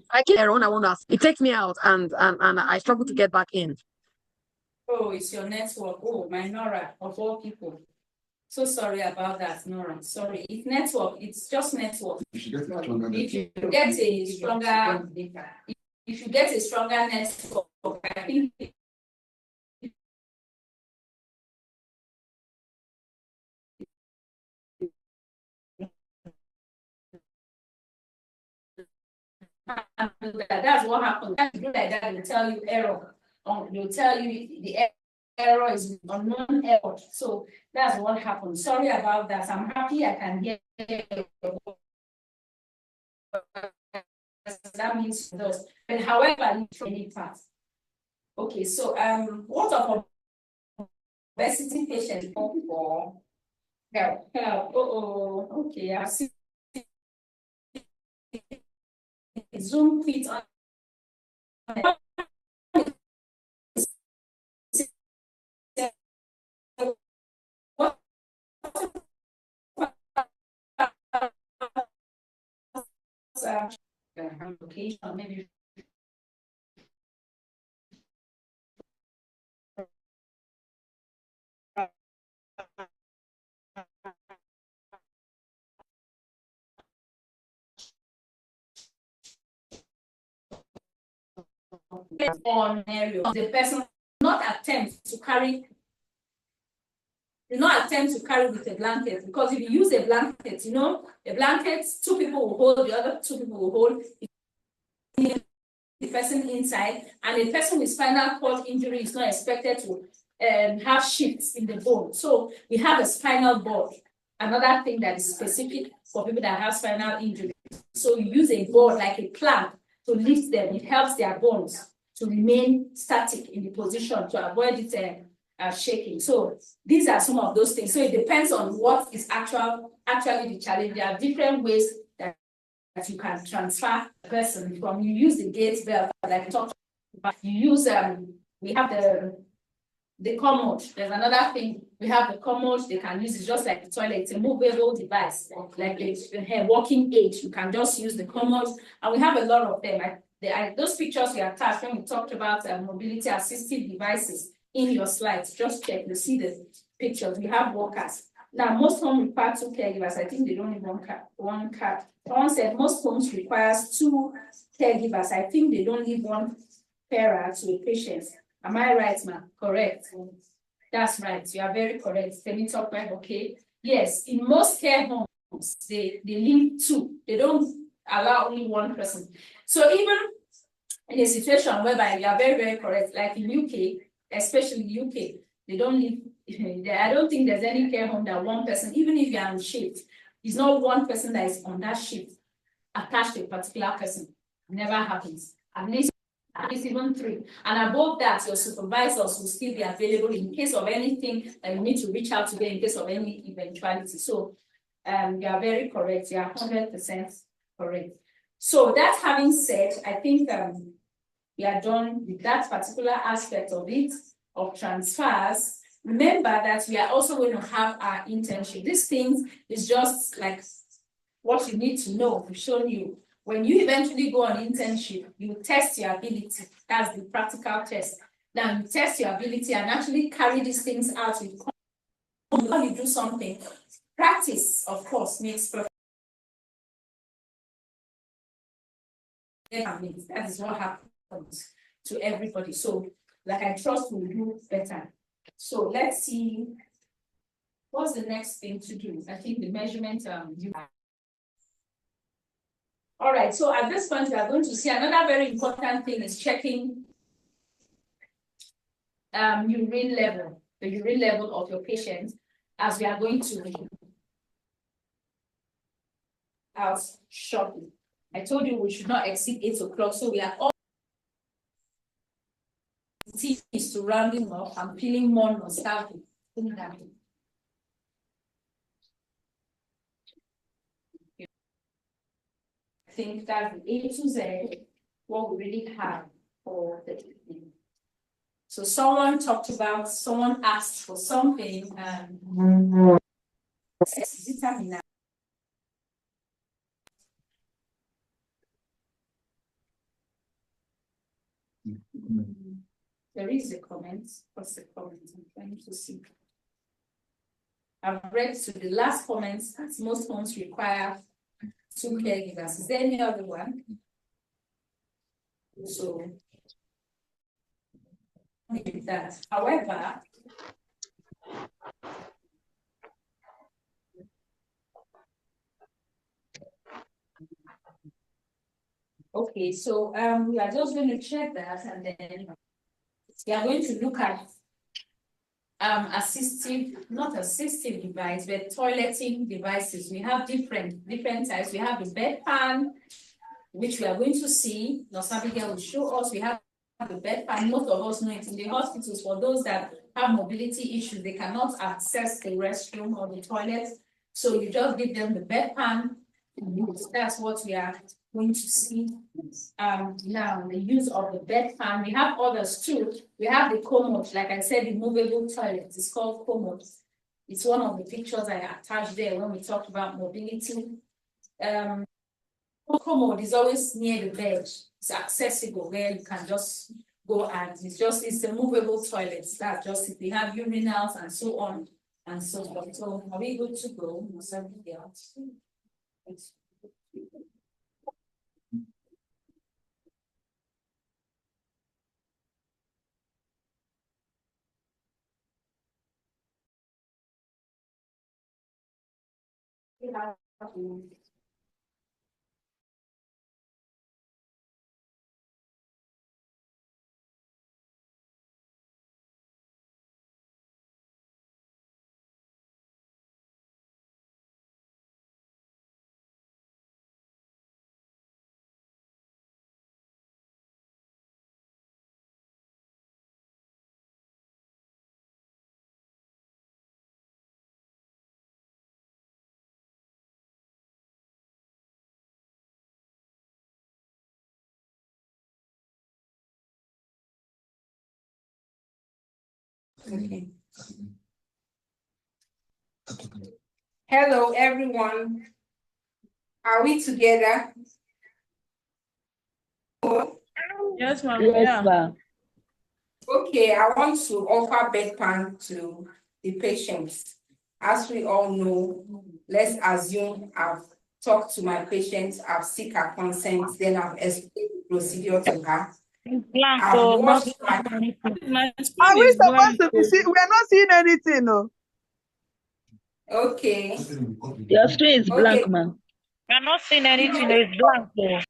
I keep error. I want to ask. It takes me out, and I struggle to get back in. Oh, it's your network. Oh, my Nora, of all people. So sorry about that, Nora. Sorry. It's network. It's just network. If you get a stronger network, I think that's what happens. Like that, will tell you error. They'll tell you the error is unknown error. So that's what happens. Sorry about that. I'm happy I can hear you. That means those. But however, any part. Okay, so what of obesity patient for help? Okay, I see. Zoom quit on. Location, maybe on area the person not attempt to carry with a blanket, because if you use a blanket, a blanket, 2 people will hold, the other 2 people will hold the person inside, and a person with spinal cord injury is not expected to have shifts in the bone. So we have a spinal board, another thing that is specific for people that have spinal injury. So you use a board like a clamp to lift them. It helps their bones to remain static in the position to avoid it shaking. So these are some of those things. So it depends on what is actually the challenge. There are different ways that you can transfer a person from. You use the gate belt, like I talked about. You use we have the commode. There's another thing. We have the commode. They can use it just like the toilet. It's a movable device, like a walking aid. You can just use the commode, and we have a lot of them. Those pictures we attached when we talked about mobility assistive devices in your slides. Just check. You see the pictures. We have walkers. Now, most homes require 2 caregivers. I think they don't need one cat. Someone said most homes requires 2 caregivers. I think they don't leave one carer to a patient. Am I right, ma'am? Correct. That's right. You are very correct. Okay. Yes, in most care homes, they leave two. They don't allow only one person. So even in a situation whereby you are very, very correct, like in UK, especially UK, they don't leave. I don't think there's any care home that one person, even if you're on shift, it's not one person that is on that shift attached to a particular person. It never happens. At least even 3. And above that, your supervisors will still be available in case of anything that you need to reach out to them in case of any eventuality. So you are very correct. You are 100% correct. So that having said, I think we are done with that particular aspect of it, of transfers. Remember that we are also going to have our internship. These things is just like what you need to know. We've shown you. When you eventually go on internship, you test your ability. That's the practical test. Now you test your ability and actually carry these things out with confidence. When you do something, practice, of course, makes perfect. That is what happens to everybody. So, like, I trust we'll do better. So let's see. What's the next thing to do? I think the measurement you have. All right, so at this point, we are going to see another very important thing is checking urine level, the urine level of your patient, as we are going to out shortly. I told you we should not exceed 8 o'clock, so we are all is to rounding up and feeling more nostalgic. I think that the A to Z, what we really have for the evening. So someone asked for something. There is a comment. What's the comment? I'm trying to see. I've read to the last comments, as most homes require 2 caregivers. Is there any other one? So, that. However, okay, so we are just going to check that, and then we are going to look at not assistive device, but toileting devices. We have different types. We have the bedpan, which we are going to see. Nurse Abigail will show us. We have the bedpan. Most of us know it in the hospitals. For those that have mobility issues, they cannot access the restroom or the toilet. So you just give them the bedpan. That's what we are going to see now, the use of the bedpan. We have others too. We have the commode, like I said, the movable toilet. It's called commode. It's one of the pictures I attached there when we talked about mobility. Commode is always near the bed. It's accessible where you can just go, and it's a movable toilet. That's just if we have urinals and so on and so forth. So are we good to go? Okay. Hello, everyone. Are we together? Yes, ma'am. Yes, ma'am. Okay, I want to offer bedpan to the patients. As we all know, let's assume I've talked to my patient, I've seek her consent, then I've explained the procedure to her. Blank, I've oh, not washed my anything. My Are screen we is supposed blank. to be seeing? We are not seeing anything, no. okay. Your screen is blank, Okay. man. You're not seeing anything, it's blank.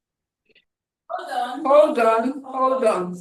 Oh. Hold on, hold on.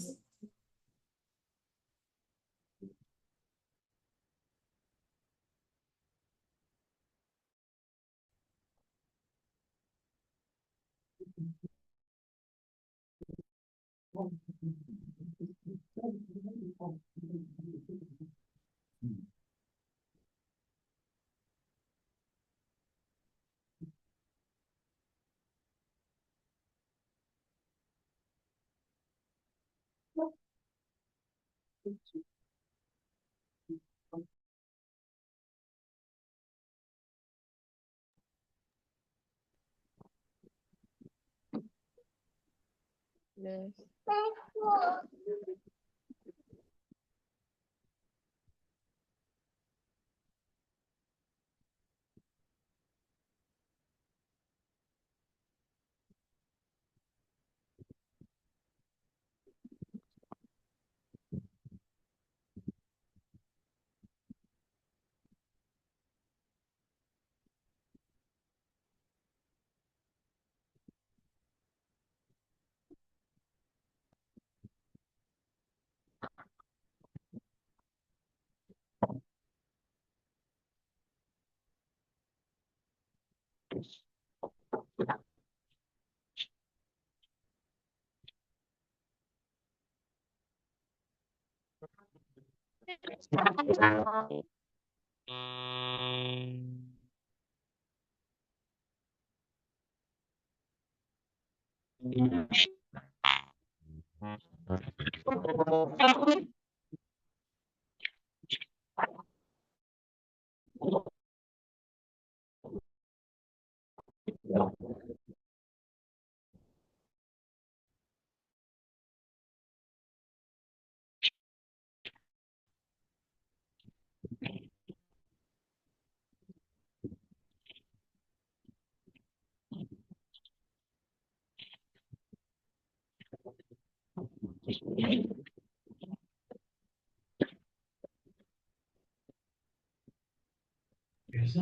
Yes.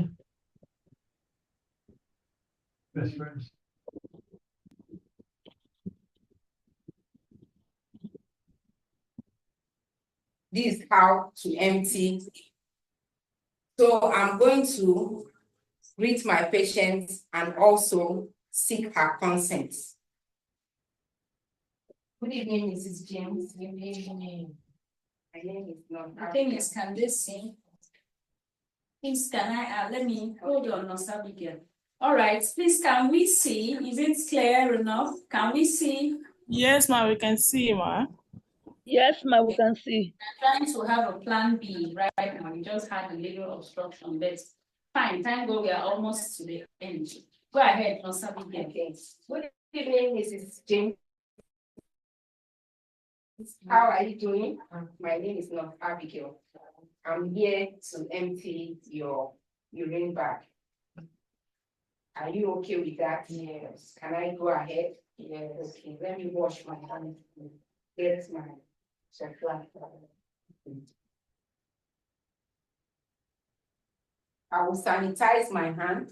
Best friends. This is how to empty. So I'm going to greet my patient and also seek her consent. Good evening, Mrs. James. Good evening. My name is not. The thing is, can they see? Please, can I, let me, hold on, Abigail. All right, please, can we see? Is it clear enough? Can we see? Yes, ma, we can see, ma. Yes, ma, we can see. I'm trying to have a plan B right now. We just had a little obstruction, but fine. Thank God we are almost to the end. Go ahead, Abigail. Okay. Good evening, Mrs. James. How are you doing? My name is not Abigail. I'm here to empty your urine bag. Are you okay with that? Yes. Can I go ahead? Yes. Okay, let me wash my hands. Get my supply. I will sanitize my hand.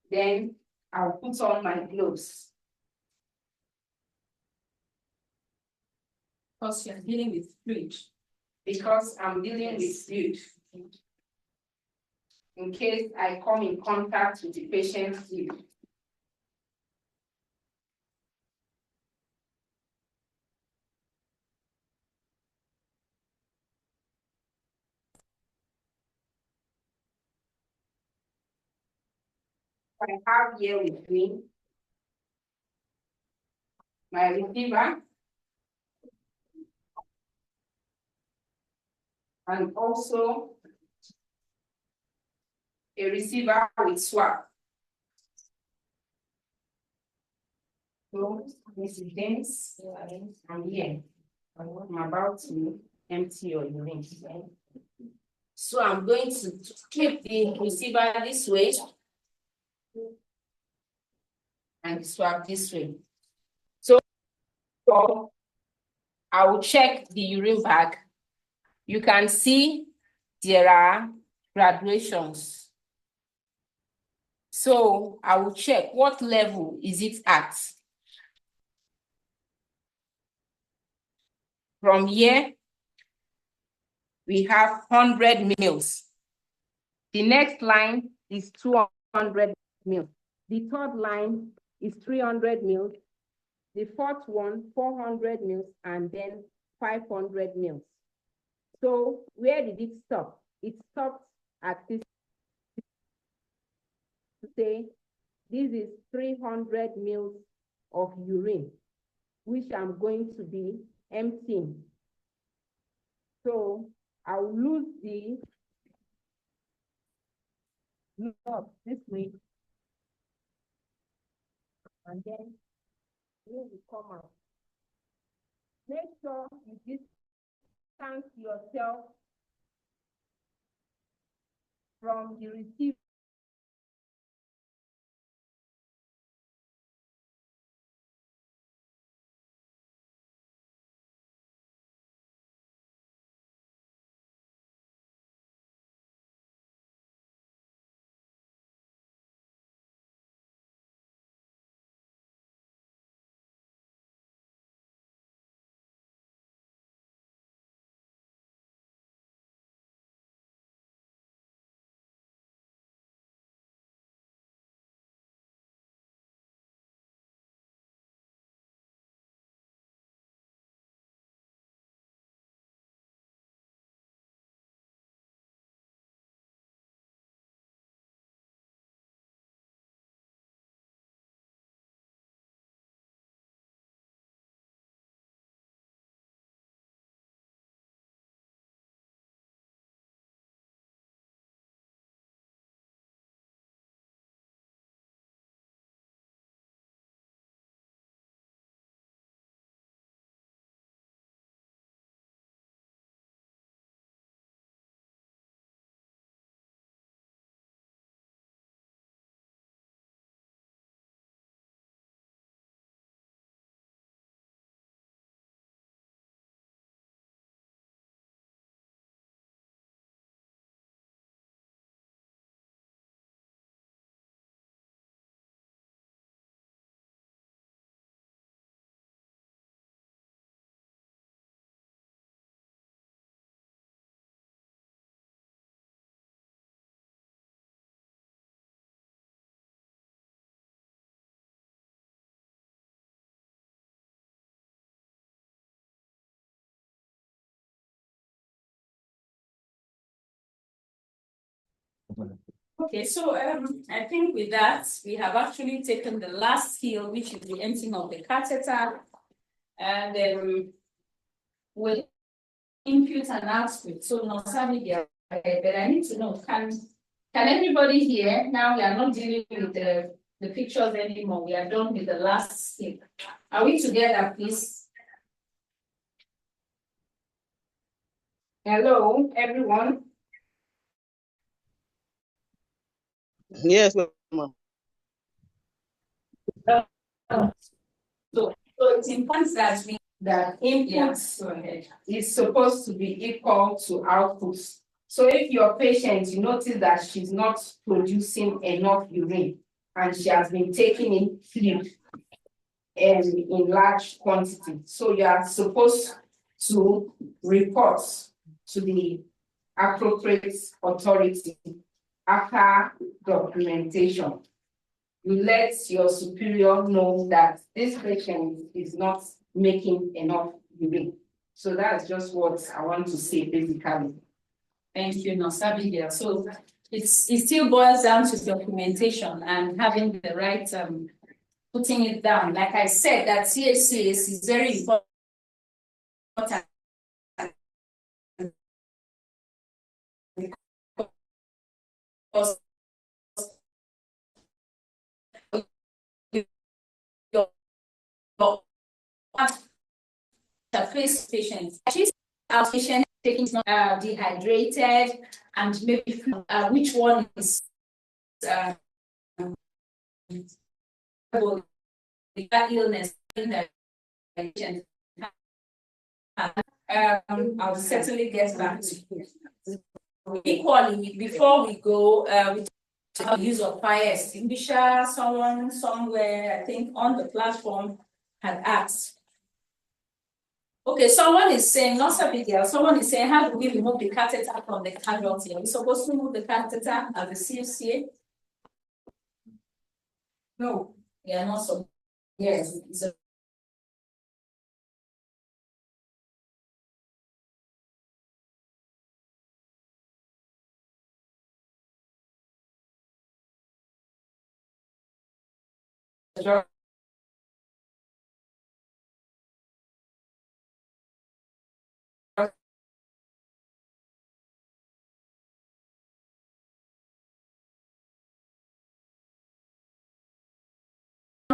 Then I'll put on my gloves. Because you're dealing with fluid. Because I'm dealing with fluid. In case I come in contact with the patient's fluid. I have here with me my receiver and also a receiver with swab. So, Mrs. James, I'm here. I'm about to empty your urine. So I'm going to keep the receiver this way and swab this way. So I will check the urine bag. You can see there are graduations. So I will check what level is it at. From here, we have 100 mils. The next line is 200 mils. The third line is 300 mils. The fourth one, 400 mils, and then 500 mils. So where did it stop? It stopped at this. Say this is 300 mils of urine, which I'm going to be emptying. So I'll lose the this way, and then it will come out. Make sure you distance yourself from the receiver. Okay, so I think with that, we have actually taken the last skill, which is the emptying of the catheter, and we'll input and output. So not Sabidia, but I need to know, can everybody here, now we are not dealing with the pictures anymore, we are done with the last skill. Are we together, please? Hello, everyone. Yes, ma'am. So it's important that Inputs is supposed to be equal to outputs. So if your patient, you notice that she's not producing enough urine and she has been taking in fluid in large quantity, so you are supposed to report to the appropriate authority after documentation. You let your superior know that this patient is not making enough urine. So that's just what I want to say basically. Thank you, Nosabidia. So it still boils down to documentation and having the right putting it down. Like I said, that CHCS is very important. Because your face patients, actually, our patient taking dehydrated and maybe which one is illness I'll certainly get back to you. Equally, before we go, we use of fire extinguisher. Someone somewhere, I think on the platform, had asked. Okay, someone is saying, not a big deal, someone is saying, how do we remove the catheter from the casualty? Are we supposed to remove the catheter at the CFCA? No, yeah, not so. Yes, it's a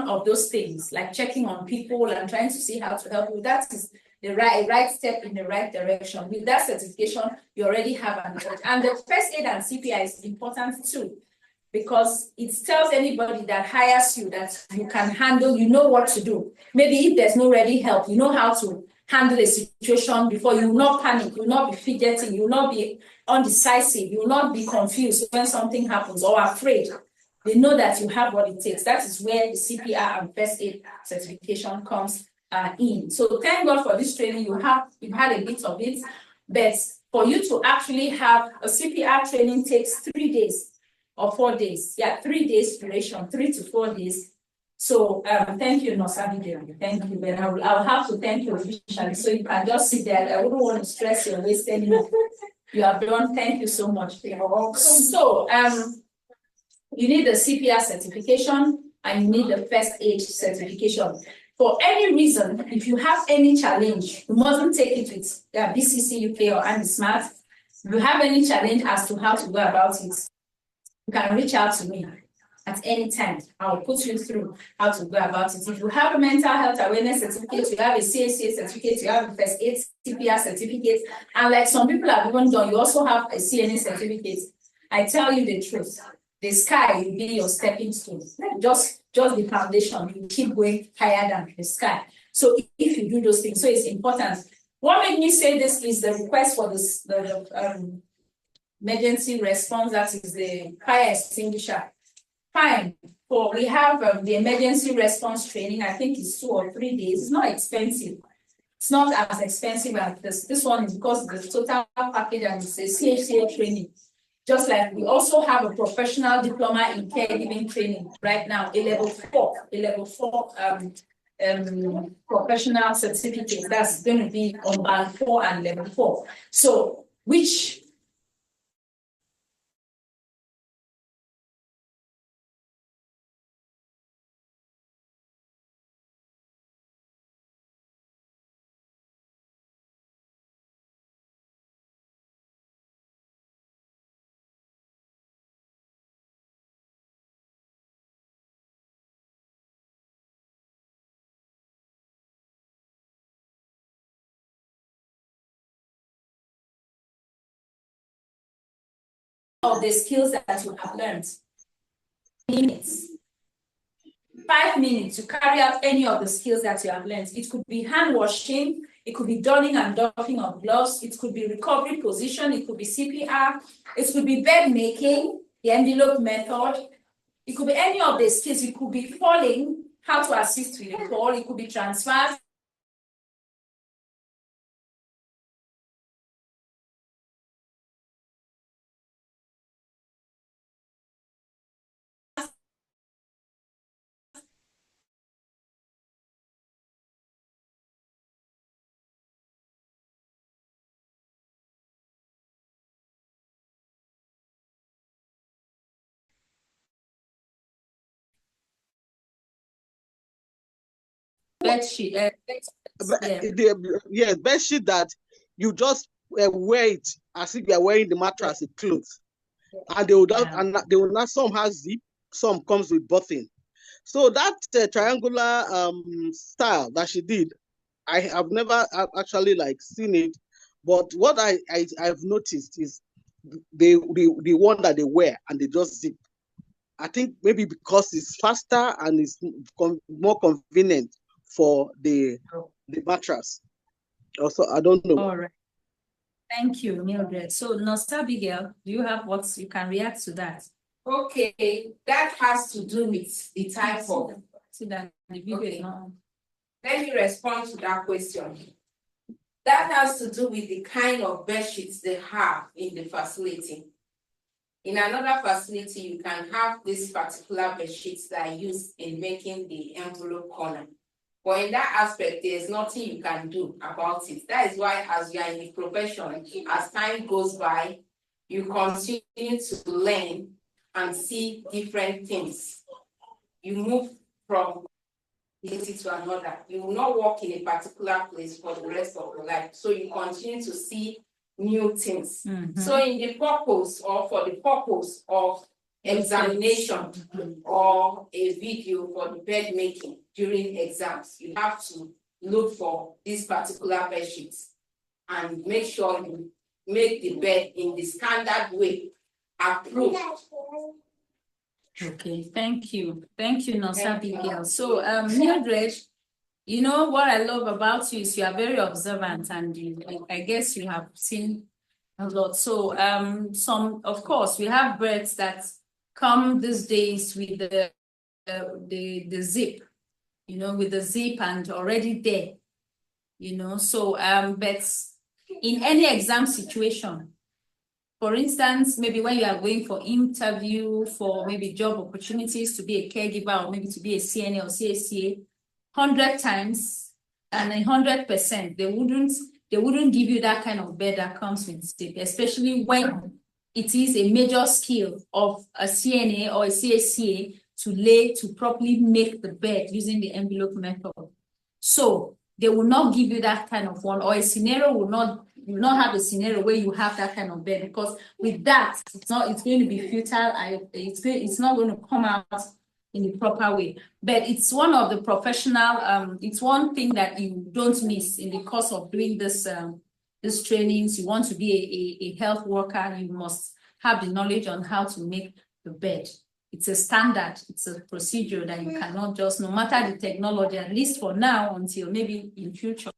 of those things, like checking on people and trying to see how to help you. That is the right step in the right direction. With that certification, you already have an knowledge. And the first aid and CPR is important too, because it tells anybody that hires you that you can handle, you know what to do. Maybe if there's no ready help, you know how to handle a situation before. You will not panic, you will not be fidgeting, you will not be undecisive, you will not be confused when something happens or afraid. They know that you have what it takes. That is where the CPR and first aid certification comes in. So thank God for this training. You've had a bit of it, but for you to actually have a CPR training takes 3 days or 4 days. Yeah, 3 days duration, 3 to 4 days. So thank you, Nurse Abigail. Thank you. But I'll have to thank you officially. So you can just sit there. I wouldn't want to stress your waist anymore. You have done. Thank you so much. So you need the CPR certification and you need the first aid certification. For any reason, if you have any challenge, you mustn't take it with BCC UK or Andy Smart. If you have any challenge as to how to go about it, you can reach out to me at any time. I'll put you through how to go about it. If you have a mental health awareness certificate, you have a CACA certificate, you have a first aid CPR certificate, and like some people have even done, you also have a CNA certificate. I tell you the truth. The sky will be your stepping stone. Just the foundation. You keep going higher than the sky. So if you do those things, so it's important. What made me say this is the request for this the emergency response. That is the fire extinguisher. Fine. We have the emergency response training. I think it's 2 or 3 days. It's not expensive. It's not as expensive as this. This one is because the total package and it's a CHCA training. Just like we also have a professional diploma in caregiving training right now, a level 4 professional certificate. That's going to be on band 4 and level 4. So which of the skills that you have learned. Minutes. 5 minutes to carry out any of the skills that you have learned. It could be hand washing, it could be donning and doffing of gloves, it could be recovery position, it could be CPR, it could be bed making, the envelope method, it could be any of the skills. It could be falling, how to assist with a fall, it could be transfers. Bed sheet, yes, bed sheet that you just wear it as if you are wearing the mattress, the clothes, and they will not. Some has zip, some comes with button. So that triangular style that she did, I have never actually like seen it, but what I've noticed is the one that they wear and they just zip. I think maybe because it's faster and it's more convenient for the the mattress. Also, I don't know. All right. Thank you, Mildred. So, Nurse Abigail, do you have what you can react to that? Okay, that has to do with the type of. See that the video is not. Let me respond to that question. That has to do with the kind of bed sheets they have in the facility. In another facility, you can have this particular bed sheets that are used in making the envelope corner. But in that aspect, there's nothing you can do about it. That is why, as you are in the profession, as time goes by, you continue to learn and see different things. You move from to another. You will not work in a particular place for the rest of your life. So you continue to see new things. So in the purpose or for the purpose of examination or a video for the bed making during exams, you have to look for these particular bed sheets and make sure you make the bed in the standard way approved. Okay, thank you. Thank you, Nurse Abigail. So, Mildred, you know what I love about you is you are very observant, and I guess you have seen a lot. So, of course, we have birds that come these days with the zip, with the zip and already there, So, but in any exam situation, for instance, maybe when you are going for interview for maybe job opportunities to be a caregiver or maybe to be a CNA or CACA, 100 times and 100%, they wouldn't give you that kind of bed that comes with zip, especially when it is a major skill of a CNA or a CACA to properly make the bed using the envelope method. So they will not give you that kind of one, or a scenario will not have a scenario where you have that kind of bed, because with that, it's going to be futile. It's not going to come out in the proper way. But it's one of the professional, it's one thing that you don't miss in the course of doing this trainings. You want to be a health worker, you must have the knowledge on how to make the bed. It's a standard, it's a procedure that you cannot just, no matter the technology, at least for now, until maybe in future.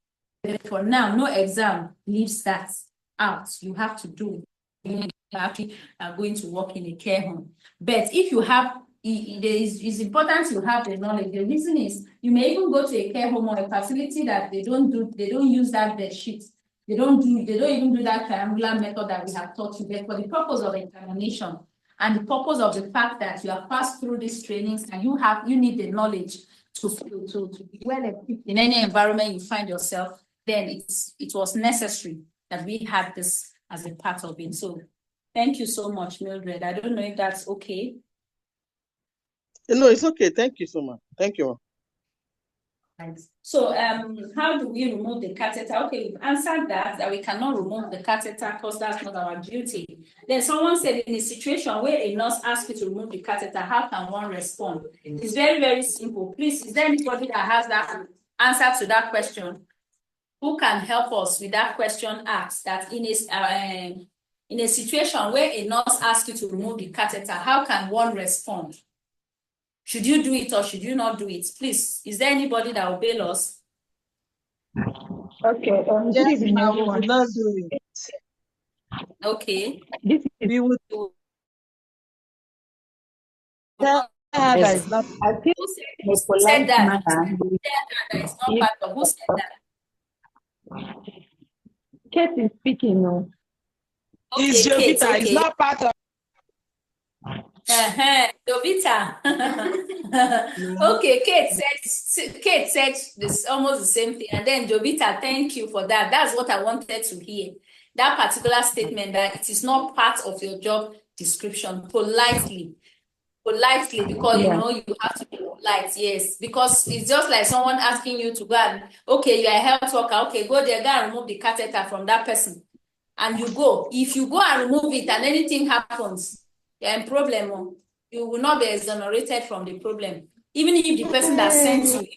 For now, no exam leaves that out. You have to do it. You actually are going to work in a care home. But if you have, it's important to have the knowledge. The reason is you may even go to a care home or a facility that they don't use that bed sheet. They don't even do that triangular method that we have taught you. But for the purpose of examination and the purpose of the fact that you have passed through these trainings and you need the knowledge to be well equipped in any environment you find yourself, then it was necessary that we had this as a part of it. So thank you so much, Mildred. I don't know if that's okay. No, it's okay. Thank you so much. Thank you. So how do we remove the catheter? Okay, we've answered that we cannot remove the catheter because that's not our duty. Then someone said, in a situation where a nurse asks you to remove the catheter, how can one respond? It's very, very simple. Please, is there anybody that has that answer to that question? Who can help us with that question asked, that in a situation where a nurse asks you to remove the catheter, how can one respond? Should you do it or should you not do it? Please, is there anybody that will bail us? Okay, good evening, everyone. We will not do it. Okay. We will tell her that it's not. I feel Who said that? Who said that? Kate is speaking. No. Okay, it's Jovita. Okay. It's not part of. Jovita. Okay, Kate said this almost the same thing, and then Jovita, thank you for that. That's what I wanted to hear. That particular statement that it is not part of your job description, politely, because you have to be polite. Yes, because it's just like someone asking you to go and, okay, you're a health worker, okay, go there, go and remove the catheter from that person, and you go. If you go and remove it and anything happens, you're in problem. You will not be exonerated from the problem, even if the person that sent you,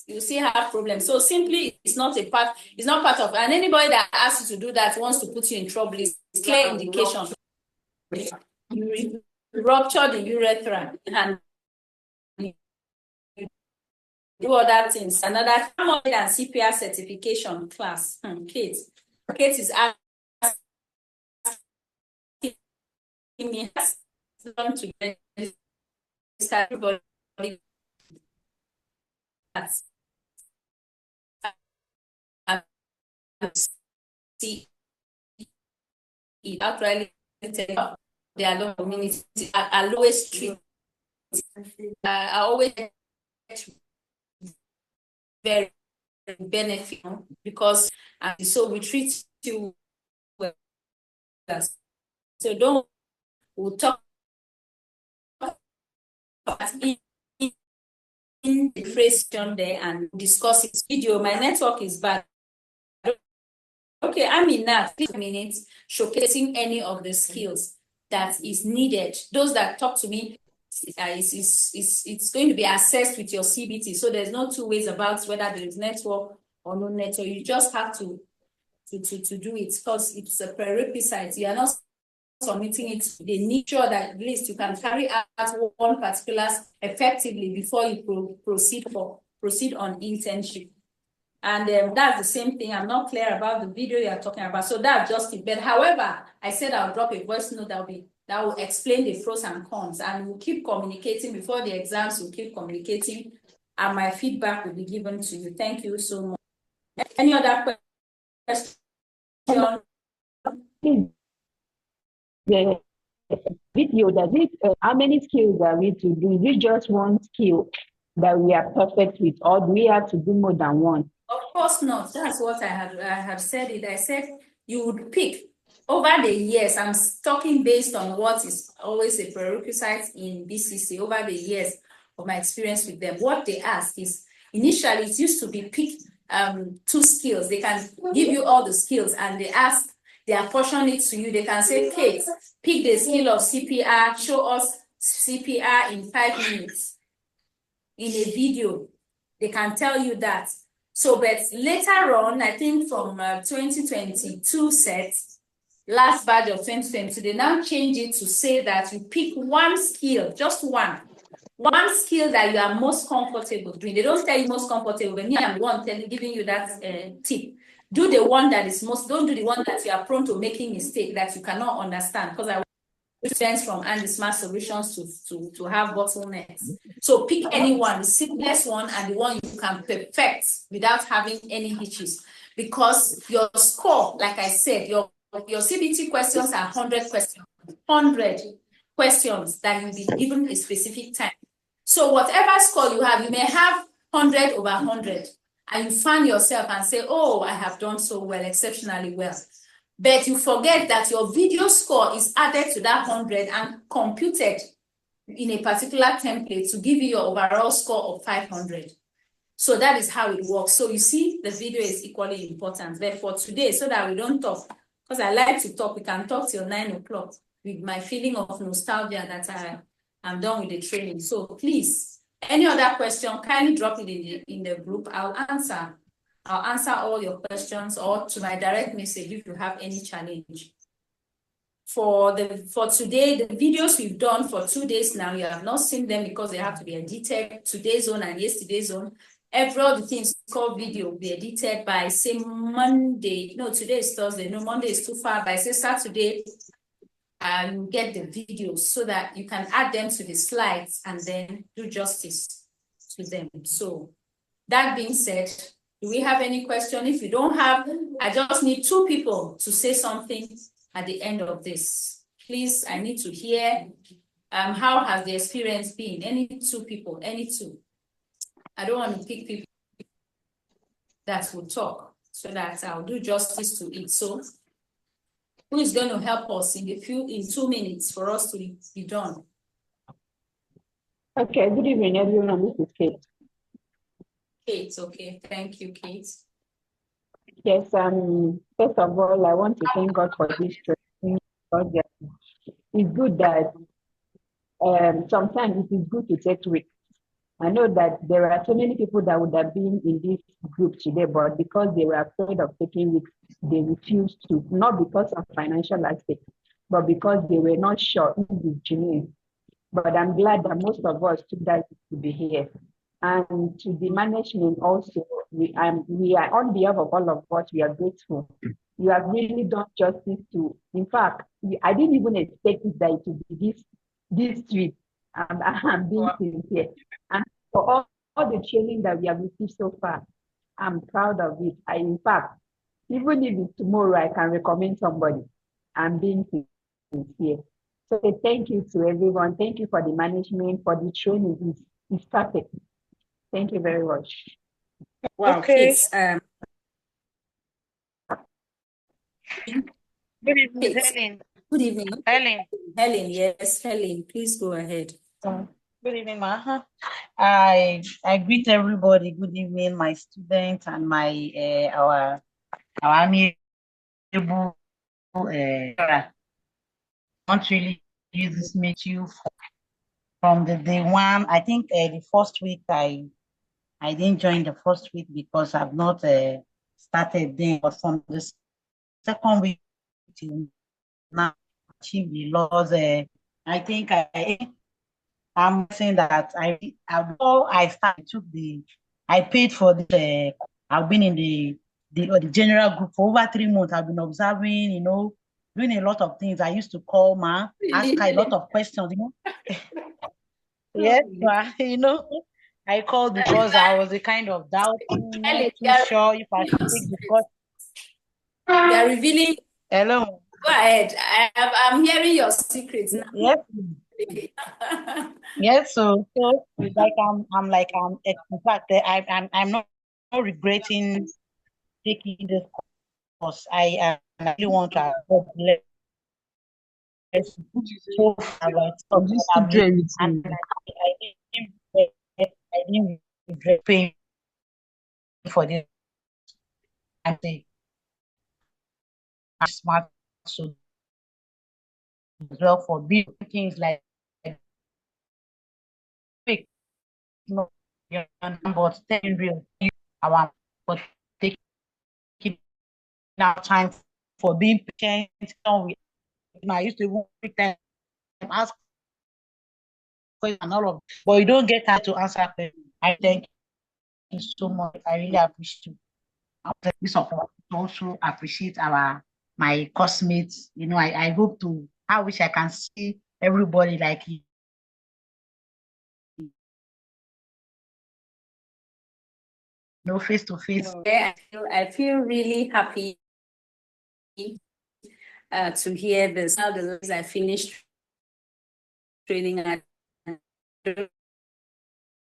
you still have problems. So simply, it's not part of, and anybody that asks you to do that wants to put you in trouble. It's clear indication. You rupture the urethra and do other things. Another more than CPR certification class. Kate is asking me to get everybody see it actually their local community are lowest treat. I always very benefit because so we treat you well. So we'll talk about in the question there and discuss it. Video, my network is bad. Okay, I'm in now 3 minutes showcasing any of the skills that is needed. Those that talk to me, it's going to be assessed with your CBT. So there's no two ways about whether there is network or no network. You just have to do it because it's a prerequisite. You are not submitting it. They need sure that at least you can carry out one particular effectively before you proceed on internship. And that's the same thing. I'm not clear about the video you're talking about. So that's just it. But however, I said I'll drop a voice note that will explain the pros and cons. And we'll keep communicating before the exams. We'll keep communicating. And my feedback will be given to you. Thank you so much. Any other questions? The video, does it, how many skills are we to do? Is it just one skill that we are perfect with, or do we have to do more than one? Of course not. That's what I have said it. I said you would pick over the years. I'm talking based on what is always a prerequisite in BCC over the years of my experience with them. What they ask is initially it used to be pick 2 skills. They can give you all the skills and they apportion it to you. They can say, Kate, pick the skill of CPR, show us CPR in 5 minutes in a video. They can tell you that. So, but later on, I think from 2022 sets, last batch of 2022, they now change it to say that you pick one skill, just one skill that you are most comfortable doing. They don't tell you most comfortable, but me, I'm the one giving you that tip. Do the one that is don't do the one that you are prone to making mistake that you cannot understand, because I students from Andy Smart Solutions to have bottlenecks. So pick any one, the simplest one and the one you can perfect without having any hitches. Because your score, like I said, your CBT questions are 100 questions. 100 questions that you'll be given a specific time. So whatever score you have, you may have 100 over 100. And you find yourself and say, oh, I have done so well, exceptionally well. But you forget that your video score is added to that 100 and computed in a particular template to give you your overall score of 500. So that is how it works. So you see, the video is equally important. But for today, so that we don't talk, because I like to talk, we can talk till 9 o'clock with my feeling of nostalgia that I'm done with the training. So please, any other question, kindly drop it in the group. I'll answer all your questions, or to my direct message if you have any challenge. For today, the videos we've done for 2 days now, you have not seen them because they have to be edited. Today's zone and yesterday's zone. Every other things called video will be edited by, say, Monday. No, today is Thursday. No, Monday is too far. By, say, Saturday, you get the videos so that you can add them to the slides and then do justice to them. So that being said, do we have any question? If you don't have, I just need 2 people to say something at the end of this. Please, I need to hear how has the experience been? Any 2 people, any 2. I don't want to pick people that will talk so that I'll do justice to it. So who is going to help us in 2 minutes for us to be done? Okay, good evening, everyone. This is Kate. Kate, okay. Thank you, Kate. Yes, first of all, I want to thank God for this training. It's good that sometimes it is good to take risks. I know that there are so many people that would have been in this group today, but because they were afraid of taking risks, they refused to, not because of financial aspect, but because they were not sure if it's genuine. But I'm glad that most of us took that to be here. And to the management also, we are on behalf of all of us, we are grateful. You have really done justice to, in fact, I didn't even expect it that it would be this sweet. I'm being sincere. And for all the training that we have received so far, I'm proud of it. In fact, even if it's tomorrow, I can recommend somebody. I'm being sincere. So thank you to everyone. Thank you for the management, for the training. It's perfect. Thank you very much. Wow, Okay. kids. Good evening, Kids. Helen. Good evening. Helen. Helen, yes, Helen, please go ahead. Good evening, ma. I greet everybody. Good evening, my students and my our amiable I want to really use this meet you from the day one. I think the first week I didn't join the first week because I've not started then, but from the second week till now, achieve the laws. I think I'm saying that before I started, I paid for this. I've been in the general group for over 3 months. I've been observing, doing a lot of things. I used to call ma, ask her a lot of questions, Yes, ma, I called because I was a kind of doubting, not too sure if I should take the course. They're revealing. Hello. Go ahead. I'm hearing your secrets now. Yes. Yes, so like in fact I'm not regretting taking this course. I really want to avoid less so far, but and I didn't regret paying for this. And I'm smart so as well for big things like quick, but staying real our but taking our time for being patient. I used to even pretend ask questions and all of, but you don't get time to answer questions. I thank you so much. I really appreciate this support. Also appreciate my classmates. I hope to. I wish I can see everybody like you. Face to face. I feel really happy to hear this. Now the I finished training, I don't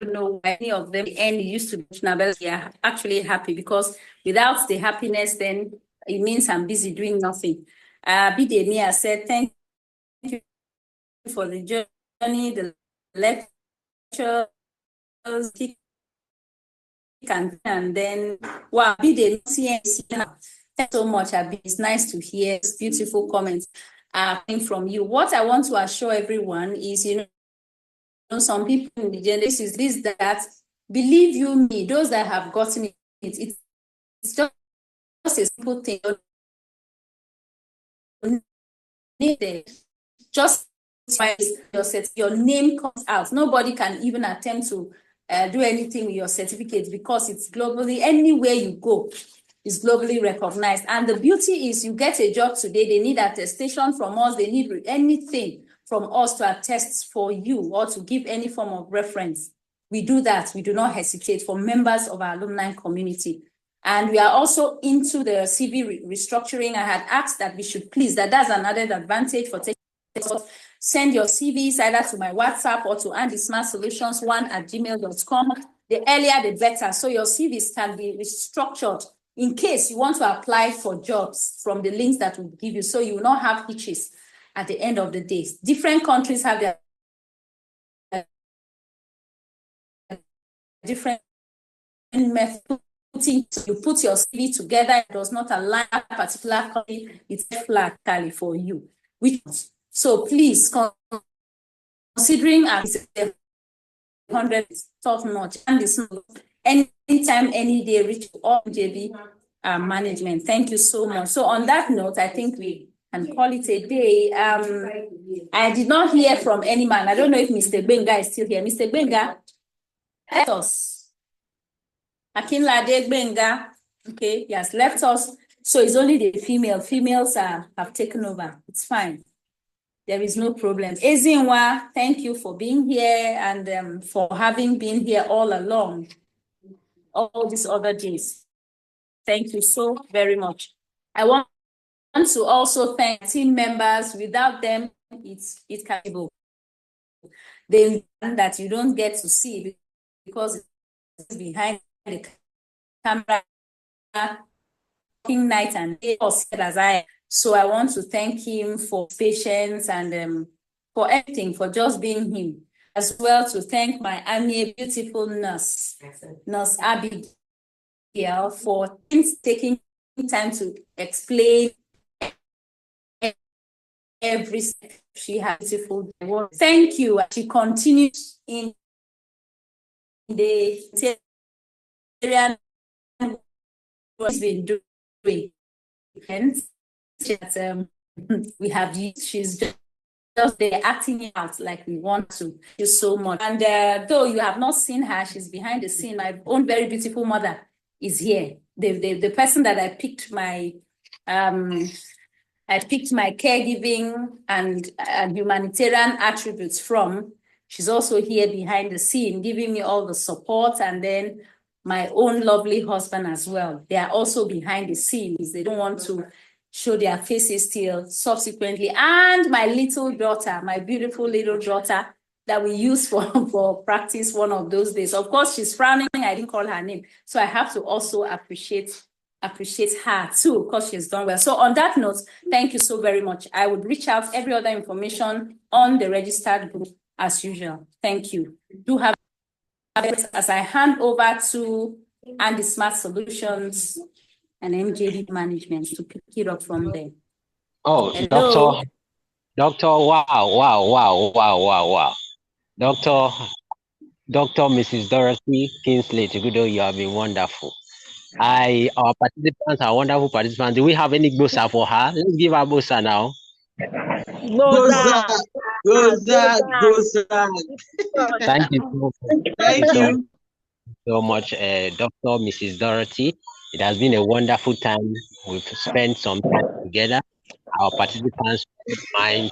know why any of them end used to be but yeah, actually happy because without the happiness, then it means I'm busy doing nothing. Bidemi said, thank you for the journey, the lectures, and then wow, Bidemi, thanks so much, Abi. It's nice to hear this beautiful comments coming from you. What I want to assure everyone is, some people in the generation is this, that, believe you me, those that have gotten it's just a simple thing. Needed. Just your name comes out. Nobody can even attempt to do anything with your certificate because it's globally, anywhere you go, is globally recognized. And the beauty is you get a job today, they need attestation from us, they need anything from us to attest for you or to give any form of reference. We do that. We do not hesitate for members of our alumni community. And we are also into the CV restructuring. I had asked that we should please, that's another advantage for taking. Send your CVs either to my WhatsApp or to andysmartsolutions1@gmail.com. The earlier, the better. So your CVs can be restructured in case you want to apply for jobs from the links that will give you. So you will not have hitches at the end of the day. Different countries have their different methods. You put your CV together, it does not align a particular country, it's flag tally for you. So please, considering 100 is top notch, and it's anytime, any day, reach all JB management. Thank you so much. So on that note, I think we can call it a day. I did not hear from any man. I don't know if Mr. Benga is still here. Mr. Benga, help us. Akinlade Gbenga, okay, he has left us. So it's only the females have taken over. It's fine. There is no problem. Ezinwa, thank you for being here and for having been here all along, all these other days. Thank you so very much. I want to also thank team members. Without them, it can be the that you don't get to see because it's behind the camera, working night and day as I. So I want to thank him for patience and for everything, for just being him. As well to thank my beautiful nurse, Nurse Abigail, for taking time to explain every step. She has beautiful work. Thank you. She continues in the area she's been doing. And we have used, she's just there acting out like we want to. Thank you so much. And though you have not seen her, she's behind the scene. My own very beautiful mother is here. The person that I picked my caregiving and humanitarian attributes from. She's also here behind the scene, giving me all the support, and then my own lovely husband as well. They are also behind the scenes. They don't want to show their faces till subsequently. And my little daughter, my beautiful little daughter that we use for practice one of those days. Of course, she's frowning. I didn't call her name. So I have to also appreciate her too, because she's done well. So on that note, thank you so very much. I would reach out every other information on the registered group as usual. Thank you. Do have it as I hand over to Andy Smart Solutions and MJD Management to pick it up from there. Oh, hello. Doctor, wow. Dr. Mrs. Dorothy Kingsley Tigudo, you have been wonderful. Our participants are wonderful participants. Do we have any gbosa for her? Let's give her gbosa now. Goza. Thank you so much, Dr. Mrs. Dorothy. It has been a wonderful time. We've spent some time together. Our participants mind.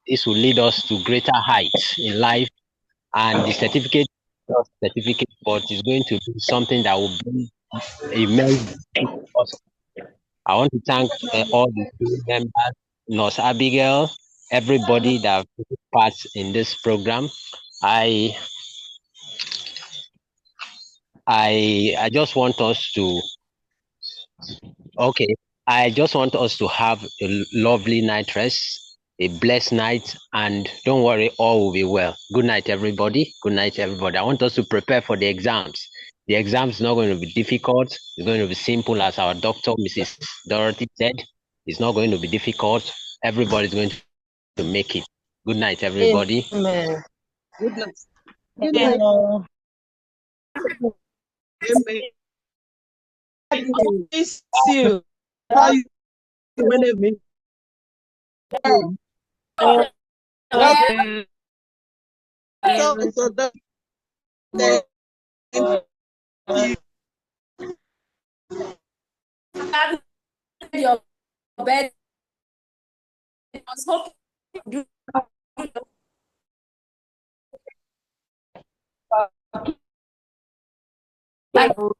This will lead us to greater heights in life, and the certificate, but it's going to be something that will bring immense. I want to thank all the team members, Nurse Abigail, everybody that took part in this program. I just want us to have a lovely night rest, a blessed night, and don't worry, all will be well. Good night, everybody. Good night, everybody. I want us to prepare for the exams. The exam is not going to be difficult. It's going to be simple, as our doctor, Mrs. Dorothy, said. It's not going to be difficult. Everybody's going to make it. Good night, everybody. Amen. Good night. Good night. Miss you. How you doing? Your bed. I was hoping you do.